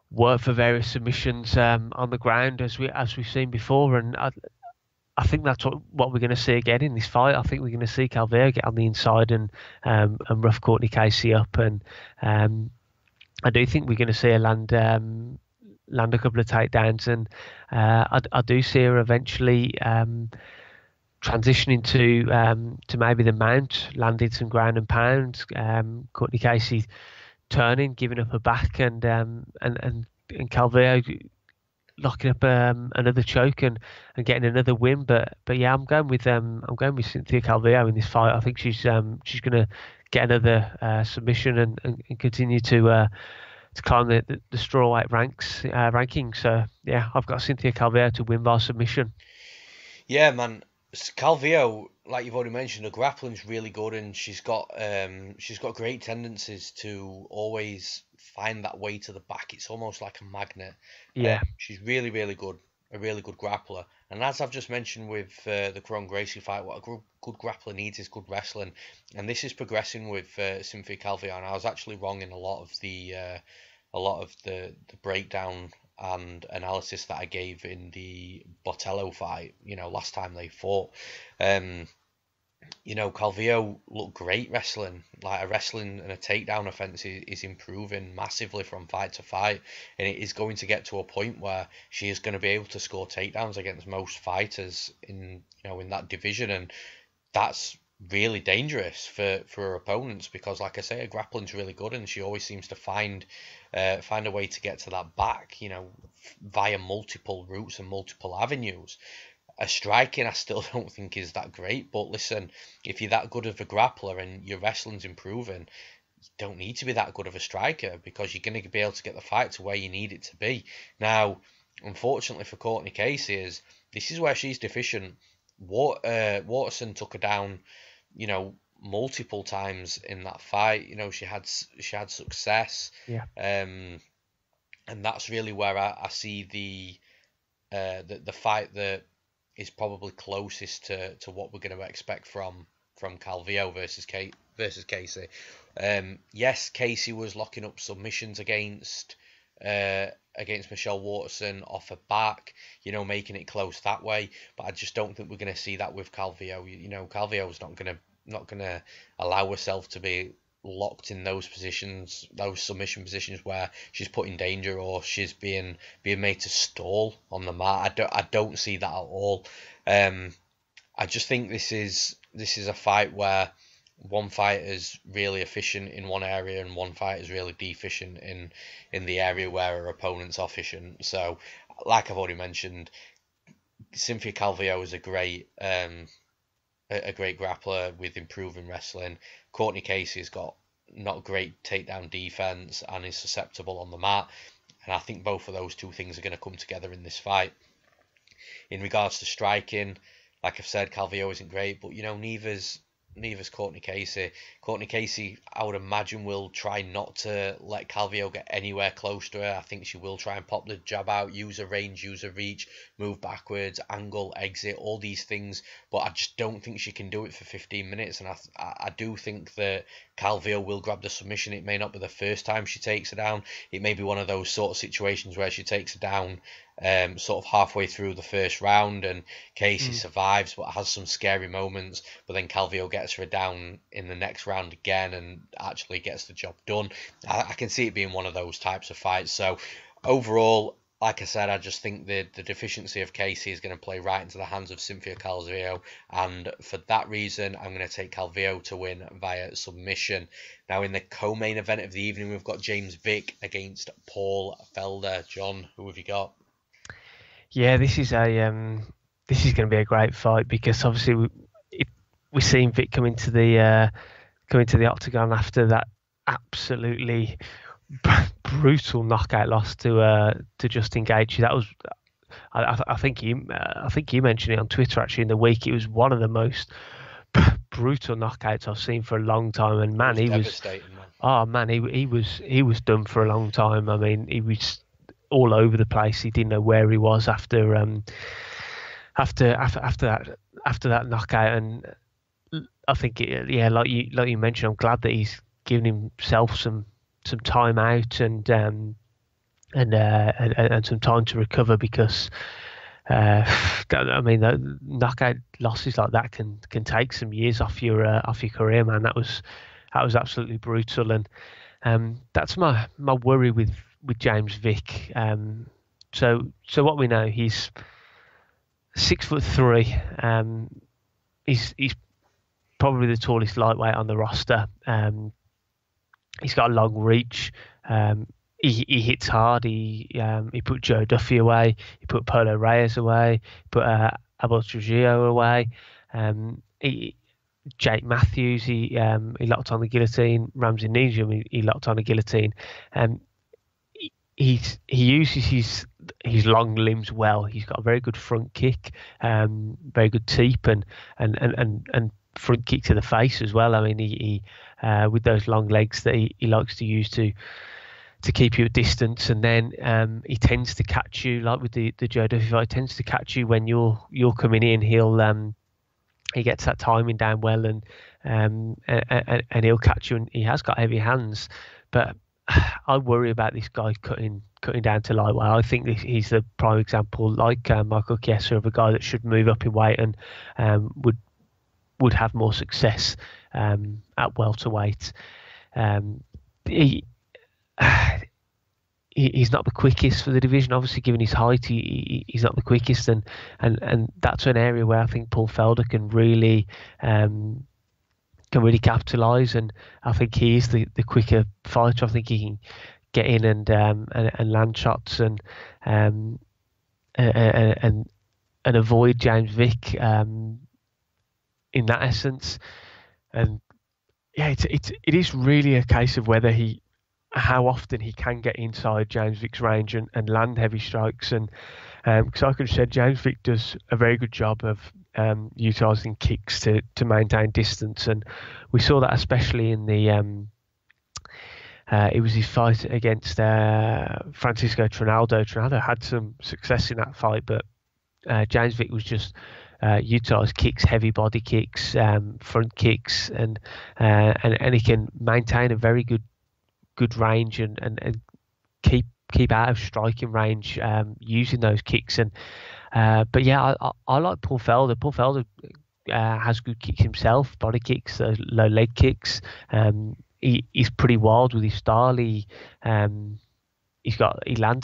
work for various submissions on the ground as we've seen before, and I think that's what we're going to see again in this fight. I think we're going to see Calvillo get on the inside and rough Cortney Casey up, and I do think we're going to see her land a couple of takedowns, and I do see her eventually transitioning to maybe the mount, landing some ground and pound. Cortney Casey turning, giving up her back, and Calvillo locking up another choke and getting another win. But yeah, I'm going with Cynthia Calvillo in this fight. I think she's going to get another submission and continue to climb the strawweight rankings. So yeah, I've got Cynthia Calvillo to win by submission. Yeah, man. Calvillo, like you've already mentioned, her grappling's really good, and she's got great tendencies to always find that way to the back. It's almost like a magnet. Yeah, she's really, really good, a really good grappler. And as I've just mentioned with the Kron Gracie fight, what a good grappler needs is good wrestling, and this is progressing with Cynthia Calvillo. And I was actually wrong in a lot of the breakdown and analysis that I gave in the Botello fight, last time they fought. Calvillo looked great wrestling. Like, a wrestling and a takedown offense is improving massively from fight to fight, and it is going to get to a point where she is going to be able to score takedowns against most fighters in that division, and that's really dangerous for her opponents, because, like I say, her grappling's really good, and she always seems to find a way to get to that back, via multiple routes and multiple avenues. Her striking, I still don't think is that great, but listen, if you're that good of a grappler and your wrestling's improving, you don't need to be that good of a striker, because you're going to be able to get the fight to where you need it to be. Now, unfortunately for Cortney Casey, this is where she's deficient. Waterson took her down, multiple times in that fight. She had success. Yeah. And that's really where I see the fight that is probably closest to what we're going to expect from Calvillo versus Casey. Yes, Casey was locking up submissions against Michelle Waterson off her back, making it close that way. But I just don't think we're going to see that with Calvillo. Calvillo's not gonna allow herself to be locked in those positions, those submission positions where she's put in danger or she's being made to stall on the mat. I don't see that at all. I just think this is a fight where one fighter is really efficient in one area and one fighter is really deficient in the area where her opponents are efficient. So, like I've already mentioned, Cynthia Calvillo is a great grappler with improving wrestling. Cortney Casey's got not great takedown defense and is susceptible on the mat, and I think both of those two things are going to come together in this fight. In regards to striking, like I've said, Calvillo isn't great, but neither's Cortney Casey. Cortney Casey, I would imagine, will try not to let Calvillo get anywhere close to her. I think she will try and pop the jab out, use her range, use her reach, move backwards, angle, exit, all these things. But I just don't think she can do it for 15 minutes. And I do think that Calvillo will grab the submission. It may not be the first time she takes her down. It may be one of those sort of situations where she takes her down sort of halfway through the first round, and Casey survives but has some scary moments, but then Calvillo gets her down in the next round again and actually gets the job done. I can see it being one of those types of fights. So overall, like I said, I just think the deficiency of Casey is going to play right into the hands of Cynthia Calvillo, and for that reason, I'm going to take Calvillo to win via submission. Now, in the co-main event of the evening, we've got James Vick against Paul Felder. John, who have you got? Yeah, this is going to be a great fight, because obviously we've seen Vick come into the octagon after that absolutely brutal knockout loss to Justin Gaethje. That was, I think you mentioned it on Twitter actually in the week. It was one of the most brutal knockouts I've seen for a long time. And man, he was done for a long time. I mean, he was all over the place. He didn't know where he was after that knockout. And I think like you mentioned, I'm glad that he's given himself some time out and some time to recover, because I mean, the knockout losses like that can take some years off your career, man. That was absolutely brutal, and that's my worry with James Vick. So what we know, he's 6'3". He's probably the tallest lightweight on the roster. He's got a long reach. He hits hard. He put Joe Duffy away. He put Polo Reyes away. He put Abel Trujillo away. Jake Matthews, he locked on the guillotine. Ramsey Newsome, he locked on the guillotine. He uses his long limbs well. He's got a very good front kick, very good teep, and front kick to the face as well. I mean, he with those long legs that he likes to use to keep you at distance, and then he tends to catch you, like with the Joe Duffy fight. He tends to catch you when you're coming in. He gets that timing down well, and he'll catch you. And he has got heavy hands, but I worry about this guy cutting down to lightweight. I think he's the prime example, like Michael Chiesa, of a guy that should move up in weight and would have more success at welterweight. He's not the quickest for the division, obviously, given his height. He's not the quickest, and that's an area where I think Paul Felder can really capitalise. And I think he is the quicker fighter. I think he can get in and land shots and avoid James Vick in that essence. And yeah, it is really a case of how often he can get inside James Vick's range and land heavy strikes. And because I could have said James Vick does a very good job of utilising kicks to maintain distance, and we saw that especially in the it was his fight against Francisco Trinaldo. Trinaldo had some success in that fight, but James Vick was just utilised kicks, heavy body kicks, front kicks, and he can maintain a very good range and keep out of striking range using those kicks. And but yeah, I like Paul Felder. Paul Felder has good kicks himself, body kicks, low leg kicks. He's pretty wild with his style. He lands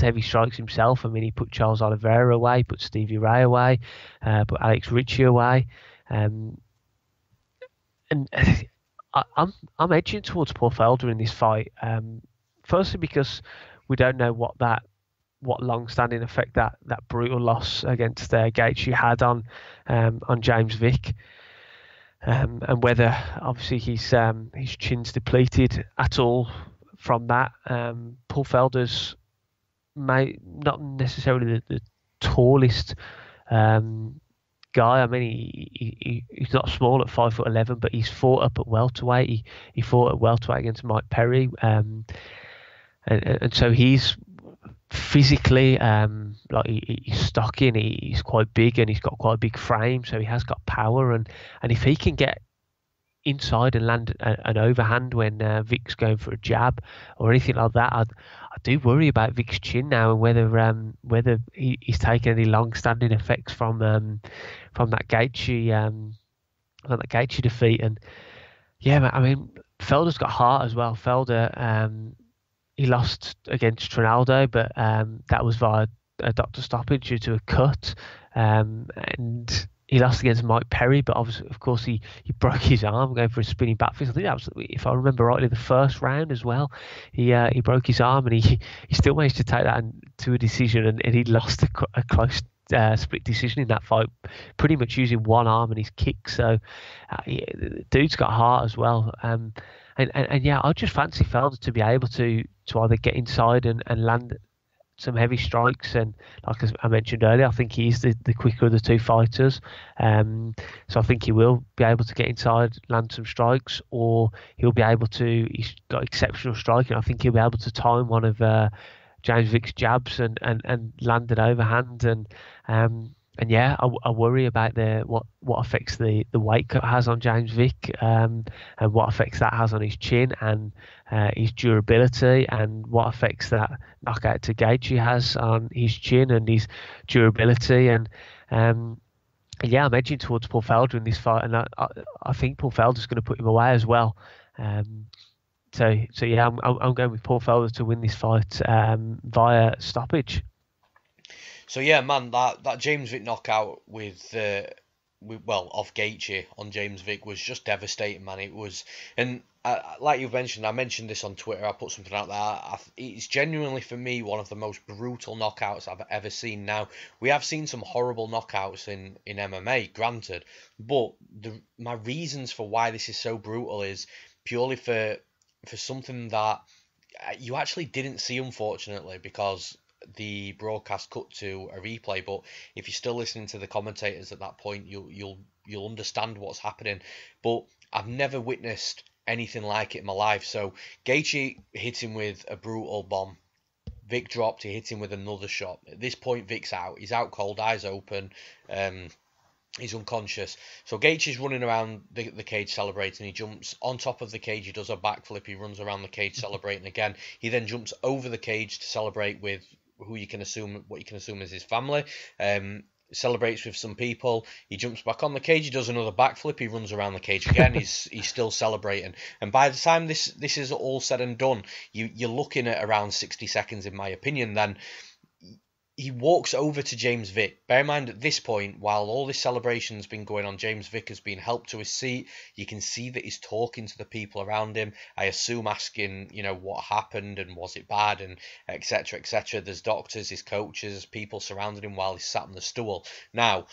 heavy strikes himself. I mean, he put Charles Oliveira away, put Stevie Ray away, put Alex Ritchie away, and I'm edging towards Paul Felder in this fight. Firstly, because we don't know what long-standing effect that brutal loss against Gaethje had on James Vick, and whether obviously his chin's depleted at all from that. Paul Felder's not necessarily the tallest guy. I mean, he's not small at 5'11", but he's fought up at welterweight. He fought at welterweight against Mike Perry, and so he's physically like he's stocky and he's quite big and he's got quite a big frame, so he has got power, and if he can get inside and land an overhand when Vic's going for a jab or anything like that, I do worry about Vic's chin now, and whether he's taken any long-standing effects from that Gaethje defeat. And yeah, I mean, Felder's got heart as well. Felder, he lost against Ronaldo, but that was via a doctor stoppage due to a cut, and he lost against Mike Perry, but obviously, of course, he broke his arm going for a spinning back fist. I think that was, if I remember rightly, the first round as well. He broke his arm, and he still managed to take that to a decision, and he lost a close split decision in that fight, pretty much using one arm and his kick. So, the dude's got heart as well. And yeah, I just fancy Felder to be able to either get inside and land some heavy strikes, and like I mentioned earlier, I think he's the quicker of the two fighters, so I think he will be able to get inside, land some strikes, or he'll be able to, he's got exceptional striking, I think he'll be able to time one of James Vic's jabs and land an overhand, and yeah, I worry about what effects the weight cut has on James Vick, and what effects that has on his chin and his durability, and what effects that knockout to Gaethje has on his chin and his durability. And yeah, I'm edging towards Paul Felder in this fight, and I think Paul Felder's going to put him away as well. So yeah, I'm going with Paul Felder to win this fight via stoppage. So yeah, man, that James Vick knockout with of Gaethje on James Vick was just devastating, man. It was, and like you've mentioned, I mentioned this on Twitter. I put something out there. It's genuinely, for me, one of the most brutal knockouts I've ever seen. Now, we have seen some horrible knockouts in MMA, granted, but my reasons for why this is so brutal is purely for something that you actually didn't see, unfortunately, because the broadcast cut to a replay. But if you're still listening to the commentators at that point, you'll understand what's happening. But I've never witnessed anything like it in my life. So Gaethje hit him with a brutal bomb. Vick dropped. He hit him with another shot. At this point, Vick's out. He's out cold, eyes open. He's unconscious. So Gaethje's running around the cage celebrating. He jumps on top of the cage. He does a backflip. He runs around the cage celebrating again. He then jumps over the cage to celebrate with what you can assume is his family. Celebrates with some people. He jumps back on the cage. He does another backflip. He runs around the cage again. He's still celebrating. And by the time this is all said and done, you're looking at around 60 seconds, in my opinion. Then he walks over to James Vick. Bear in mind, at this point, while all this celebration's been going on, James Vick has been helped to his seat. You can see that he's talking to the people around him. I assume asking, what happened and was it bad, and etc., etc. There's doctors, his coaches, people surrounding him while he's sat on the stool. Now,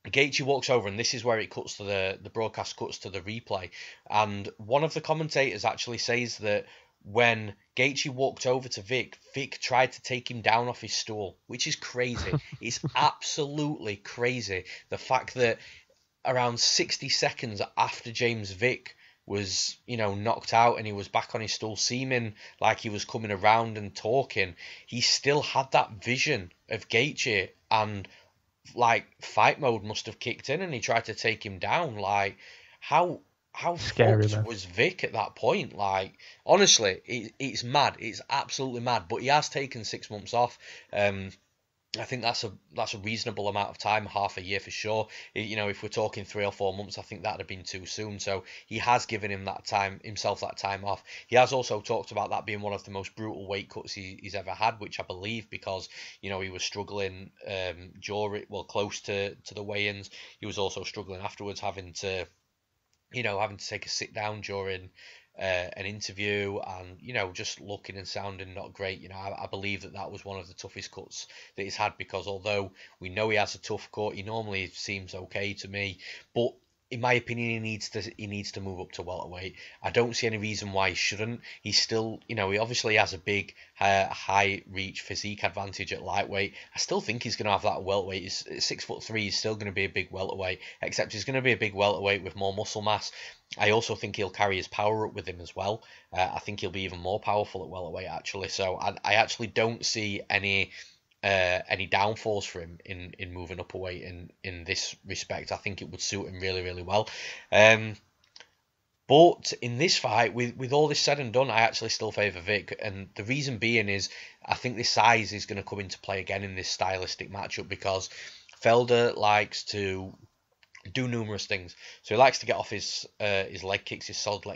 Gaethje walks over, and this is where it cuts to the broadcast cuts to the replay. And one of the commentators actually says that when Gaethje walked over to Vick tried to take him down off his stool, which is crazy. It's absolutely crazy. The fact that around 60 seconds after James Vick was, knocked out and he was back on his stool, seeming like he was coming around and talking, he still had that vision of Gaethje, and fight mode must have kicked in and he tried to take him down. How scary, fucked was Vick at that point? Honestly, it's mad. It's absolutely mad. But he has taken 6 months off. I think that's a reasonable amount of time, half a year for sure. If we're talking 3 or 4 months, I think that'd have been too soon. So he has given himself that time off. He has also talked about that being one of the most brutal weight cuts he's ever had, which I believe because he was struggling close to the weigh-ins. He was also struggling afterwards, having to take a sit down during an interview, and just looking and sounding not great. I believe that was one of the toughest cuts that he's had, because although we know he has a tough cut, he normally seems okay to me. But in my opinion, he needs to move up to welterweight. I don't see any reason why he shouldn't. He's still, he obviously has a big high reach physique advantage at lightweight. I still think he's going to have that welterweight. He's 6'3". He's still going to be a big welterweight, except he's going to be a big welterweight with more muscle mass. I also think he'll carry his power up with him as well. I think he'll be even more powerful at welterweight actually. So I actually don't see any downfalls for him in moving up a weight in this respect. I think it would suit him really, really well. But in this fight, with all this said and done, I actually still favour Vic. And the reason being is I think this size is going to come into play again in this stylistic matchup, because Felder likes to do numerous things. So he likes to get off his leg kicks, his solid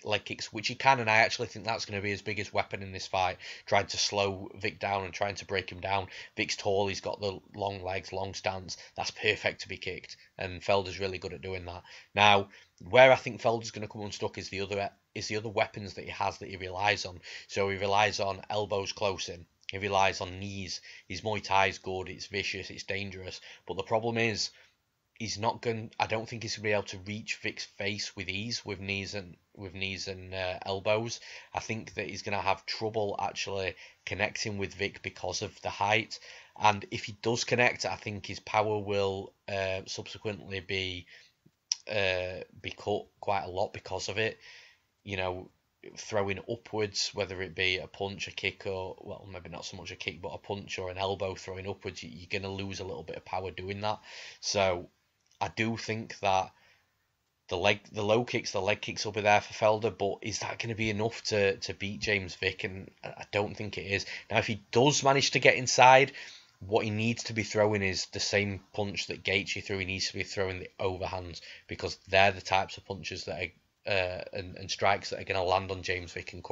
leg kicks, which he can, and I actually think that's going to be his biggest weapon in this fight, trying to slow Vic down and trying to break him down. Vic's tall, he's got the long legs, long stance, that's perfect to be kicked, and Felder's really good at doing that. Now, where I think Felder's going to come unstuck is the other weapons that he has that he relies on. So he relies on elbows close in, he relies on knees, his Muay Thai is good, it's vicious, it's dangerous, but the problem is I don't think he's going to be able to reach Vic's face with ease with knees and elbows. I think that he's going to have trouble actually connecting with Vic because of the height. And if he does connect, I think his power will subsequently be cut quite a lot because of it. Throwing upwards, whether it be a punch, a kick, or, well, maybe not so much a kick, but a punch or an elbow throwing upwards, you're going to lose a little bit of power doing that. So I do think that the low kicks, the leg kicks will be there for Felder, but is that going to be enough to beat James Vic? And I don't think it is. Now, if he does manage to get inside, what he needs to be throwing is the same punch that Gaethje threw. He needs to be throwing the overhands, because they're the types of punches that are and strikes that are going to land on James Vic and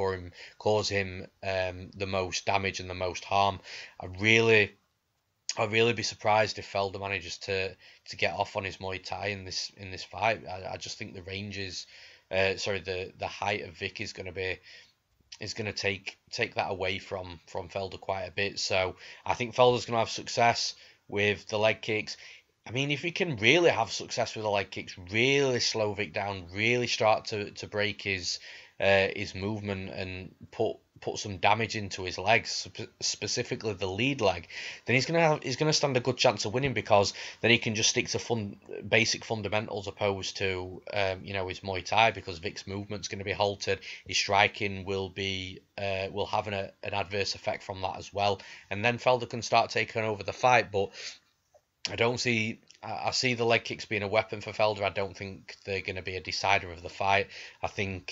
cause him the most damage and the most harm. I'd really be surprised if Felder manages to get off on his Muay Thai in this fight. I just think the range is, the height of Vic is going to take that away from Felder quite a bit. So I think Felder's going to have success with the leg kicks. I mean, if he can really have success with the leg kicks, really slow Vic down, really start to break his movement and put some damage into his legs, specifically the lead leg, then he's gonna stand a good chance of winning, because then he can just stick to basic fundamentals opposed to his Muay Thai, because Vic's movement's going to be halted, his striking will have an adverse effect from that as well, and then Felder can start taking over the fight. But I see the leg kicks being a weapon for Felder. I don't think they're going to be a decider of the fight. I think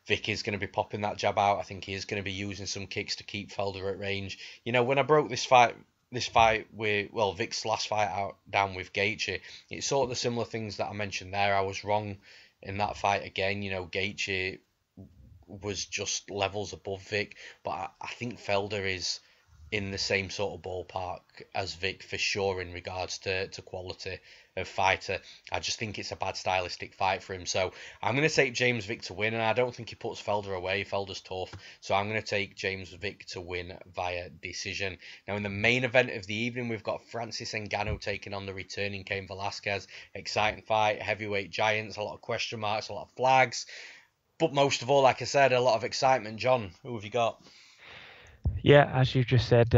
Vic is going to be popping that jab out. I think he is going to be using some kicks to keep Felder at range. When I broke this fight with, Vic's last fight down with Gaethje, it's sort of the similar things that I mentioned there. I was wrong in that fight again. Gaethje was just levels above Vic, but I think Felder is in the same sort of ballpark as Vic for sure in regards to quality of fighter. I just think it's a bad stylistic fight for him. So I'm going to take James Vic to win, and I don't think he puts Felder away. Felder's tough. So I'm going to take James Vic to win via decision. Now, in the main event of the evening, we've got Francis Ngannou taking on the returning Cain Velasquez. Exciting fight, heavyweight giants, a lot of question marks, a lot of flags. But most of all, like I said, a lot of excitement. John, who have you got? Yeah, as you just said,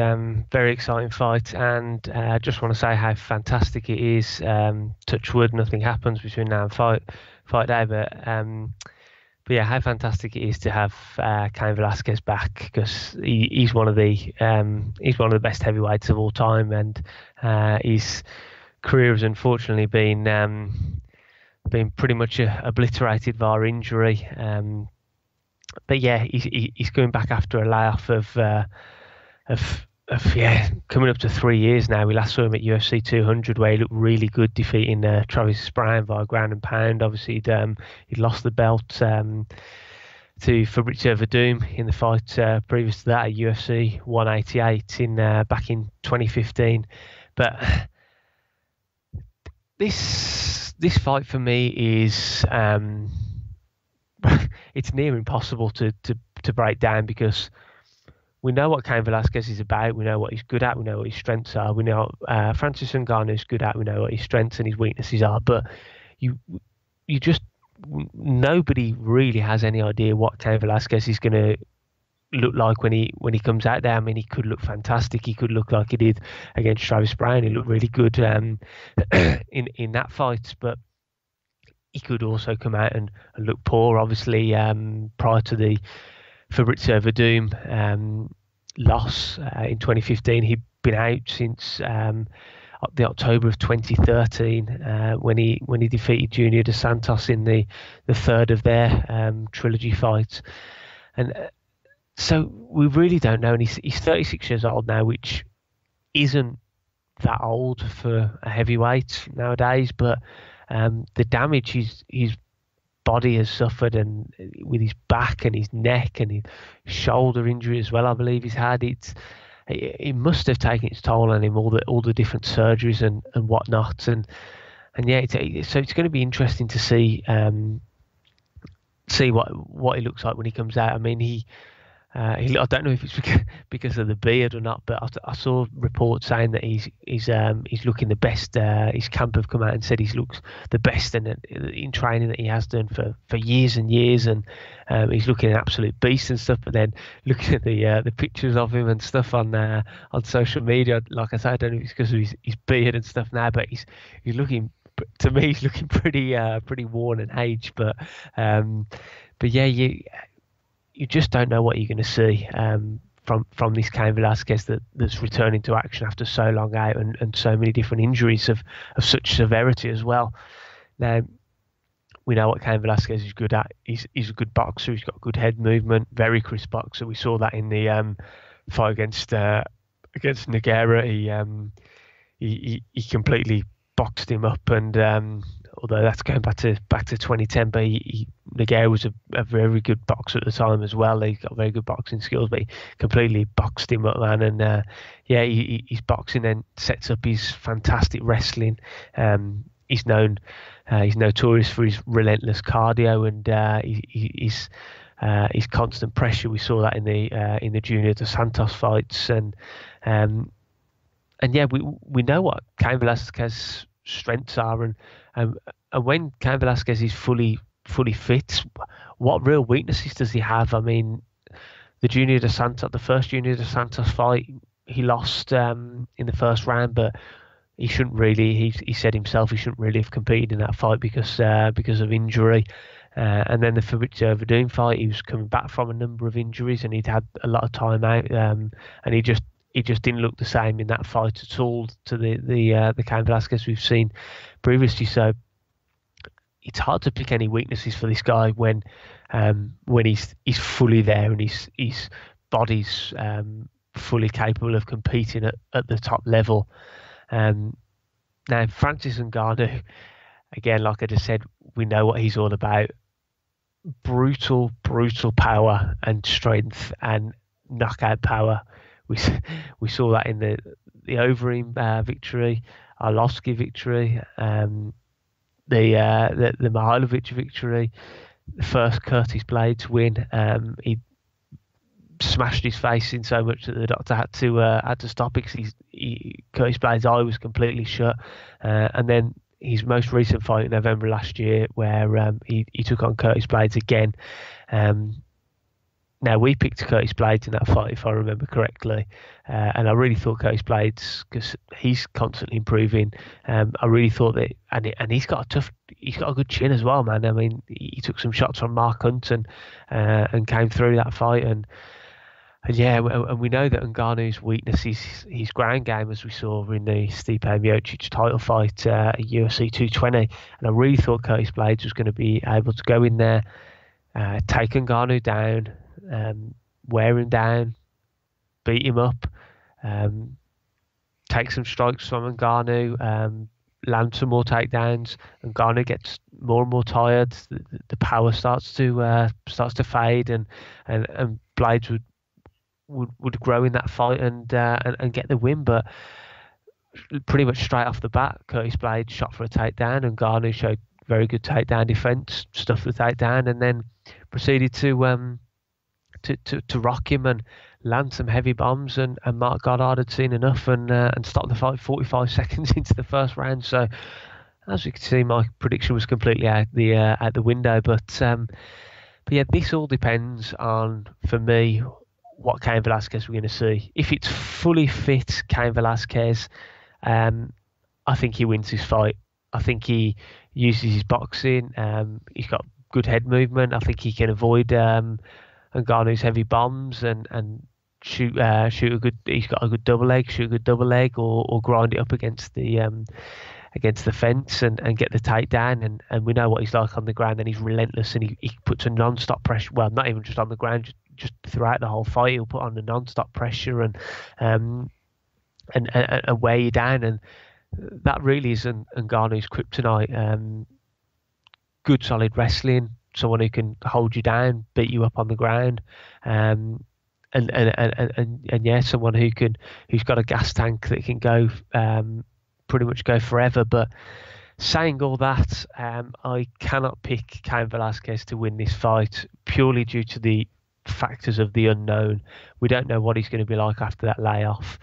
very exciting fight, and I just want to say how fantastic it is. Touch wood, nothing happens between now and fight day, but yeah, how fantastic it is to have Cain Velasquez back, because he's one of the best heavyweights of all time, and his career has unfortunately been pretty much obliterated via injury. But yeah, he's going back after a layoff of coming up to 3 years now. We last saw him at UFC 200, where he looked really good, defeating Travis Bryan via ground and pound. Obviously, he'd lost the belt to Fabrizio Verdum in the fight previous to that at UFC 188 back in 2015. But this fight for me is it's near impossible to break down, because we know what Cain Velasquez is about. We know what he's good at. We know what his strengths are. We know Francis Ngannou is good at. We know what his strengths and his weaknesses are. But nobody really has any idea what Cain Velasquez is going to look like when he comes out there. I mean, he could look fantastic. He could look like he did against Travis Bryan. He looked really good in that fight, but he could also come out and look poor. Obviously, prior to the Fabrizio Verdum loss in 2015, he'd been out since the October of 2013 when he defeated Junior Dos Santos in the third of their trilogy fights. And so we really don't know. And he's 36 years old now, which isn't that old for a heavyweight nowadays, but the damage his body has suffered, and with his back and his neck and his shoulder injury as well, I believe he's had, it must have taken its toll on him, all the different surgeries and whatnot, and yeah, so it's going to be interesting to see what he looks like when he comes out. I mean, I don't know if it's because of the beard or not, but I saw reports saying that he's looking the best. His camp have come out and said he looks the best in training that he has done for years and years, and he's looking an absolute beast and stuff. But then looking at the pictures of him and stuff on social media, like I said, I don't know if it's because of his beard and stuff now, but he's looking, to me, he's looking pretty worn and aged. But yeah, you just don't know what you're going to see from this Cain Velasquez that's returning to action after so long out and so many different injuries of such severity as well. Now, we know what Cain Velasquez is good at. He's a good boxer. He's got good head movement, very crisp boxer. We saw that in the fight against Nogueira. He completely boxed him up, and although that's going back to 2010, but Nogueira was a very good boxer at the time as well. He got very good boxing skills, but he completely boxed him up, man. And his boxing then sets up his fantastic wrestling. He's notorious for his relentless cardio and his constant pressure. We saw that in the Junior Dos Santos fights, and yeah, we know what Cain Velasquez's strengths are, and when Cain Velasquez is fully fit, what real weaknesses does he have? I mean, the first Junior Dos Santos fight, he lost in the first round, but he shouldn't really. He said himself he shouldn't really have competed in that fight because of injury. And then the Fabrizio Verdum fight, he was coming back from a number of injuries, and he'd had a lot of time out, and he just didn't look the same in that fight at all to the Cain Velasquez we've seen previously. So it's hard to pick any weaknesses for this guy when he's fully there and his body's fully capable of competing at the top level. Now, Francis Ngannou, again, like I just said, we know what he's all about. Brutal power and strength and knockout power. We saw that in the Overeem victory, Arlovsky victory, the Mihailovic victory, the first Curtis Blades win. He smashed his face in so much that the doctor had to stop it because Curtis Blades' eye was completely shut. And then his most recent fight in November last year, where he took on Curtis Blades again. Now, we picked Curtis Blades in that fight, if I remember correctly, and I really thought Curtis Blades, because he's constantly improving. I really thought that, and he's got a good chin as well, man. I mean, he took some shots from Mark Hunt and came through that fight, and yeah, and we know that Ngannou's weakness is his ground game, as we saw in the Stipe Miocic title fight at UFC 220. And I really thought Curtis Blades was going to be able to go in there, take Ngannou down, wear him down, beat him up, take some strikes from Ngannou, land some more takedowns. Ngannou gets more and more tired. The power starts to fade, and Blades would grow in that fight and get the win. But pretty much straight off the bat, Curtis Blades shot for a takedown, and Ngannou showed very good takedown defense, stuffed the takedown, and then proceeded to rock him and land some heavy bombs. And Mark Goddard had seen enough and stopped the fight 45 seconds into the first round. So as you can see, my prediction was completely out the window. But yeah, this all depends on, for me, what Cain Velasquez we're going to see. If it's fully fit Cain Velasquez, I think he wins this fight. I think he uses his boxing. He's got good head movement. I think he can avoid Ngannou's heavy bombs and shoot a good. He's got a good double leg. Shoot a good double leg, or grind it up against the fence and get the takedown. And we know what he's like on the ground. And he's relentless, and he puts a non-stop pressure. Well, not even just on the ground, just throughout the whole fight, he'll put on a non-stop pressure and weigh you down. And that really is Ngannou's kryptonite. Good solid wrestling, someone who can hold you down, beat you up on the ground, and yeah, someone who's got a gas tank that can go pretty much go forever. But saying all that, I cannot pick Cain Velasquez to win this fight purely due to the factors of the unknown. We don't know what he's going to be like after that layoff.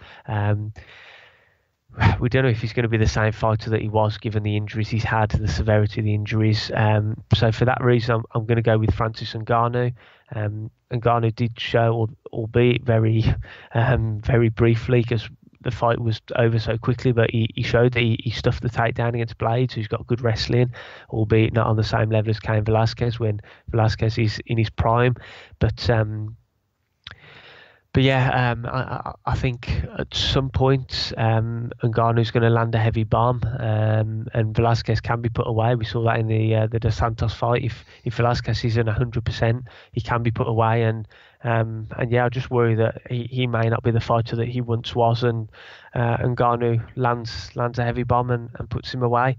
We don't know if he's going to be the same fighter that he was, given the injuries he's had, the severity of the injuries. So for that reason, I'm going to go with Francis Ngannou. Ngannou did show, albeit very briefly, because the fight was over so quickly, but he showed that he stuffed the takedown against Blades, who's got good wrestling, albeit not on the same level as Cain Velasquez when Velasquez is in his prime. But yeah, I think at some point Ngannou's going to land a heavy bomb, and Velasquez can be put away. We saw that in the Dos Santos fight. If Velasquez isn't 100%, he can be put away. And yeah, I just worry that he may not be the fighter that he once was, and Ngannou lands a heavy bomb and puts him away.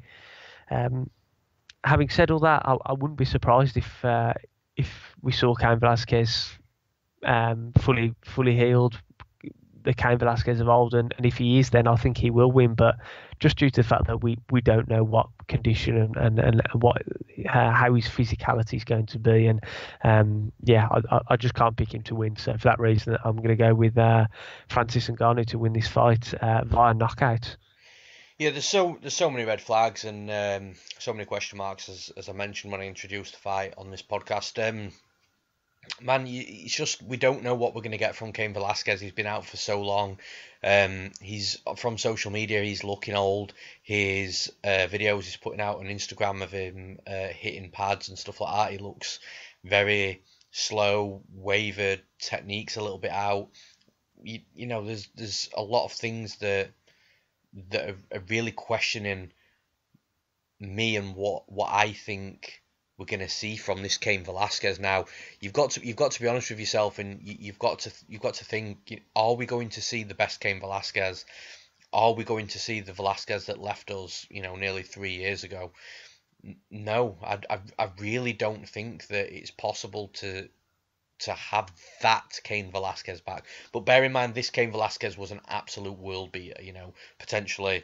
Having said all that, I wouldn't be surprised if we saw Cain Velasquez fully healed, the Cain Velasquez evolved, and if he is, then I think he will win. But just due to the fact that we don't know what condition and what how his physicality is going to be, and yeah, I just can't pick him to win. So for that reason, I'm going to go with Francis Ngannou to win this fight via knockout. Yeah, there's so many red flags and so many question marks, as I mentioned when I introduced the fight on this podcast. Man, it's just, we don't know what we're going to get from Cain Velasquez. He's been out for so long. He's from social media. He's looking old. His videos he's putting out on Instagram of him hitting pads and stuff like that, he looks very slow, wavered, technique's a little bit out. You know, there's a lot of things that are really questioning me and what I think we're going to see from this Cain Velasquez. Now, you've got to be honest with yourself, and you've got to think: are we going to see the best Cain Velasquez? Are we going to see the Velasquez that left us, nearly 3 years ago? No, I really don't think that it's possible to have that Cain Velasquez back. But bear in mind, this Cain Velasquez was an absolute world beater. Potentially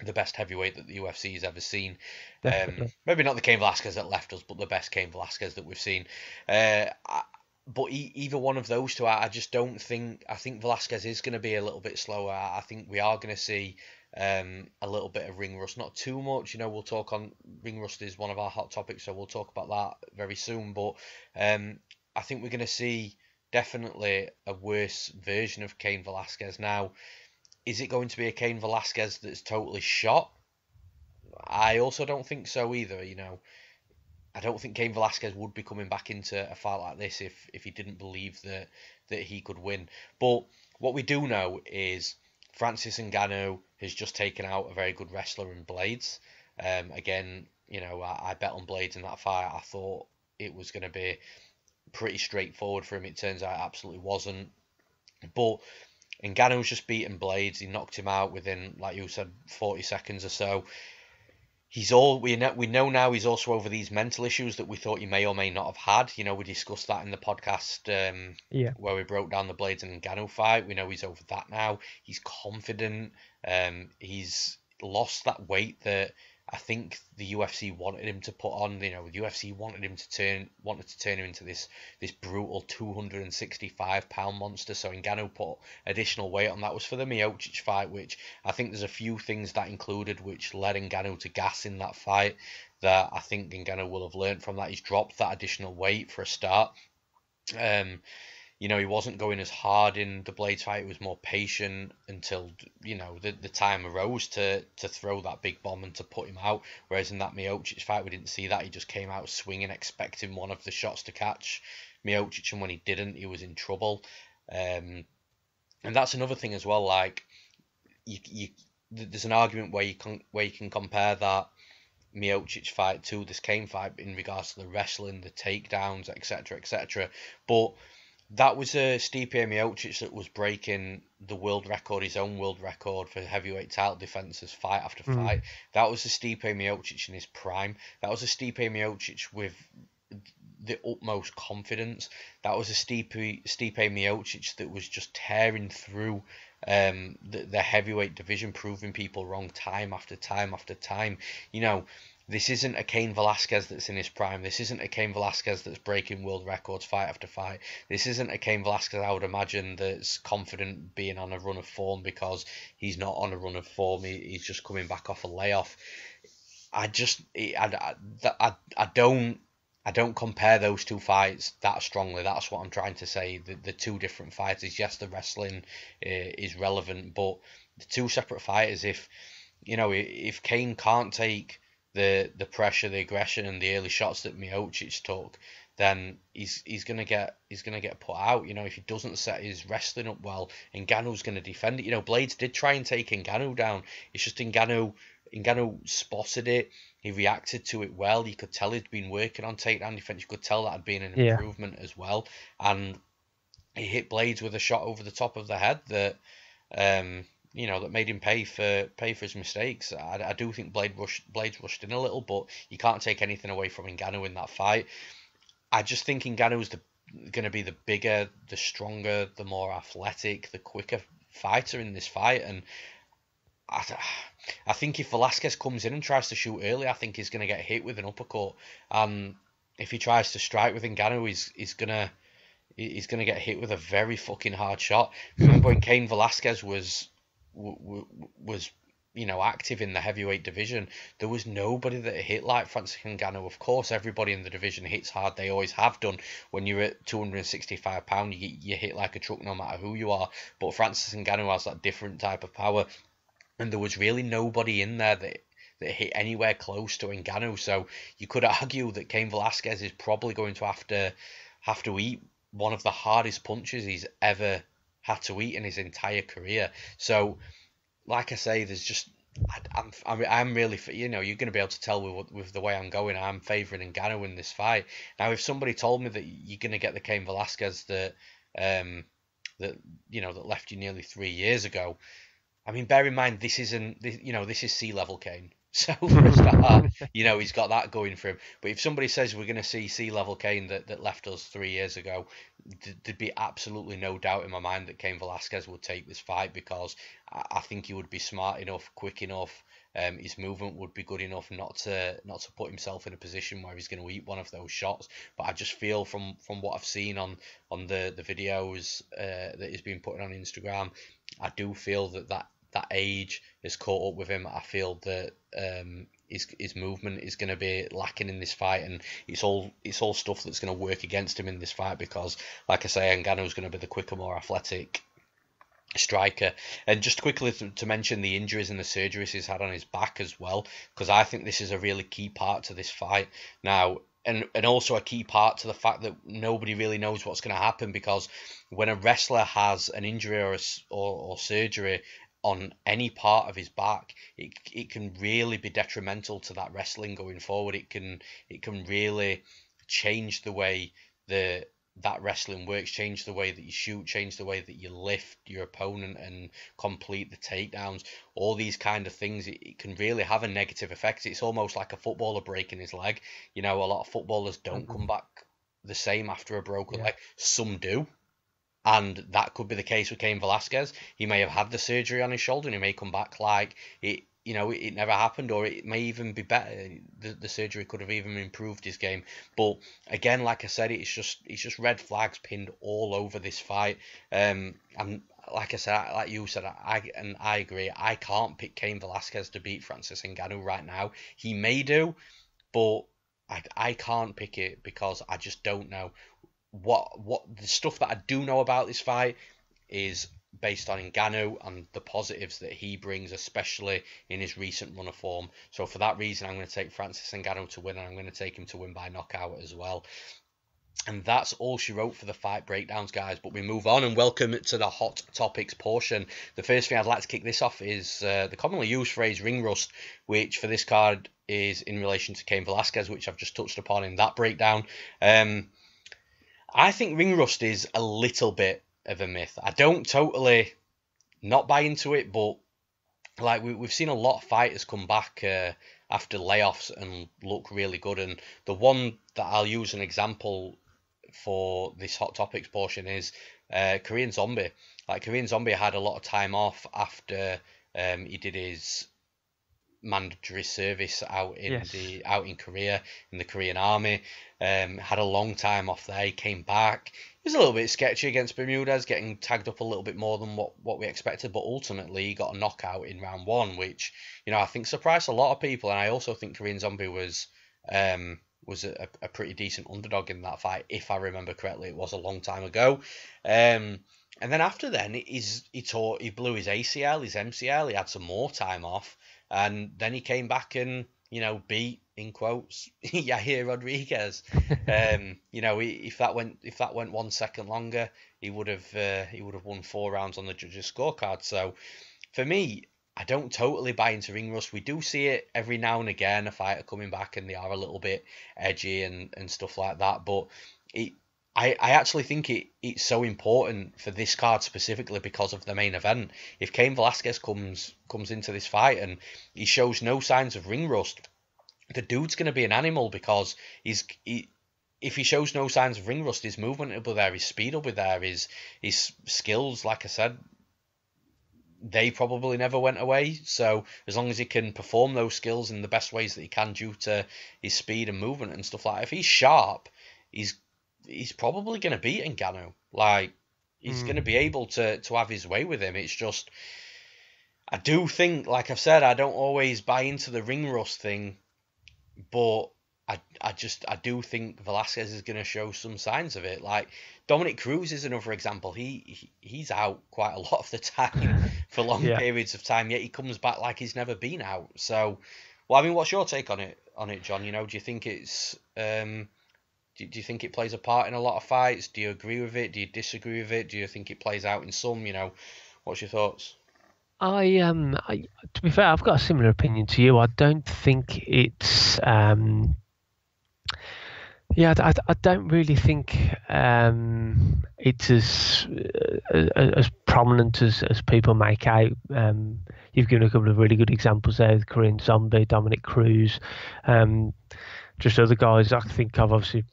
the best heavyweight that the UFC has ever seen. Maybe not the Cain Velasquez that left us, but the best Cain Velasquez that we've seen. But either one of those two, I just don't think. I think Velasquez is going to be a little bit slower. I think we are going to see a little bit of ring rust, not too much. We'll talk on ring rust is one of our hot topics, so we'll talk about that very soon. But I think we're going to see definitely a worse version of Cain Velasquez. Now, is it going to be a Cain Velasquez that's totally shot? I also don't think so either. I don't think Cain Velasquez would be coming back into a fight like this if he didn't believe that he could win. But what we do know is Francis Ngannou has just taken out a very good wrestler in Blades. Again, I bet on Blades in that fight. I thought it was going to be pretty straightforward for him. It turns out it absolutely wasn't. But Ngannou's just beaten Blades. He knocked him out within, like you said, 40 seconds or so. We know now he's also over these mental issues that we thought he may or may not have had. We discussed that in the podcast where we broke down the Blades and Ngannou fight. We know he's over that now. He's confident. He's lost that weight that I think the UFC wanted him to put on, the UFC wanted to turn him into this brutal 265-pound monster. So Ngannou put additional weight on. That was for the Miocic fight, which I think there's a few things that included which led Ngannou to gas in that fight. That I think Ngannou will have learned from that. He's dropped that additional weight for a start. He wasn't going as hard in the Blades fight. He was more patient until, the time arose to throw that big bomb and to put him out. Whereas in that Miocic fight, we didn't see that. He just came out swinging, expecting one of the shots to catch Miocic, and when he didn't, he was in trouble. And that's another thing as well. Like, there's an argument where you can compare that Miocic fight to this Kane fight in regards to the wrestling, the takedowns, etc., etc. But that was a Stipe Miocic that was breaking the world record, his own world record for heavyweight title defenses fight after fight. That was a Stipe Miocic in his prime. That was a Stipe Miocic with the utmost confidence. That was a Stipe Miocic that was just tearing through the heavyweight division, proving people wrong time after time after time. This isn't a Cain Velasquez that's in his prime. This isn't a Cain Velasquez that's breaking world records fight after fight. This isn't a Cain Velasquez, I would imagine, that's confident being on a run of form, because he's not on a run of form. He's just coming back off a layoff. I don't compare those two fights that strongly. That's what I'm trying to say. The two different fighters. Yes, the wrestling is relevant, but the two separate fighters. If Cain can't take the pressure, the aggression, and the early shots that Miocic took, then he's gonna get put out. If he doesn't set his wrestling up well, Ngannou's gonna defend it. Blades did try and take Ngannou down. It's just Ngannou spotted it. He reacted to it well. You could tell he'd been working on takedown defense. You could tell that had been an improvement as well. And he hit Blades with a shot over the top of the head that that made him pay for his mistakes. I do think Blades rushed in a little, but you can't take anything away from Ngannou in that fight. I just think Ngannou's going to be the bigger, the stronger, the more athletic, the quicker fighter in this fight. And I think if Velasquez comes in and tries to shoot early, I think he's going to get hit with an uppercut. If he tries to strike with Ngannou, he's gonna get hit with a very fucking hard shot. Remember when Cain Velasquez was active in the heavyweight division, there was nobody that hit like Francis Ngannou. Of course, everybody in the division hits hard. They always have done. When you're at 265 pounds, you hit like a truck no matter who you are. But Francis Ngannou has that different type of power, and there was really nobody in there that hit anywhere close to Ngannou. So you could argue that Cain Velasquez is probably going to have to eat one of the hardest punches he's ever had to eat in his entire career. So, like I say, there's just I'm really, you're going to be able to tell with the way I'm going. I'm favouring Ngannou in this fight. Now, if somebody told me that you're going to get the Cain Velasquez that left you nearly 3 years ago, I mean, bear in mind this is sea-level Cain. So for a start, he's got that going for him. But if somebody says we're going to see sea-level Cain that left us 3 years ago, there'd be absolutely no doubt in my mind that Cain Velasquez would take this fight, because I think he would be smart enough, quick enough. His movement would be good enough not to put himself in a position where he's going to eat one of those shots. But I just feel from what I've seen on the videos that he's been putting on Instagram, I do feel that age has caught up with him. I feel that his movement is going to be lacking in this fight, and it's all stuff that's going to work against him in this fight, because, like I say, Ngannou is going to be the quicker, more athletic striker. And just quickly to mention the injuries and the surgeries he's had on his back as well, because I think this is a really key part to this fight now. And also a key part to the fact that nobody really knows what's going to happen, because when a wrestler has an injury or surgery on any part of his back, it can really be detrimental to that wrestling going forward. It can really change the way that wrestling works, change the way that you shoot, change the way that you lift your opponent and complete the takedowns. All these kind of things, it can really have a negative effect. It's almost like a footballer breaking his leg. A lot of footballers don't come back the same after a broken leg. Some do. And that could be the case with Cain Velasquez. He may have had the surgery on his shoulder and he may come back like it. it never happened, or it may even be better. The surgery could have even improved his game. But again, like I said, it's just red flags pinned all over this fight. And like I said, like you said, I agree. I can't pick Cain Velasquez to beat Francis Ngannou right now. He may do, but I can't pick it because I just don't know. What the stuff that I do know about this fight is based on Ngannou and the positives that he brings, especially in his recent run of form. So for that reason, I'm going to take Francis Ngannou to win, and I'm going to take him to win by knockout as well. And that's all she wrote for the fight breakdowns, guys. But we move on, and welcome to the hot topics portion. The first thing I'd like to kick this off is the commonly used phrase ring rust, which for this card is in relation to Cain Velasquez, which I've just touched upon in that breakdown. I think ring rust is a little bit of a myth. I don't totally not buy into it, but like we've seen a lot of fighters come back after layoffs and look really good. And the one that I'll use an example for this hot topics portion is Korean Zombie. Like Korean Zombie had a lot of time off after he did his mandatory service out in Korea in the Korean army. Had a long time off there. He came back. It was a little bit sketchy against Bermudez, getting tagged up a little bit more than what we expected, but ultimately he got a knockout in round 1, which I think surprised a lot of people. And I also think Korean Zombie was a pretty decent underdog in that fight, if I remember correctly. It was a long time ago. And then after then, he blew his ACL, his MCL. He had some more time off, and then he came back and beat, in quotes, Yair Rodriguez. If that went 1 second longer, he would have won 4 rounds on the judges' scorecard. So for me, I don't totally buy into ring rust. We do see it every now and again, a fighter coming back and they are a little bit edgy and stuff like that. But I actually think it's so important for this card specifically because of the main event. If Cain Velasquez comes into this fight and he shows no signs of ring rust, the dude's going to be an animal, because if he shows no signs of ring rust, his movement will be there, his speed will be there, his skills, like I said, they probably never went away. So as long as he can perform those skills in the best ways that he can due to his speed and movement and stuff like that, if he's sharp, he's probably going to beat Ngannou. Like, he's going to be able to have his way with him. It's just, I do think, like I've said, I don't always buy into the ring rust thing, but I do think Velasquez is going to show some signs of it. Like Dominic Cruz is another example. He's out quite a lot of the time for long periods of time, yet he comes back like he's never been out. So, well, I mean, what's your take on it, John? Do you think it's do you think it plays a part in a lot of fights? Do you agree with it? Do you disagree with it? Do you think it plays out in some? What's your thoughts? To be fair, I've got a similar opinion to you. I don't think it's I don't really think it's as prominent as people make out. You've given a couple of really good examples there: Korean Zombie, Dominic Cruz, just other guys I think of. Obviously,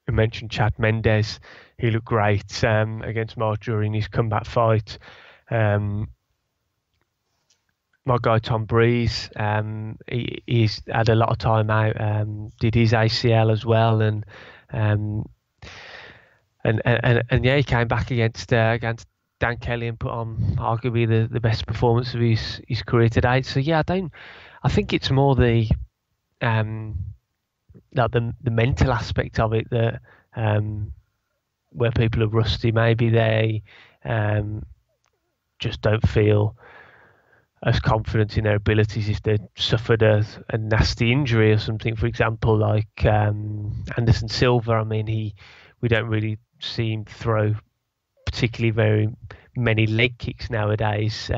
we mentioned Chad Mendes. He looked great against Mark during his comeback fight. My guy Tom Breeze, he's had a lot of time out. Did his ACL as well, and he came back against Dan Kelly and put on arguably the best performance of his career to date. So yeah, I think it's more the mental aspect of it that where people are rusty, maybe they just don't feel as confident in their abilities if they suffered a nasty injury or something. For example, like Anderson Silva, I mean, we don't really see him throw particularly very many leg kicks nowadays,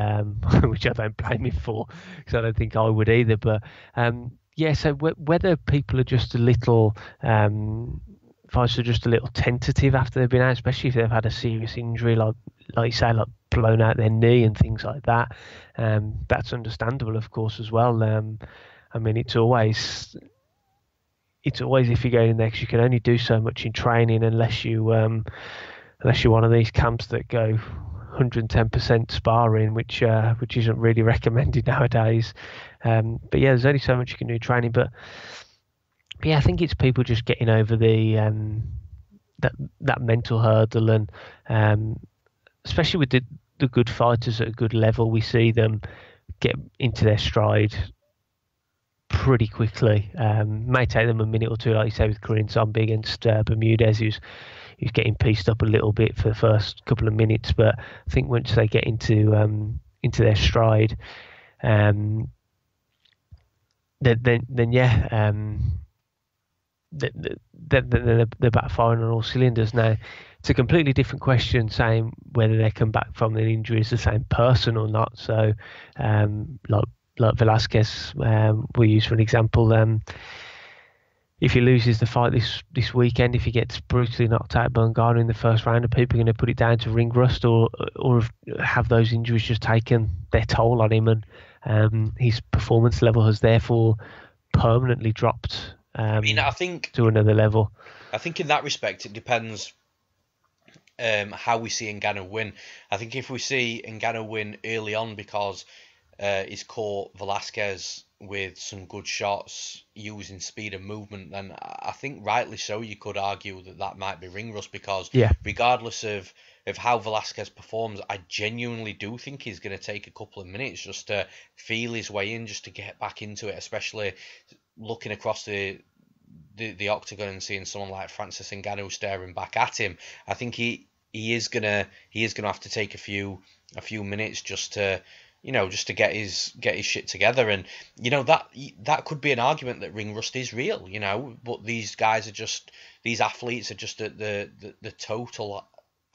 which I don't blame him for, because I don't think I would either. But so whether people are just a little fights are just a little tentative after they've been out, especially if they've had a serious injury, like you say, like blown out their knee and things like that. That's understandable, of course, as well. I mean, it's always if you go in there, 'cause you can only do so much in training unless you're one of these camps that go 110% sparring, which isn't really recommended nowadays. But yeah, there's only so much you can do in training. But yeah, I think it's people just getting over the that mental hurdle, and especially with the good fighters at a good level, we see them get into their stride pretty quickly. May take them a minute or two, like you say with Korean Zombie against Bermudez, who's getting pieced up a little bit for the first couple of minutes, but I think once they get into their stride, then yeah, they're back firing on all cylinders. Now, it's a completely different question saying whether they come back from an injury as the same person or not. So, like Velasquez, we use for an example. If he loses the fight this weekend, if he gets brutally knocked out by Ngannou in the first round, are people going to put it down to ring rust, or have those injuries just taken their toll on him, and his performance level has therefore permanently dropped? I think to another level. I think in that respect, it depends how we see Ngannou win. I think if we see Ngannou win early on because he's caught Velasquez with some good shots using speed and movement, then I think rightly so you could argue that might be ring rust, because regardless of how Velasquez performs, I genuinely do think he's going to take a couple of minutes just to feel his way in, just to get back into it, especially looking across the octagon and seeing someone like Francis Ngannou staring back at him. I think he is gonna have to take a few minutes just to get his shit together. And that could be an argument that ring rust is real, but these athletes are just at the total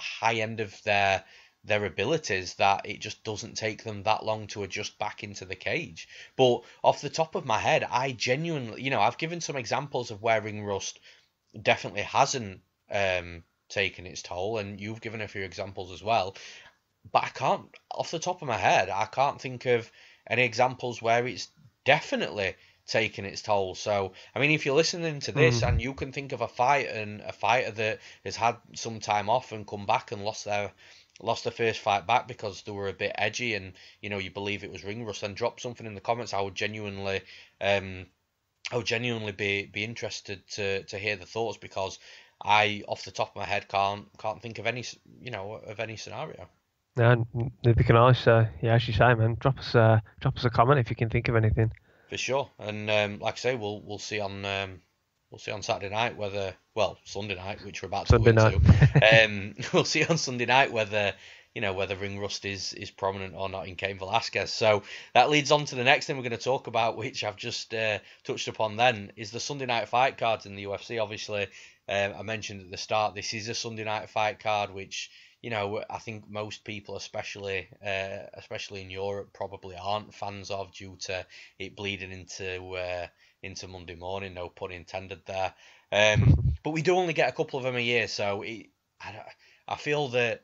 high end of their abilities, that it just doesn't take them that long to adjust back into the cage. But off the top of my head, I genuinely, I've given some examples of where ring rust definitely hasn't taken its toll, and you've given a few examples as well. But I can't, off the top of my head, I can't think of any examples where it's definitely taken its toll. So, I mean, if you're listening to this and you can think of a fighter that has had some time off and come back and lost their first fight back because they were a bit edgy, and you believe it was ring rust, then drop something in the comments. I would genuinely be interested to hear the thoughts, because I, off the top of my head, can't think of any scenario. No, neither can I. So yeah, as you say, man, drop us a comment if you can think of anything. For sure. And like I say, we'll see on Saturday night Sunday night, which we're about to go into. We'll see on Sunday night whether ring rust is prominent or not in Cain Velasquez. So that leads on to the next thing we're going to talk about, which I've just touched upon then, is the Sunday night fight cards in the UFC. Obviously, I mentioned at the start, this is a Sunday night fight card, which I think most people, especially in Europe, probably aren't fans of, due to it bleeding into Monday morning. No pun intended there. But we do only get a couple of them a year, so I feel that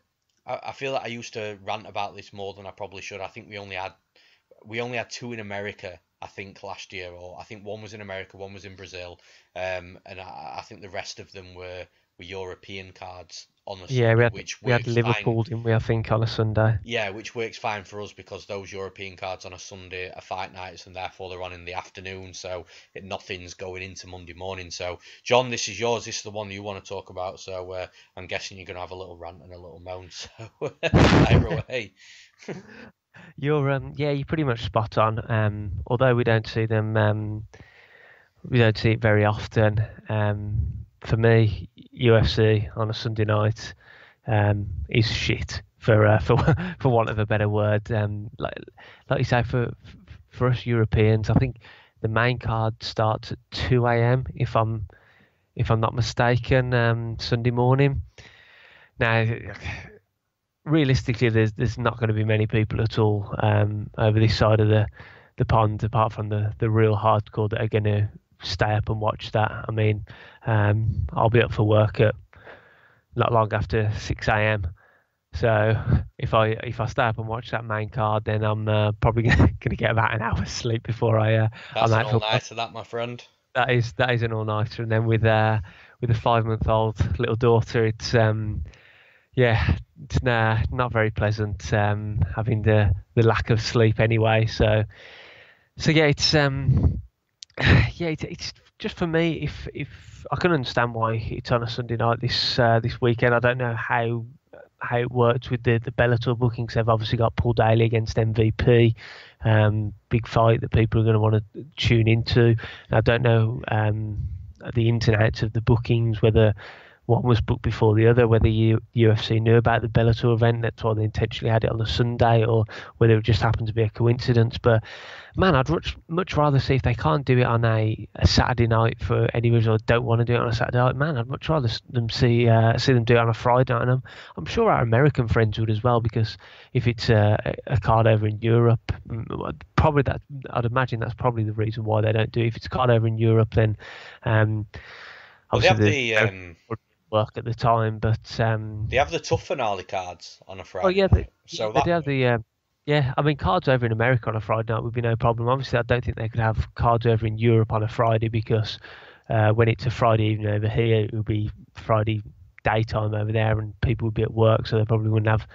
I used to rant about this more than I probably should. I think we only had two in America, I think, last year, or I think one was in America, one was in Brazil, and I think the rest of them were European cards on a Sunday, we had Liverpool, didn't we, I think, on a Sunday. Yeah, which works fine for us because those European cards on a Sunday are fight nights, and therefore they're on in the afternoon, so nothing's going into Monday morning. So, John, this is yours. This is the one that you want to talk about, so I'm guessing you're going to have a little rant and a little moan, so fire away. You're pretty much spot on. Although we don't see them, we don't see it very often. For me, UFC on a Sunday night is shit, for want of a better word. Like you say, for us Europeans, I think the main card starts at 2 a.m. if I'm not mistaken, Sunday morning. Now, realistically, there's not going to be many people at all over this side of the pond, apart from the real hardcore that are going to stay up and watch that. I mean, I'll be up for work at not long after 6 a.m. So if I stay up and watch that main card, then I'm probably going to get about an hour's sleep before I. That's an all-nighter, that, my friend. That is an all-nighter, and then with a 5-month-old little daughter, it's it's not very pleasant having the lack of sleep anyway. So So yeah, it's just for me. If I can understand why it's on a Sunday night this weekend. I don't know how it works with the Bellator bookings. They've obviously got Paul Daly against MVP, big fight that people are going to want to tune into. I don't know the ins and outs of the bookings, whether one was booked before the other, whether UFC knew about the Bellator event, that's why they intentionally had it on a Sunday, or whether it just happened to be a coincidence. But man, I'd much rather see, if they can't do it on a Saturday night for any reason, or don't want to do it on a Saturday night, man, I'd much rather them see them do it on a Friday night. And I'm sure our American friends would as well, because if it's a card over in Europe, probably I'd imagine that's probably the reason why they don't do it. If it's a card over in Europe, then obviously they have work at the time, but they have the tough finale cards on a Friday. Oh yeah, they have the I mean, cards over in America on a Friday night would be no problem. Obviously, I don't think they could have cards over in Europe on a Friday, because when it's a Friday evening over here, it would be Friday daytime over there, and people would be at work, so they probably wouldn't have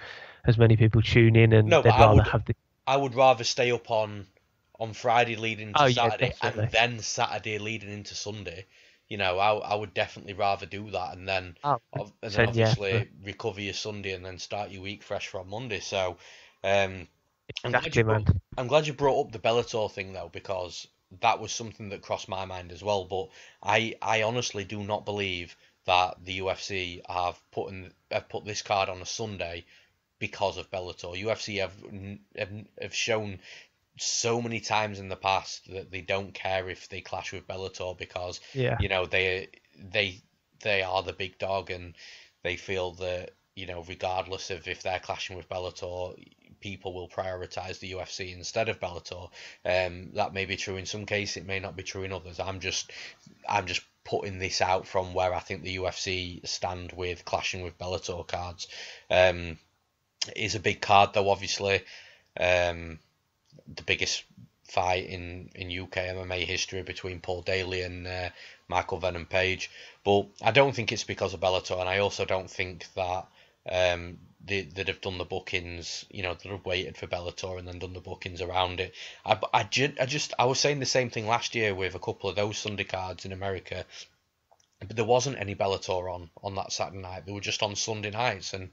as many people tune in, and I would rather stay up on Friday leading to Saturday, and then Saturday leading into Sunday. You know, I would definitely rather do that, and then obviously recover your Sunday and then start your week fresh from Monday. So I'm glad you brought up the Bellator thing, though, because that was something that crossed my mind as well. But I honestly do not believe that the UFC have put this card on a Sunday because of Bellator. UFC have shown so many times in the past that they don't care if they clash with Bellator, because you know they are the big dog, and they feel that, you know, regardless of if they're clashing with Bellator, people will prioritize the UFC instead of Bellator. That may be true in some cases, it may not be true in others. I'm just putting this out from where I think the UFC stand with clashing with Bellator cards. It is a big card, though, obviously. The biggest fight in UK MMA history between Paul Daly and Michael Venom Page. But I don't think it's because of Bellator, and I also don't think that they'd have done the bookings, you know, they'd have waited for Bellator and then done the bookings around it. I was saying the same thing last year with a couple of those Sunday cards in America, but there wasn't any Bellator on that Saturday night. They were just on Sunday nights, and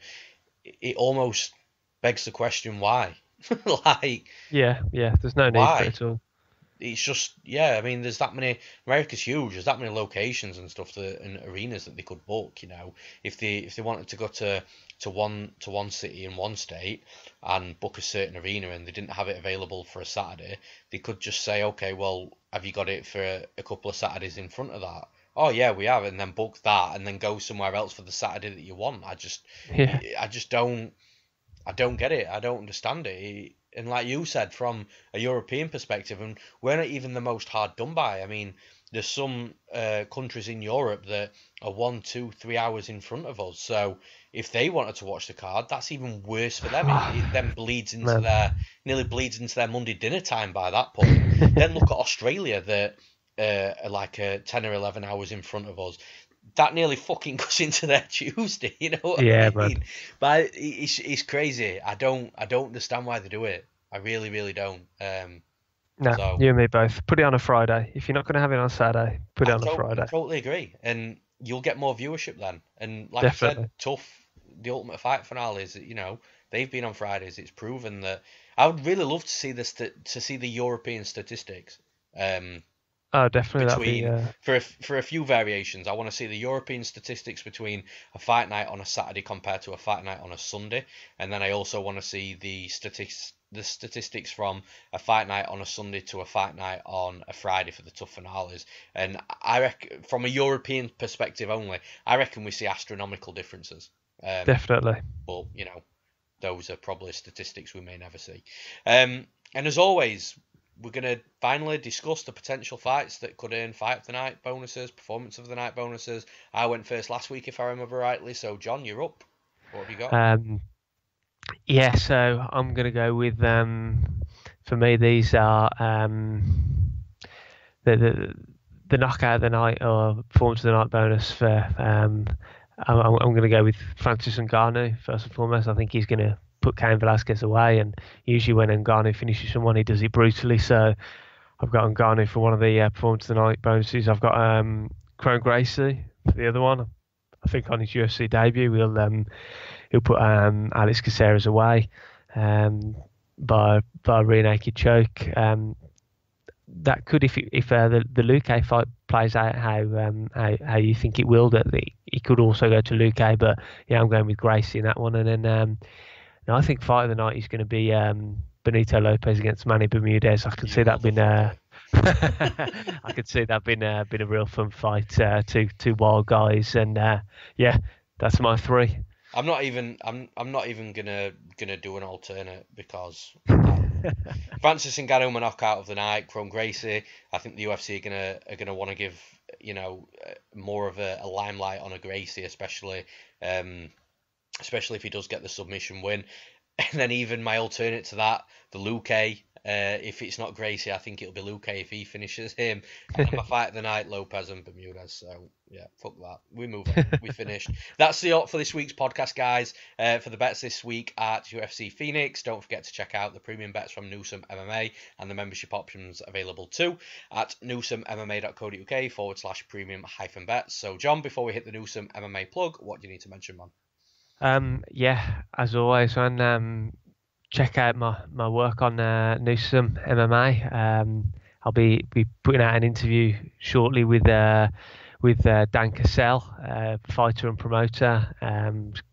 it almost begs the question, why? There's no need for it at all. It's just, I mean, there's that many, America's huge, there's that many locations and stuff and arenas that they could book, you know. If they wanted to go to one city in one state and book a certain arena and they didn't have it available for a Saturday, they could just say, okay, well, have you got it for a couple of Saturdays in front of that? Oh yeah, we have, and then book that and then go somewhere else for the Saturday that you want. I just don't get it. I don't understand it. And like you said, from a European perspective, and we're not even the most hard done by. I mean, there's some countries in Europe that are 1, 2, 3 hours in front of us. So if they wanted to watch the card, that's even worse for them. It then bleeds into nearly bleeds into their Monday dinner time by that point. Then look at Australia that are like 10 or 11 hours in front of us. That nearly fucking goes into their Tuesday, you know what I mean? Man. But it's crazy. I don't understand why they do it. I really, really don't. No, you and me both. Put it on a Friday. If you're not going to have it on Saturday, put it on a Friday. I totally agree. And you'll get more viewership then. And like Definitely. I said, tough. The Ultimate Fight finales, you know, they've been on Fridays. It's proven that. I would really love to see the European statistics. Oh, definitely. For a few variations, I want to see the European statistics between a fight night on a Saturday compared to a fight night on a Sunday, and then I also want to see the statistics from a fight night on a Sunday to a fight night on a Friday for the tough finales. And I reckon, from a European perspective only, I reckon we see astronomical differences. Definitely. But you know, those are probably statistics we may never see. And as always, we're going to finally discuss the potential fights that could earn Fight of the Night bonuses, Performance of the Night bonuses. I went first last week, if I remember rightly. So, John, you're up. What have you got? So I'm going to go with, for me, these are the Knockout of the Night or Performance of the Night bonus for... I'm going to go with Francis Ngannou, first and foremost. I think he's going to put Cain Velasquez away, and usually when Ngannou finishes someone, he does it brutally. So I've got Ngannou for one of the performance of the night bonuses. I've got Kron Gracie for the other one. I think on his UFC debut, he'll put Alex Caceres away by a rear naked choke. That could, if the Luque fight plays out how you think it will, that he could also go to Luque. But yeah, I'm going with Gracie in that one. And then I think fight of the night is going to be Benito Lopez against Manny Bermudez. I can see that being I could see that being a real fun fight. Two wild guys, and yeah, that's my three. I'm not even gonna do an alternate because Francis Ngannou, my knockout of the night. Kron Gracie, I think the UFC are gonna want to give more of a limelight on a Gracie, especially if he does get the submission win. And then even my alternate to that, the Luque. If it's not Gracie, I think it'll be Luque if he finishes him. And my fight of the night, Lopez and Bermudez. So yeah, fuck that. We move on. We finished. That's the lot for this week's podcast, guys. For the bets this week at UFC Phoenix, don't forget to check out the premium bets from Newsome MMA and the membership options available too at newsomemma.co.uk/premium-bets. So John, before we hit the Newsome MMA plug, what do you need to mention, man? Yeah, as always, man. Check out my work on Newsome MMA. I'll be putting out an interview shortly with Dan Cassell, fighter and promoter.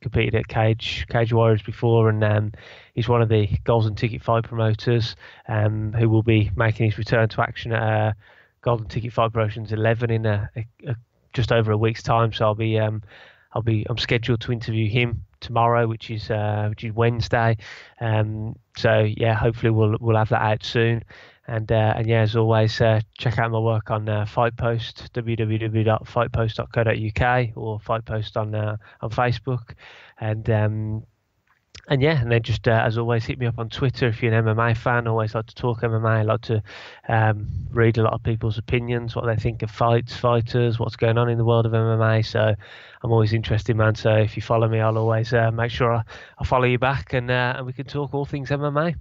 Competed at Cage Warriors before, and he's one of the Golden Ticket Fight promoters who will be making his return to action at Golden Ticket Fight Promotions 11 in just over a week's time. So I'm scheduled to interview him tomorrow, which is Wednesday. So yeah, hopefully we'll have that out soon. And yeah, as always, check out my work on Fight Post, www.fightpost.co.uk, or Fight Post on Facebook. And yeah, and then just as always, hit me up on Twitter if you're an MMA fan. Always like to talk MMA. I like to read a lot of people's opinions, what they think of fights, fighters, what's going on in the world of MMA. So I'm always interested, man. So if you follow me, I'll always make sure I follow you back, and we can talk all things MMA.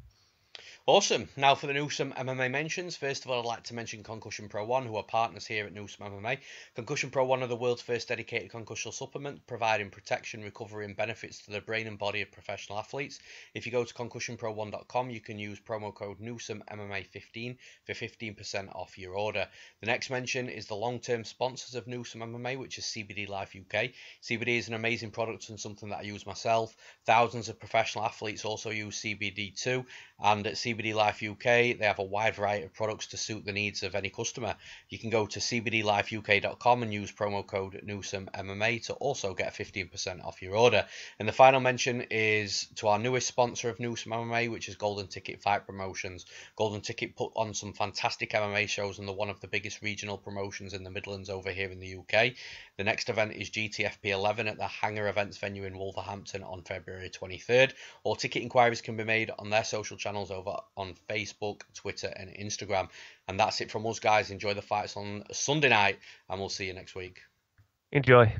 Awesome. Now for the Newsome MMA mentions. First of all, I'd like to mention Concussion Pro 1, who are partners here at Newsome MMA. Concussion Pro 1 are the world's first dedicated concussion supplement, providing protection, recovery and benefits to the brain and body of professional athletes. If you go to concussionpro1.com, you can use promo code Newsome MMA15 for 15% off your order. The next mention is the long-term sponsors of Newsome MMA, which is CBD Life UK. CBD is an amazing product and something that I use myself. Thousands of professional athletes also use CBD too, and at CBD Life UK, they have a wide variety of products to suit the needs of any customer. You can go to cbdlifeuk.com and use promo code Newsome MMA to also get 15% off your order. And the final mention is to our newest sponsor of Newsome MMA, which is Golden Ticket Fight Promotions. Golden Ticket put on some fantastic MMA shows and they're one of the biggest regional promotions in the Midlands over here in the UK. The next event is GTFP 11 at the Hangar Events venue in Wolverhampton on February 23rd. All ticket inquiries can be made on their social channels over on Facebook, Twitter and Instagram. And that's it from us, guys. Enjoy the fights on Sunday night and we'll see you next week. Enjoy.